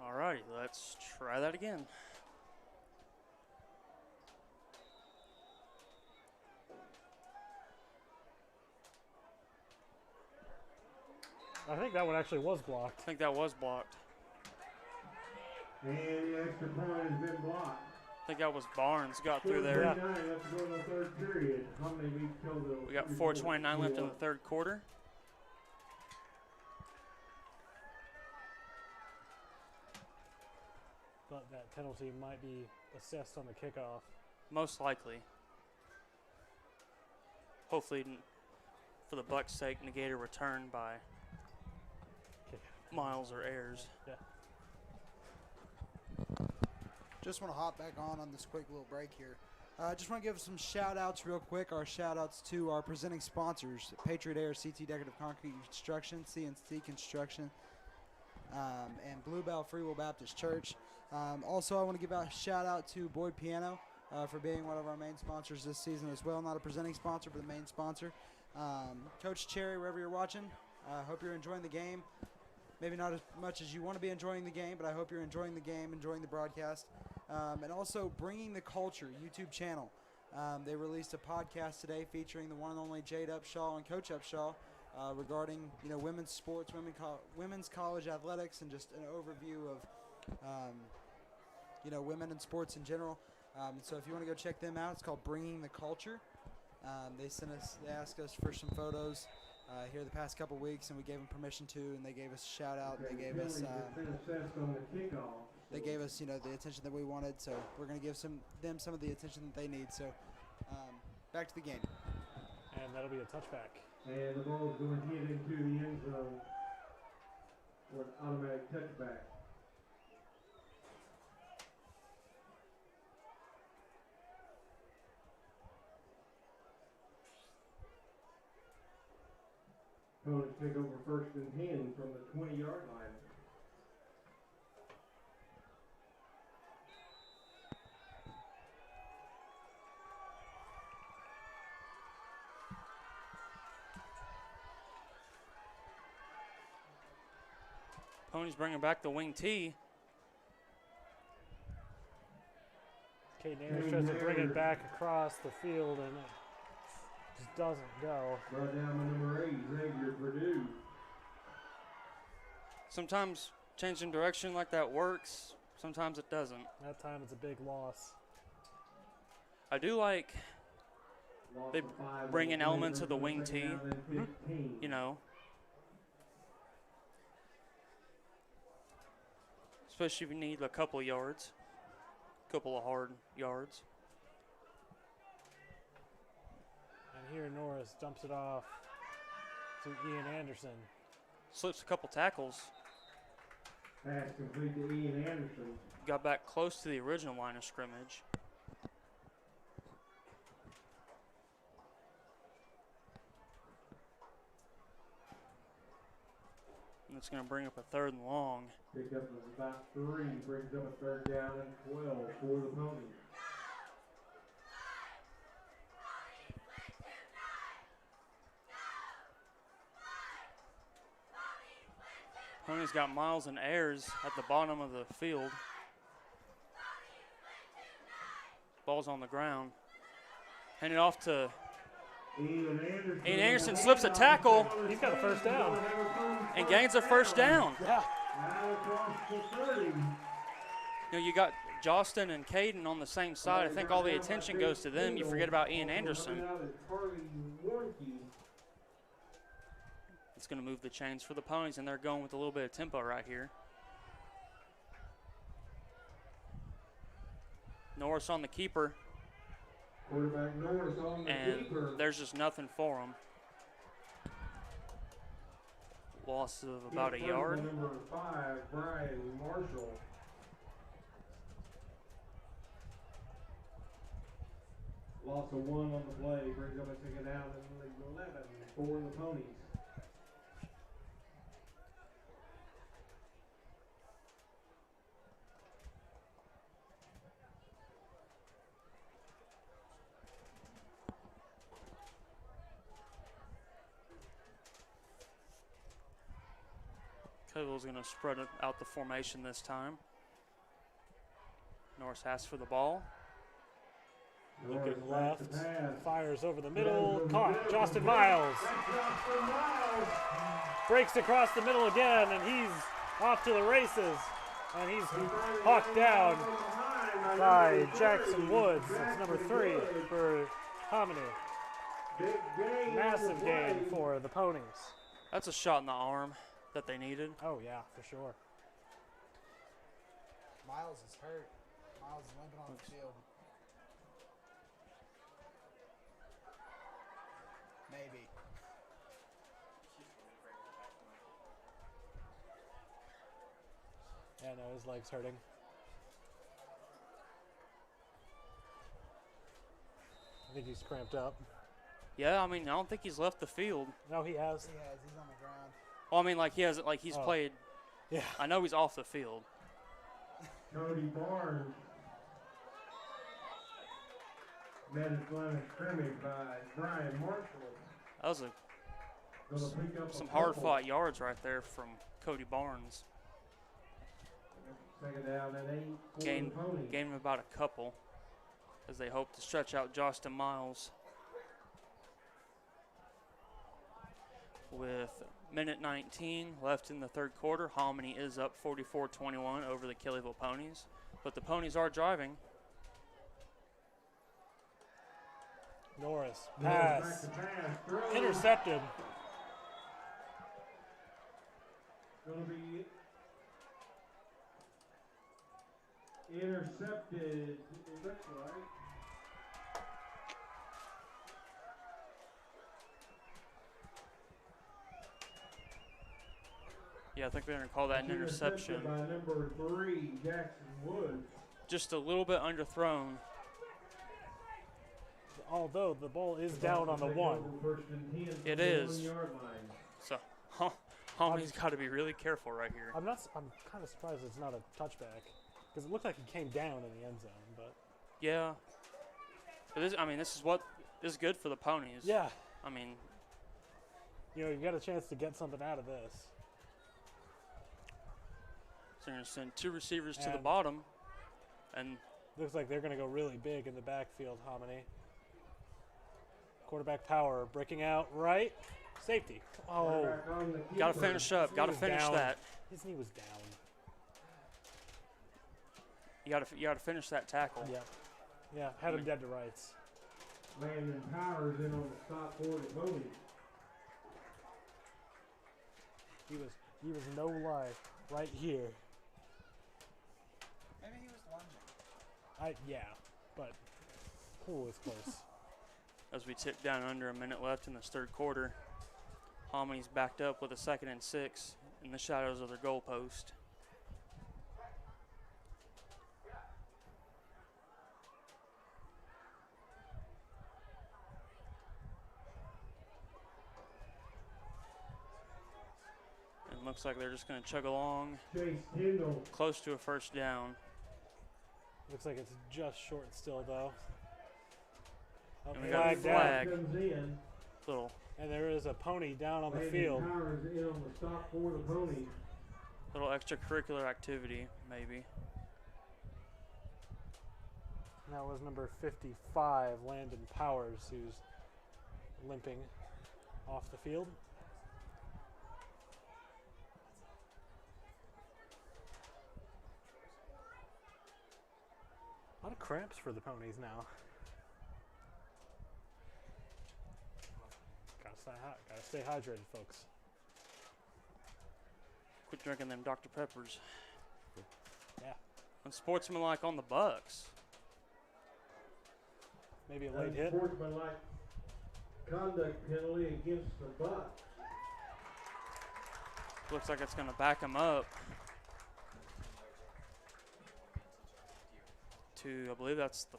All righty, let's try that again. I think that one actually was blocked. I think that was blocked. And the extra point has been blocked. I think that was Barnes got through there. Yeah. 4:39 left to go in the third period. Hominy beats Kellyville. We got 4:29 left in the third quarter. But that penalty might be assessed on the kickoff. Most likely. Hopefully, for the Bucks' sake, negate a return by Miles or Ayers. Yeah. Just want to hop back on this quick little break here. Just want to give some shout-outs real quick. Our shout-outs to our presenting sponsors, Patriot Air, CT Decorative Concrete Construction, CNC Construction, and Bluebell Free Will Baptist Church. Also, I want to give a shout-out to Boyd Piano for being one of our main sponsors this season as well. Not a presenting sponsor, but the main sponsor. Coach Cherry, wherever you're watching, I hope you're enjoying the game. Maybe not as much as you want to be enjoying the game, but I hope you're enjoying the game, enjoying the broadcast. And also Bringing the Culture YouTube channel. They released a podcast today featuring the one and only Jade Upshaw and Coach Upshaw regarding women's sports, women's college athletics, and just an overview of women in sports in general. And so if you want to go check them out, it's called Bringing the Culture. They asked us for some photos here the past couple weeks, and we gave them permission to, and they gave us a shout out. And they gave us the attention that we wanted, so we're going to give them some of the attention that they need. So back to the game. And that'll be a touchback. And the ball is going to hit into the end zone for an automatic touchback. Opponents take over 1st and 10 from the 20-yard line. Pony's bringing back the wing T. Caden Ayers tries to bring it back across the field, and it just doesn't go. Brought down by number 8, Xavier Purdue. Sometimes changing direction like that works. Sometimes it doesn't. That time it's a big loss. I do like they bring in elements of the wing T. Especially if you need a couple of yards, couple of hard yards. And here Norris dumps it off to Ian Anderson. Slips a couple tackles. Pass complete to Ian Anderson. Got back close to the original line of scrimmage. And it's going to bring up a 3rd and long. Picked up about 3, brings up a 3rd down and 12 for the Ponies. Pony's got Miles and Ayers at the bottom of the field. Ball's on the ground. Hand it off to Ian Anderson. Slips a tackle. He's got a 1st down. And gains a 1st down. Yeah. You got Jostin and Caden on the same side. I think all the attention goes to them. You forget about Ian Anderson. It's going to move the chains for the Ponies, and they're going with a little bit of tempo right here. Norris on the keeper. Quarterback Norris on the keeper. And there's just nothing for him. Loss of about a yard. Number 5, Brian Marshall. Loss of 1 on the play, brings up a 2nd down and 11 for the Ponies. Kellyville's going to spread out the formation this time. Norris asks for the ball. Looking left, fires over the middle, caught. Justin Miles breaks across the middle again, and he's off to the races. And he's hawked down by Jackson Woods. That's number 3 for Hominy. Massive gain for the Ponies. That's a shot in the arm that they needed. Oh, yeah, for sure. Miles is hurt. Miles is limping on the field. Maybe. Yeah, no, his leg's hurting. I think he's cramped up. Yeah, I mean, I don't think he's left the field. No, he has. He has. He's on the ground. Well, I mean, like he hasn't, like he's played. Yeah. I know he's off the field. Cody Barnes met his line of scrimmage by Brian Marshall. That was some hard-fought yards right there from Cody Barnes. Second down and 8 for the Ponies. Gained him about a couple as they hope to stretch out Justin Miles. With minute 19 left in the third quarter, Hominy is up 44-21 over the Kellyville Ponies. But the Ponies are driving. Norris, pass, intercepted. Going to be intercepted, it looks like. Yeah, I think they're going to call that an interception. By number 3, Jackson Woods. Just a little bit underthrown. Although the ball is down on the 1. It is. So Hominy's got to be really careful right here. I'm kind of surprised it's not a touchback because it looked like he came down in the end zone. But yeah, but this is good for the Ponies. Yeah. I mean, you got a chance to get something out of this. So they're going to send 2 receivers to the bottom, and looks like they're going to go really big in the backfield. Hominy. Quarterback power breaking out right. Safety. Oh, got to finish up. Got to finish that. His knee was down. You got to finish that tackle. Yeah. Had him dead to rights. Landon Powers in on the stop for the Ponies. He was no lie right here. Maybe he was lunging. Yeah, but it was close. As we tick down under a minute left in this third quarter, Hominy's backed up with a 2nd and 6 in the shadows of their goal post. And looks like they're just going to chug along, close to a first down. Looks like it's just short still, though. And we got a flag. And there is a pony down on the field. Powers in on the stop for the Ponies. Little extracurricular activity, maybe. That was number 55, Landon Powers, who's limping off the field. A lot of cramps for the Ponies now. Gotta stay hydrated, folks. Quit drinking them Dr. Peppers. Yeah. Unsportsmanlike on the Bucks. Maybe a late hit. Unsportsmanlike conduct penalty against the Bucks. Looks like it's going to back him up to, I believe that's the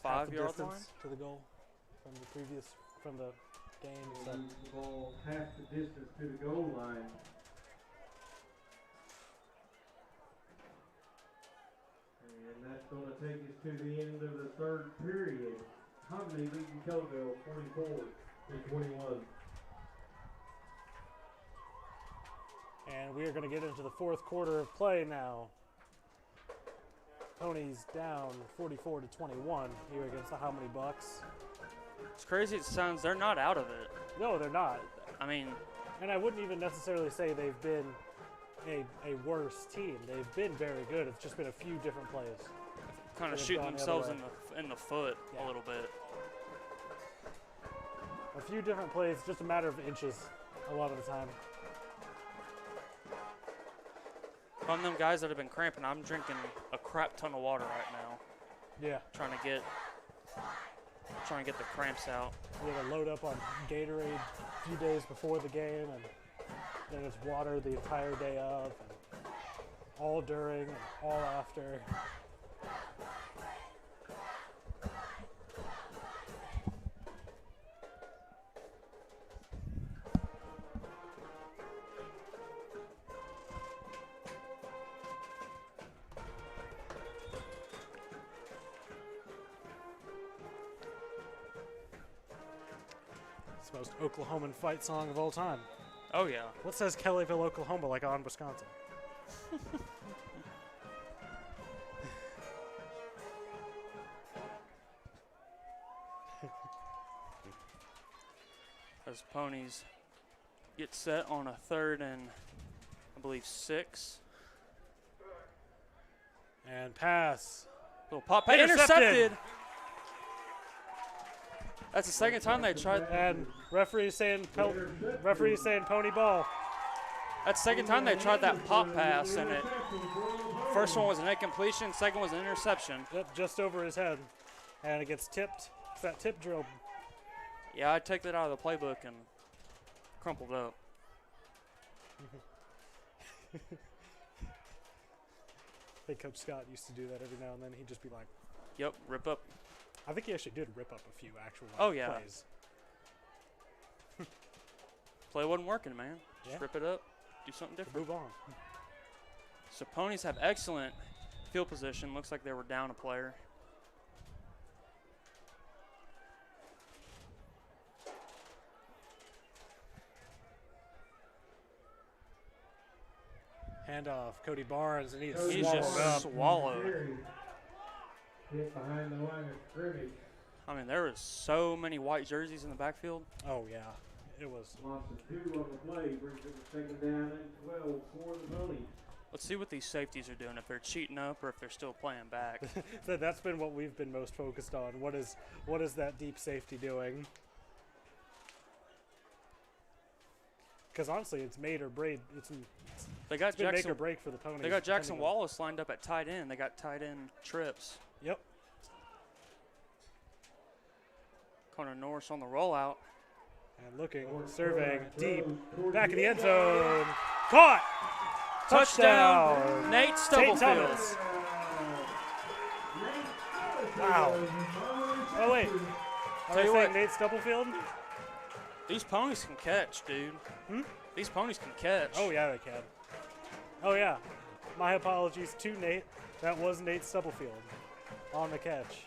5-yard line. To the goal from the game. So. The ball half the distance to the goal line. And that's going to take us to the end of the third period. Hominy leading Kellyville 44-21. And we are going to get into the fourth quarter of play now. Ponies down 44 to 21 here against the Hominy Bucks. It's crazy it sounds. They're not out of it. No, they're not. I mean, and I wouldn't even necessarily say they've been a worse team. They've been very good. It's just been a few different plays. kind of They've shooting gone the themselves other in the foot Yeah. a little bit. A few different plays, just a matter of inches a lot of the time. If I'm them guys that have been cramping, I'm drinking a crap ton of water right now, Yeah. trying to get the cramps out. We had to load up on Gatorade a few days before the game, and then it's water the entire day of, and all during and all after. It's the most Oklahoman fight song of all time. Oh yeah. What says Kellyville, Oklahoma, like on Wisconsin? As Ponies get set on a 3rd and, I believe, 6. And pass. Little pop. Intercepted. That's the second time they tried. And referee saying pony ball. That's the second time they tried that pop pass, and it. First one was an incompletion. Second was an interception. Yep, just over his head. And it gets tipped. It's that tip drill. Yeah, I'd take that out of the playbook and crumpled up. I think Coach Scott used to do that every now and then. He'd just be like, Yep, rip up. I think he actually did rip up a few actual Oh, yeah. plays. Play wasn't working, man. Just Yeah. rip it up, do something different. Move on. So Ponies have excellent field position. Looks like they were down a player. Handoff, Cody Barnes, and he's He's swallowed just up. swallowed. Hit behind the line of scrimmage. I mean, there was so many white jerseys in the backfield. Oh, yeah. It was. Loss of 2 on the play brings it to 2nd down and 12 for the Ponies. Let's see what these safeties are doing, if they're cheating up or if they're still playing back. So that's been what we've been most focused on. What is that deep safety doing? Because honestly, it's made or break. They got It's been make or Jackson. break for the Ponies. They got Jackson depending on- Wallace lined up at tight end. They got tight end trips. Yep. Connor Norris on the rollout. And looking, surveying, deep, back of the end zone. Caught! Touchdown, Nate Tate Stubblefield. Thomas. Wow. Oh, wait. Are Tell you you saying what. Nate Stubblefield? These Ponies can catch, dude. Hmm? These Ponies can catch. Oh, yeah, they can. Oh, yeah. My apologies to Nate. That was Nate Stubblefield on the catch.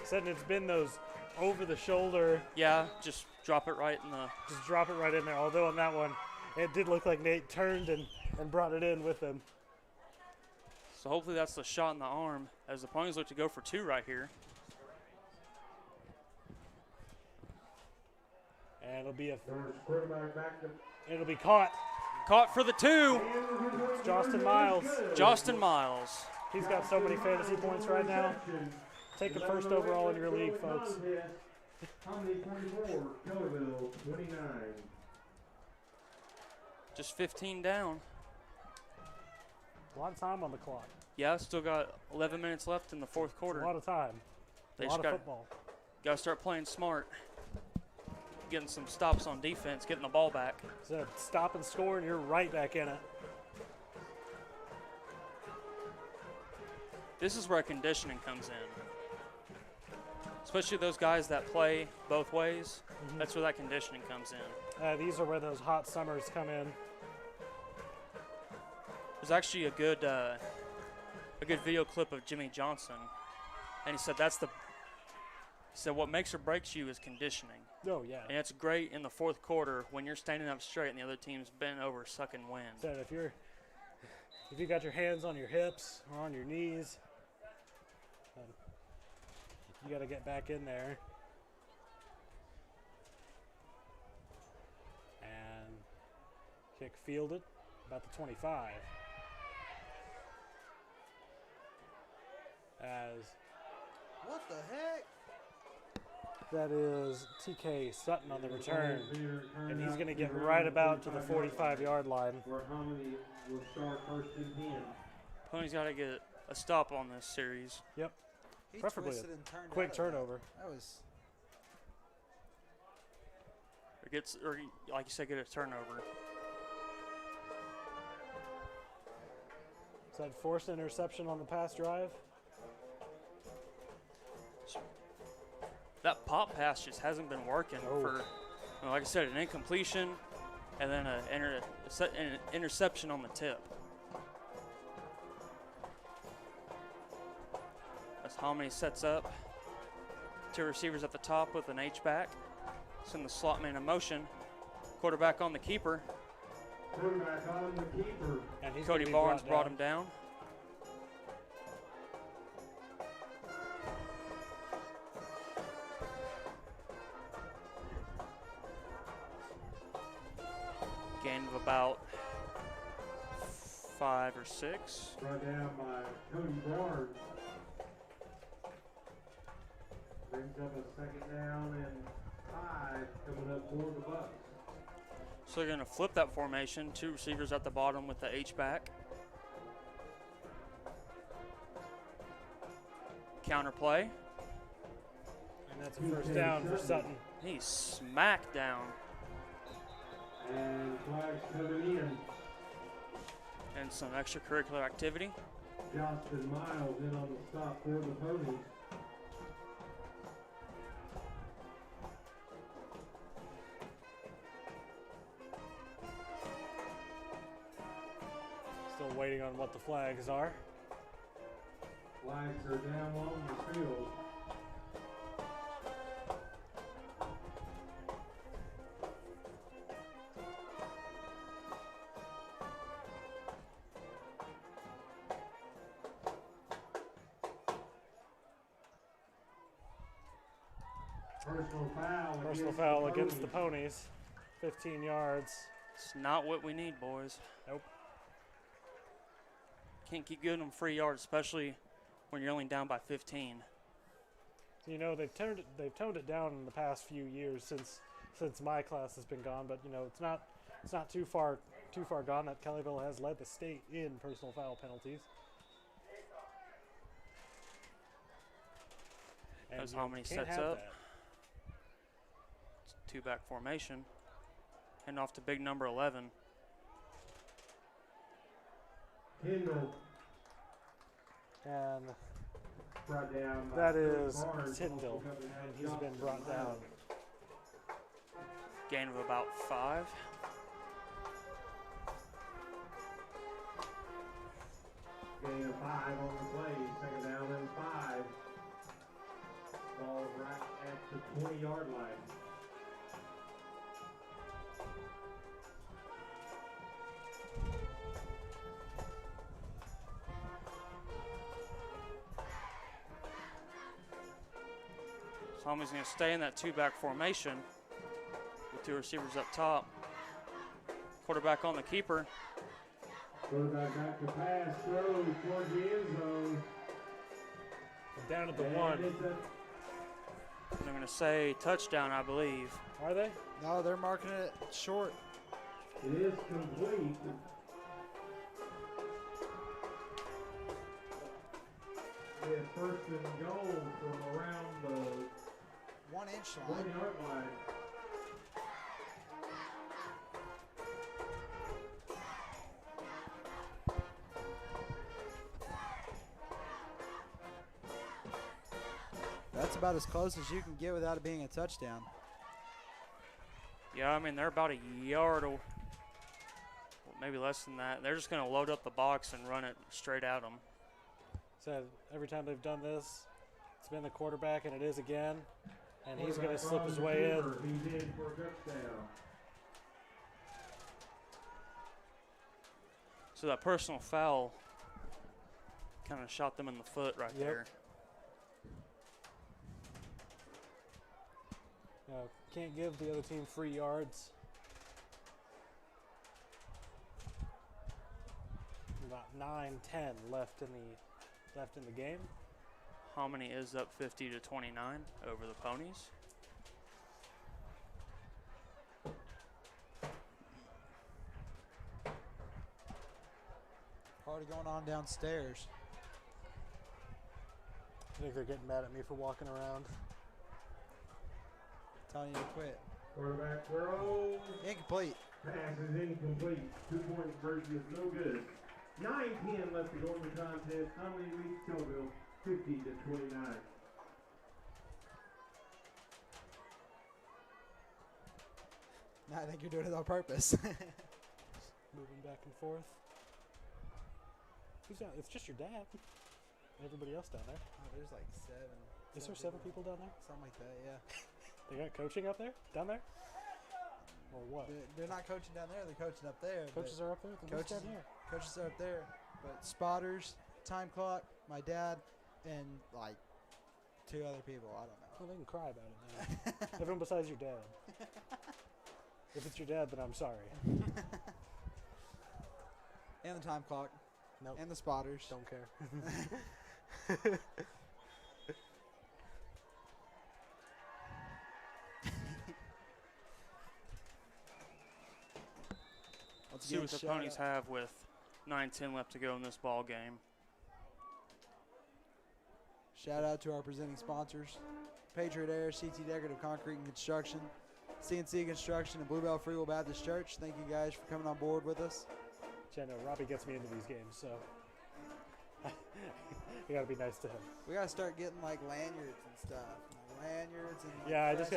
Said it's been those over-the-shoulder, Yeah, just drop it right in the. just drop it right in there. Although on that one, it did look like Nate turned and brought it in with him. So hopefully that's the shot in the arm as the Ponies look to go for 2 right here. And it'll be Quarterback back to it'll be caught. Caught for the 2. It's Justin Miles. Justin Miles. He's got so many fantasy points right now. Take the first overall in your league, folks. Hominy 24, Kellyville 29. Just 15 down. A lot of time on the clock. Yeah, still got 11 minutes left in the 4th A quarter. lot of time. They A just lot of football. got to start playing smart. Getting some stops on defense, getting the ball back. So stop and score, and you're right back in it. This is where conditioning comes in. Especially those guys that play both ways. That's where that conditioning comes in. These are where those hot summers come in. There's actually a good video clip of Jimmy Johnson, and he said what makes or breaks you is conditioning. Oh, yeah. And it's great in the fourth quarter when you're standing up straight and the other team's bent over sucking wind. So if you got your hands on your hips or on your knees, you got to get back in there. And kick fielded about the 25. As What the heck? that is TK Sutton on the return, and he's going to get right about to the 45-yard line. Where Hominy will start 1st and 10. Pony's got to get a stop on this series. Yep, He preferably twisted and turned quick out of turnover. That was Or like you said, get a turnover. Is that forced interception on the pass drive? That pop pass just hasn't been working for, well, like I said, an incompletion and then an interception on the tip. As Hominy sets up, 2 receivers at the top with an H-back. Send the slot man in motion. Quarterback on the keeper. Quarterback on the keeper. And he's Cody gonna be Barnes brought him down. Gain of about 5 or 6. Brought down by Cody Barnes. Brings up a 2nd down and 5 coming up for the Bucks. So they're going to flip that formation. 2 receivers at the bottom with the H-back. Counter play. And that's a first down for Sutton. He's smacked down. And flags coming in. And some extracurricular activity. Justin Miles in on the stop for the Ponies. Still waiting on what the flags are. Flags are down on the field. Personal foul against the Ponies. 15 yards. It's not what we need, boys. Nope. Can't keep giving them free yards, especially when you're only down by 15. You know, they've toned it down in the past few years since my class has been gone, but you know, it's not too far gone that Kellyville has led the state in personal foul penalties. And As you know, Hominy can't sets have up. that. 2-back formation. Heading off to big number 11. Kendall And brought down by that is Barnes. Tyndall, and he's been brought down. Gain of about 5. Gain of 5 on the play. 2nd down and 5. Ball right at the 20-yard line. Tommy's going to stay in that 2-back formation with 2 receivers up top. Quarterback on the keeper. Quarterback back to pass, throw towards the end zone. Down at the And 1. it's a They're going to say touchdown, I believe. Are they? no, they're marking it short. It is complete. We have 1st and goal from around the 1-inch line. 1-yard line. That's about as close as you can get without it being a touchdown. Yeah, I mean, they're about a yard or maybe less than that. They're just going to load up the box and run it straight at them. So every time they've done this, it's been the quarterback, and it is again. And he's going to slip his way in. He's in for a touchdown. So that personal foul kind of shot them in the foot right there. Can't give the other team free yards. About 9-10 left in the game. Hominy is up 50-29 over the Ponies. Party going on downstairs. I think they're getting mad at me for walking around. Telling you to quit. Quarterback throw. Incomplete. Pass is incomplete. 2-point conversion is no good. 9-10 left to go in the contest. Hominy leads Kellyville 50-29. I think you're doing it on purpose. Moving back and forth. Who's down? It's just your dad. Everybody else down there. Oh, there's like 7. Is there 7 people down there? Something like that, yeah. They got coaching up there? Down there? Or what? They're not coaching down there. They're coaching up there. Coaches are up there? Then who's down here? Coaches are up there. But spotters, time clock, my dad, and like 2 other people. I don't know. Well, they can cry about it now. Everyone besides your dad. If it's your dad, then I'm sorry. And the time clock. Nope. And the spotters. Don't care. Let's see what the Ponies have with 9-10 left to go in this ball game. Shout out to our presenting sponsors: Patriot Air, CT Decorative Concrete and Construction, CNC Construction, and Bluebell Free Will Baptist Church. Thank you guys for coming on board with us. I know Robbie gets me into these games, so you gotta be nice to him. We gotta start getting like lanyards and stuff. Like lanyards and like Yeah, I press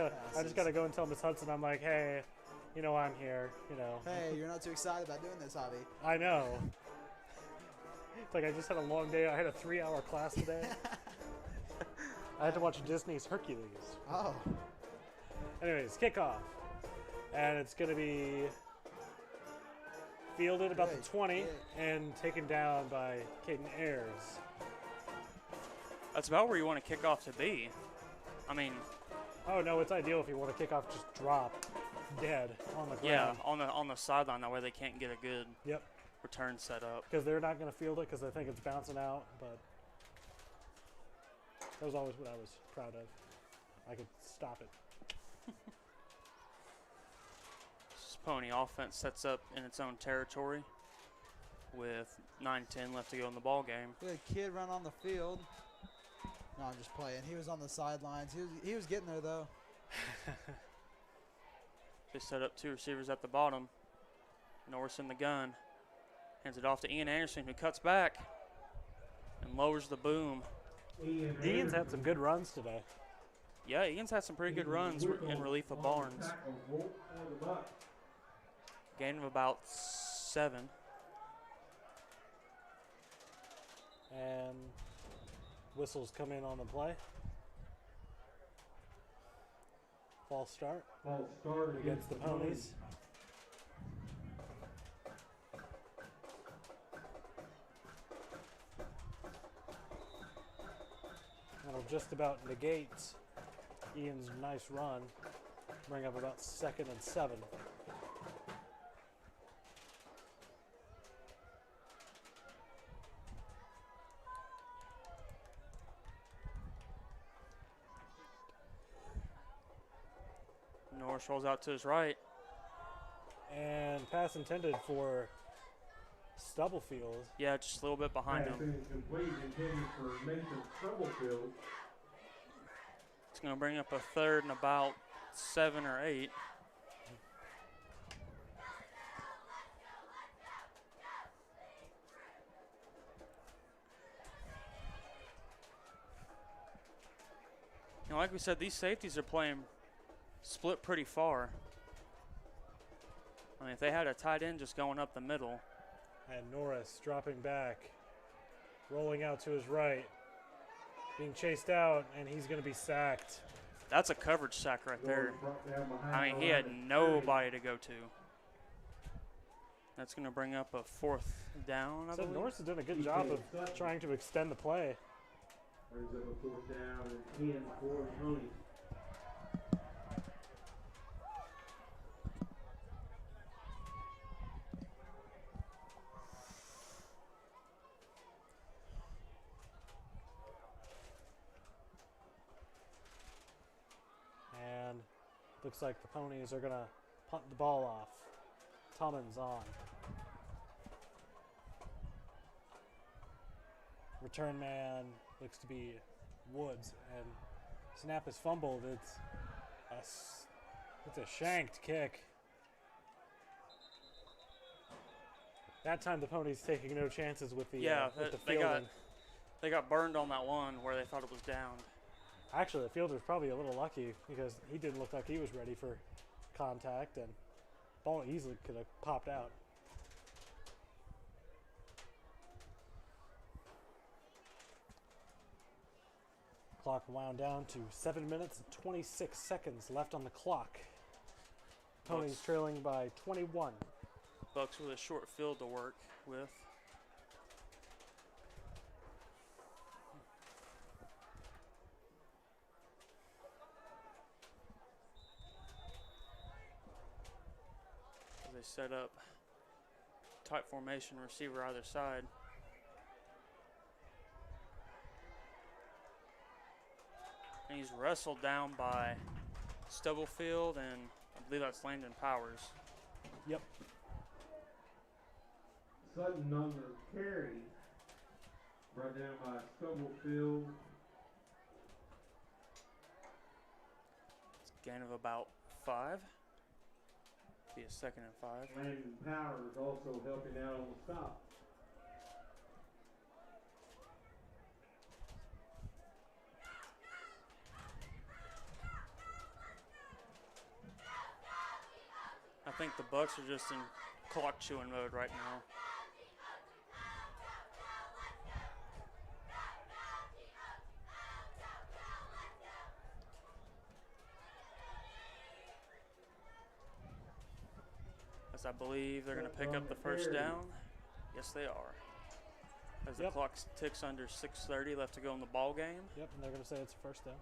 just gotta go and tell Miss Hudson, I'm like, hey, you know I'm here, you know. Hey, you're not too excited about doing this, hobby. I know. It's like I just had a long day. I had a 3-hour class today. I had to watch Disney's Hercules. Oh. Anyways, kickoff. And it's going to be fielded about the 20 and taken down by Caden Ayers. That's about where you want to kick off to be. I mean, oh no, it's ideal if you want to kick off, just drop dead on the ground. Yeah, on the sideline, that way they can't get a good return set up. Because they're not going to field it because they think it's bouncing out, but that was always what I was proud of. I could stop it. This Pony offense sets up in its own territory with 9-10 left to go in the ball game. We had a kid run on the field. No, I'm just playing. He was on the sidelines. He was getting there, though. They set up 2 receivers at the bottom. Norris in the gun. Hands it off to Ian Anderson, who cuts back and lowers the boom. Ian's had some good runs today. Yeah, Ian's had some pretty good runs in relief of Barnes. Gain of about 7. And whistles come in on the play. False start. False start against the Ponies. That'll just about negate Ian's nice run. Bring up about 2nd and 7. Norris rolls out to his right. And pass intended for Stubblefield. Yeah, just a little bit behind him. Complete, intended for Nathan Stubblefield. It's going to bring up a 3rd and about 7 or 8. You know, like we said, these safeties are playing split pretty far. I mean, if they had a tight end just going up the middle. And Norris dropping back, rolling out to his right, being chased out, and he's going to be sacked. That's a coverage sack right there. Down behind I mean, he had nobody to go to. That's going to bring up a 4th down, I So believe. Norris has done a good job of trying to extend the play. Brings up a 4th down and 10 for Hominy. And looks like the Ponies are going to punt the ball off. Tummins on. Return man looks to be Woods, and snap is fumbled. It's a shanked kick. That time the Ponies taking no chances with the with the fielding. They got burned on that one where they thought it was down. Actually, the fielder was probably a little lucky because he didn't look like he was ready for contact, and ball easily could have popped out. Clock wound down to 7 minutes and 26 seconds left on the clock. Ponies trailing by 21. Bucks with a short field to work with. As they set up tight formation, receiver either side. And he's wrestled down by Stubblefield, and I believe that's Landon Powers. Yep. Sutton on the carry. Brought down by Stubblefield. It's a gain of about 5. Be a 2nd and 5. Landon Powers also helping out on the stop. I think the Bucks are just in clock chewing mode right now. As I believe they're going to pick up the first down. Yes, they are. As the clock ticks under 6:30 left to go in the ball game. Yep, and they're going to say it's a first down.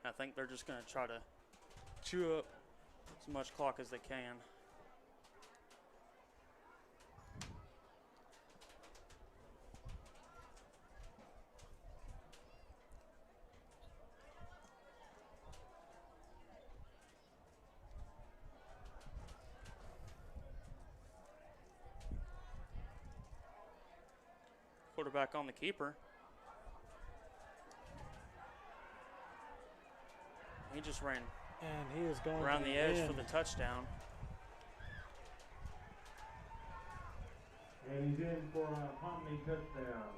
I think they're just going to try to chew up as much clock as they can. Quarterback on the keeper. He just ran And he is going around to the edge end. for the touchdown. And he's in for a Hominy touchdown.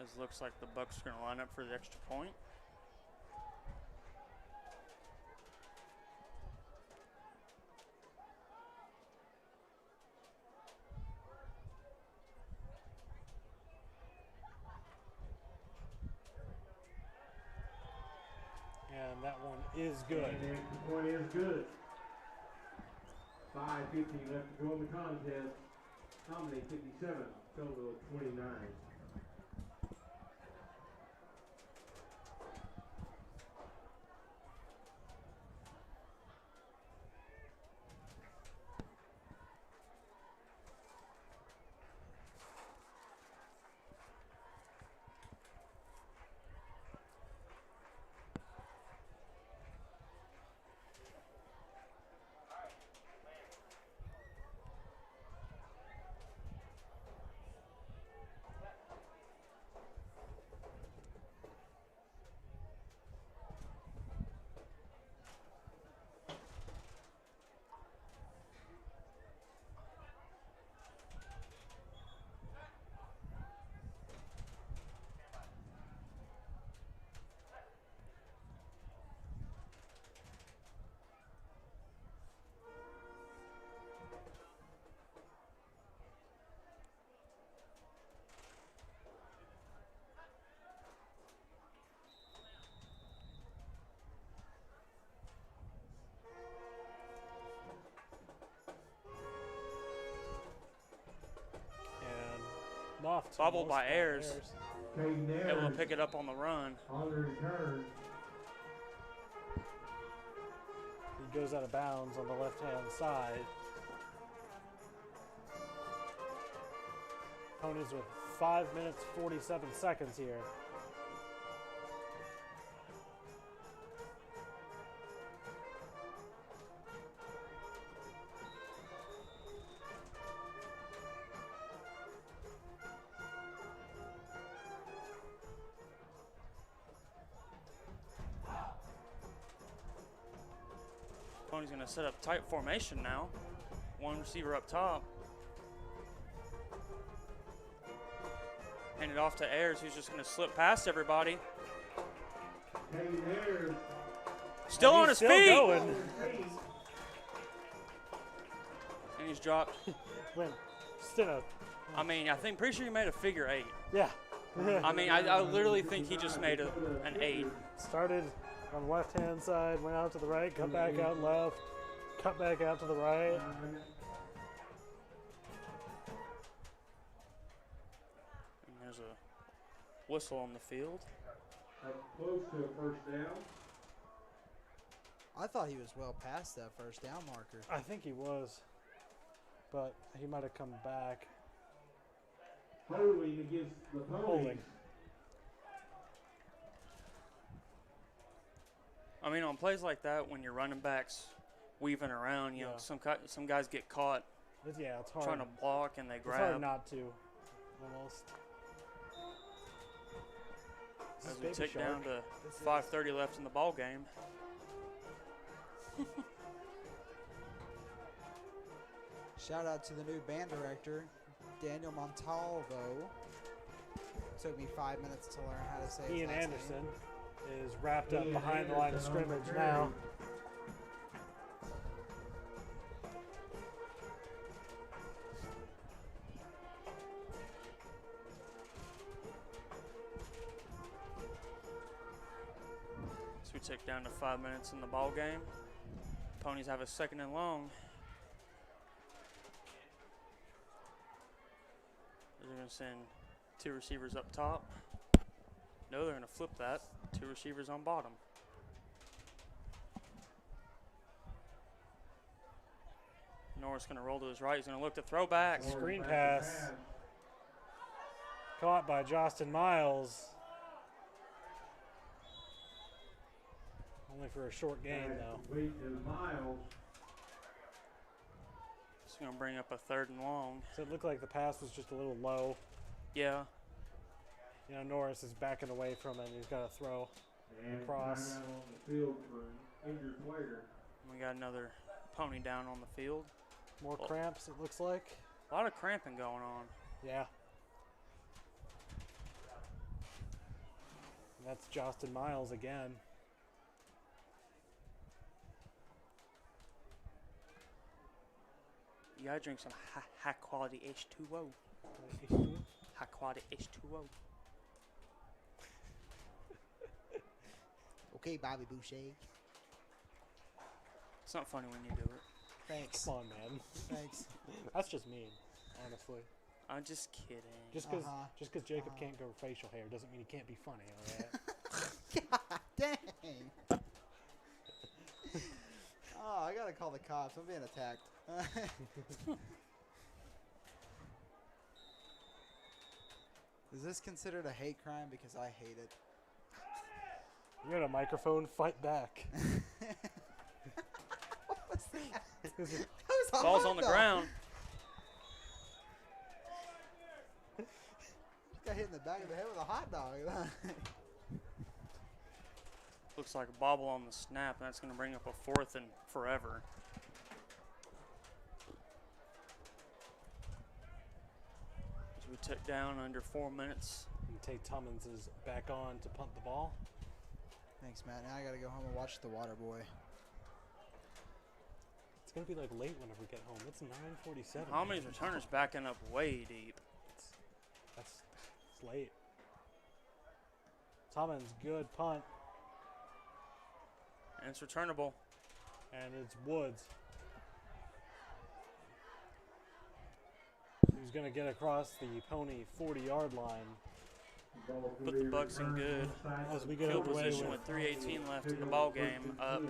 As looks like the Bucks are going to line up for the extra point. And that one is good. And the extra point is good. 5:50 left to go in the contest. Hominy 57, Kellyville 29. almost. Bobbled by Got Ayers. Caden Able to Ayers pick it up on the run. on the return. He goes out of bounds on the left-hand side. Ponies with 5 minutes, 47 seconds here. Pony's going to set up tight formation now. One receiver up top. Hand it off to Ayers, who's just going to slip past everybody. Caden Ayers Still on his Still feet. going. on his feet. And he's dropped. Went still. I mean, pretty sure he made a figure 8. Yeah. I mean, I literally think he just made an 8. Started on the left-hand side, went out to the right, cut back out left, cut back out to the right. And there's a whistle on the field. Close to a first down. I thought he was well past that first down marker. I think he was, but he might have come back. Holding against the Ponies. Holding. I mean, on plays like that, when your running backs weaving around, you know, Yeah. some guys get caught Yeah, it's hard. trying to block and they It's hard grab. not to, almost. This As is we Baby tick Shark. down to This is- 5:30 left in the ball game. Shout out to the new band director, Daniel Montalvo. Took me 5 minutes to learn how to say his Ian last Anderson is wrapped up Ian behind the line of Anderson on scrimmage the now. carry. So we tick down to 5 minutes in the ball game. Ponies have a 2nd and long. They're going to send 2 receivers up top. No, they're going to flip that. 2 receivers on bottom. Norris going to roll to his right. He's going to look to throw back. Screen Back to pass. Caught by Justin Miles. Only for a short gain, though. Complete to Miles. It's going to bring up a 3rd and long. So it looked like the pass was just a little low. Yeah. You know, Norris is backing away from it, and he's got to throw. And Cross. timeout on the field for injured player. We got another pony down on the field. More Oh. cramps, it looks like. A lot of cramping going on. Yeah. And that's Justin Miles again. You gotta drink some high quality H2O. High quality H2O. Okay, Bobby Boucher. It's not funny when you do it. Thanks. Come on, man. Thanks. That's just mean, honestly. I'm just kidding. Just because Uh-huh. Jacob can't grow facial hair doesn't mean he can't be funny, all right? God dang. Oh, I gotta call the cops. I'm being attacked. Is this considered a hate crime? Because I hate it. You got a microphone, fight back. What was that? That was a Ball's hot on the dog. ground. Got hit in the back of the head with a hot dog. Looks like a bobble on the snap, and that's going to bring up a 4th and forever. As we tick down under 4 minutes. And Tate Tummins is back on to punt the ball. Thanks, Matt. Now I gotta go home and watch The Water Boy. It's going to be like late whenever we get home. It's 9:47. Homony's returner's backing up way deep. It's late. Tummins, good punt. And it's returnable. And it's Woods. Who's going to get across the Pony 40-yard line. Put the Bucks in good As we get field underway position with 3:18 left in the ball game, up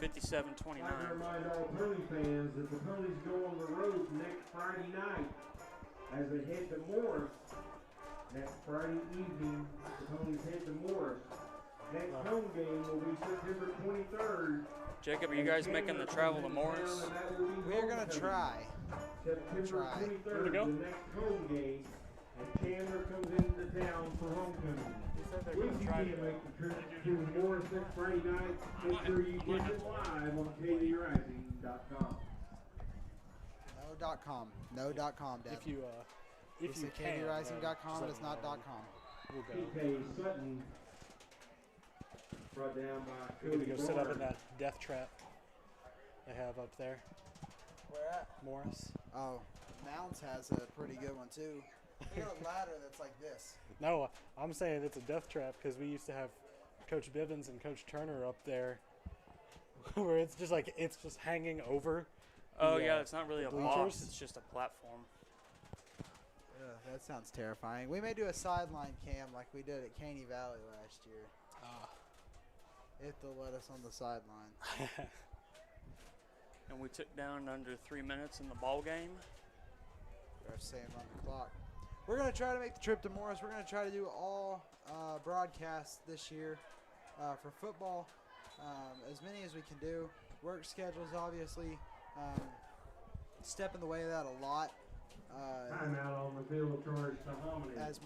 57-29. I'd like to remind all Pony fans that the Ponies go on the road next Friday night as they head to Morris. Next Friday evening, the Ponies head to Morris. Next home game will be September 23rd. Jacob, are you guys making the travel to Morris? We're going to try. September 23rd, go. the next home game, and Chandler comes into town for homecoming. If you can't make the trip to Morris next Friday night, make sure you catch it live on KVRising.com. No.com. No.com, Dad. If you It's at can, KVRising.com, but it's not let .com. me know. We'll go. TK Sutton brought down by We're going to Cody go sit up Barr. in that death trap they have up there. Where at? Morris. Oh, Mounds has a pretty good one, too. They got a ladder that's like this. No, I'm saying it's a death trap because we used to have Coach Bivens and Coach Turner up there where it's just like, it's just hanging over. Oh, the, yeah, it's not really a bleachers. box. It's just a platform. That sounds terrifying. We may do a sideline cam like we did at Caney Valley last year. If they'll let us on the sideline. And we took down under 3 minutes in the ball game. We're saying on the clock. We're going to try to make the trip to Morris. We're going to try to do all broadcasts this year for football, as many as we can do. Work schedules, obviously, step in the way of that a lot. Timeout on the field charge to Hominy. As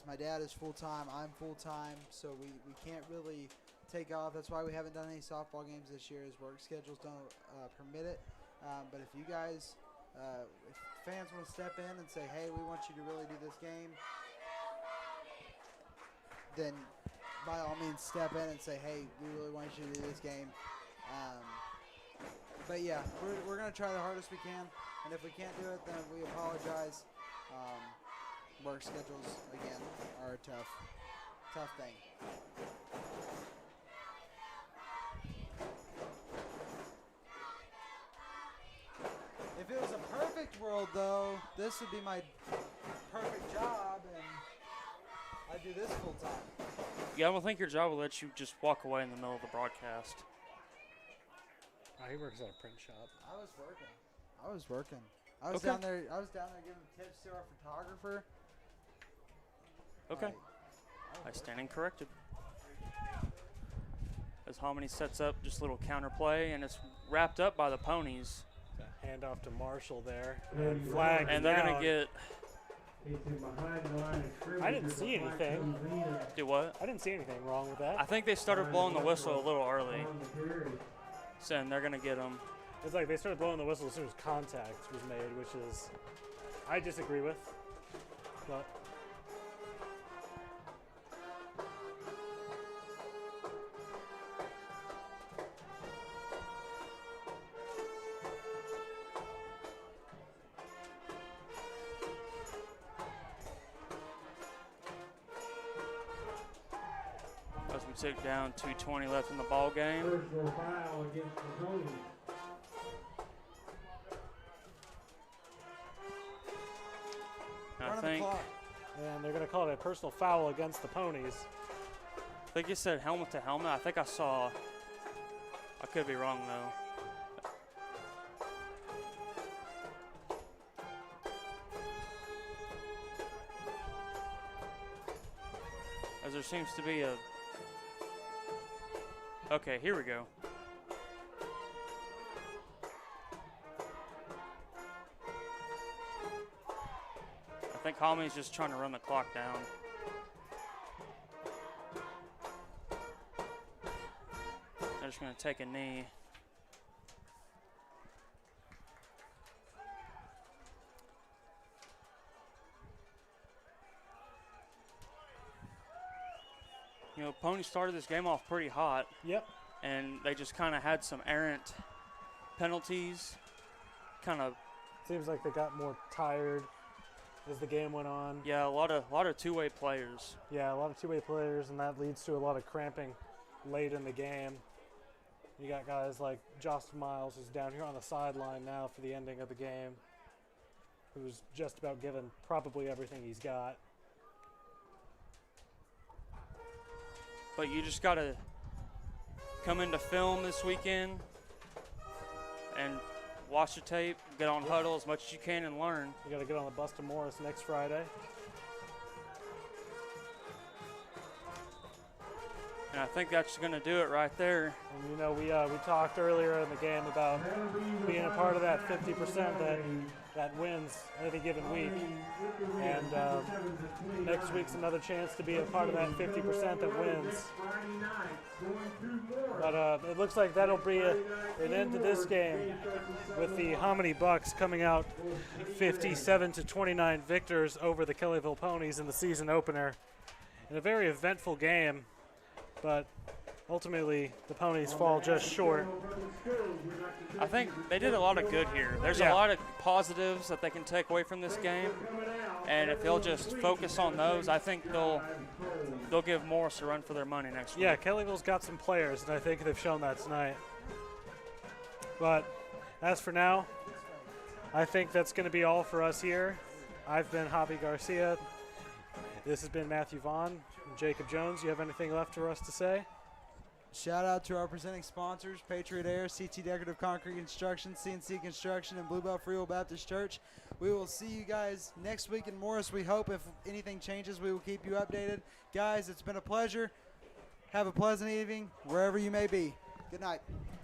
my dad is full-time, I'm full-time, so we can't really take off. That's why we haven't done any softball games this year, as work schedules don't permit it. But if you guys, if fans want to step in and say, hey, we want you to really do this game, then by all means step in and say, hey, we really want you to do this game. But yeah, we're going to try the hardest we can, and if we can't do it, then we apologize. Work schedules, again, are a tough thing. If it was a perfect world, though, this would be my perfect job, and I'd do this full time. Yeah, I don't think your job will let you just walk away in the middle of the broadcast. He works at a print shop. I was working. I was Okay. down there giving tips to our photographer. Okay. I stand corrected. As Hominy sets up just a little counter play, and it's wrapped up by the Ponies. Hand off to Marshall there. And Flag And they're going down. to get, It's in behind the line of scrimmage. I didn't There's a see flag anything. comes in. do what? I didn't see anything wrong with that. I think they started blowing the whistle a little early. On the carry. So they're going to get them. It's like they started blowing the whistle as soon as contact was made, which is I disagree with. But As we took down 2:20 left in the ball game. Personal foul against the Ponies. I Run on the think clock. and they're going to call it a personal foul against the Ponies. it said helmet to helmet. I think I saw. I could be wrong though. As there seems to be a. Okay, here we go. I think Hominy's just trying to run the clock down. They're just going to take a knee. You know, Pony started this game off pretty hot, Yep. and they just kind of had some errant penalties. Kind of, Seems like they got more tired as the game went on. yeah, a lot of two-way players. Yeah, a lot of two-way players, and that leads to a lot of cramping late in the game. You got guys like Josh Miles, who's down here on the sideline now for the ending of the game. who's just about given probably everything he's got. But you just got to come into film this weekend and watch the tape, get on Huddle as much as you can and learn. We got to get on the bus to Morris next Friday. And I think that's going to do it right there. And you know, we talked earlier in the game about being a part of that 50% that wins any given week. And next week's another chance to be a part of that 50% that wins. But it looks like that'll be an end to this game with the Hominy Bucks coming out 57-29 victors over the Kellyville Ponies in the season opener. In a very eventful game, but ultimately the Ponies fall just short. I think they did a lot of good here. There's a lot of positives that they can take away from this game, and if they'll just focus on those, I think they'll give Morris a run for their money next week. Yeah, Kellyville's got some players, and I think they've shown that tonight. But as for now, I think that's going to be all for us here. I've been Javi Garcia. This has been Matthew Vaughn and Jacob Jones. You have anything left for us to say? Shout out to our presenting sponsors, Patriot Air, CT Decorative Concrete Construction, CNC Construction, and Blue Bell Free Will Baptist Church. We will see you guys next week in Morris. We hope if anything changes, we will keep you updated. Guys, it's been a pleasure. Have a pleasant evening wherever you may be. Good night.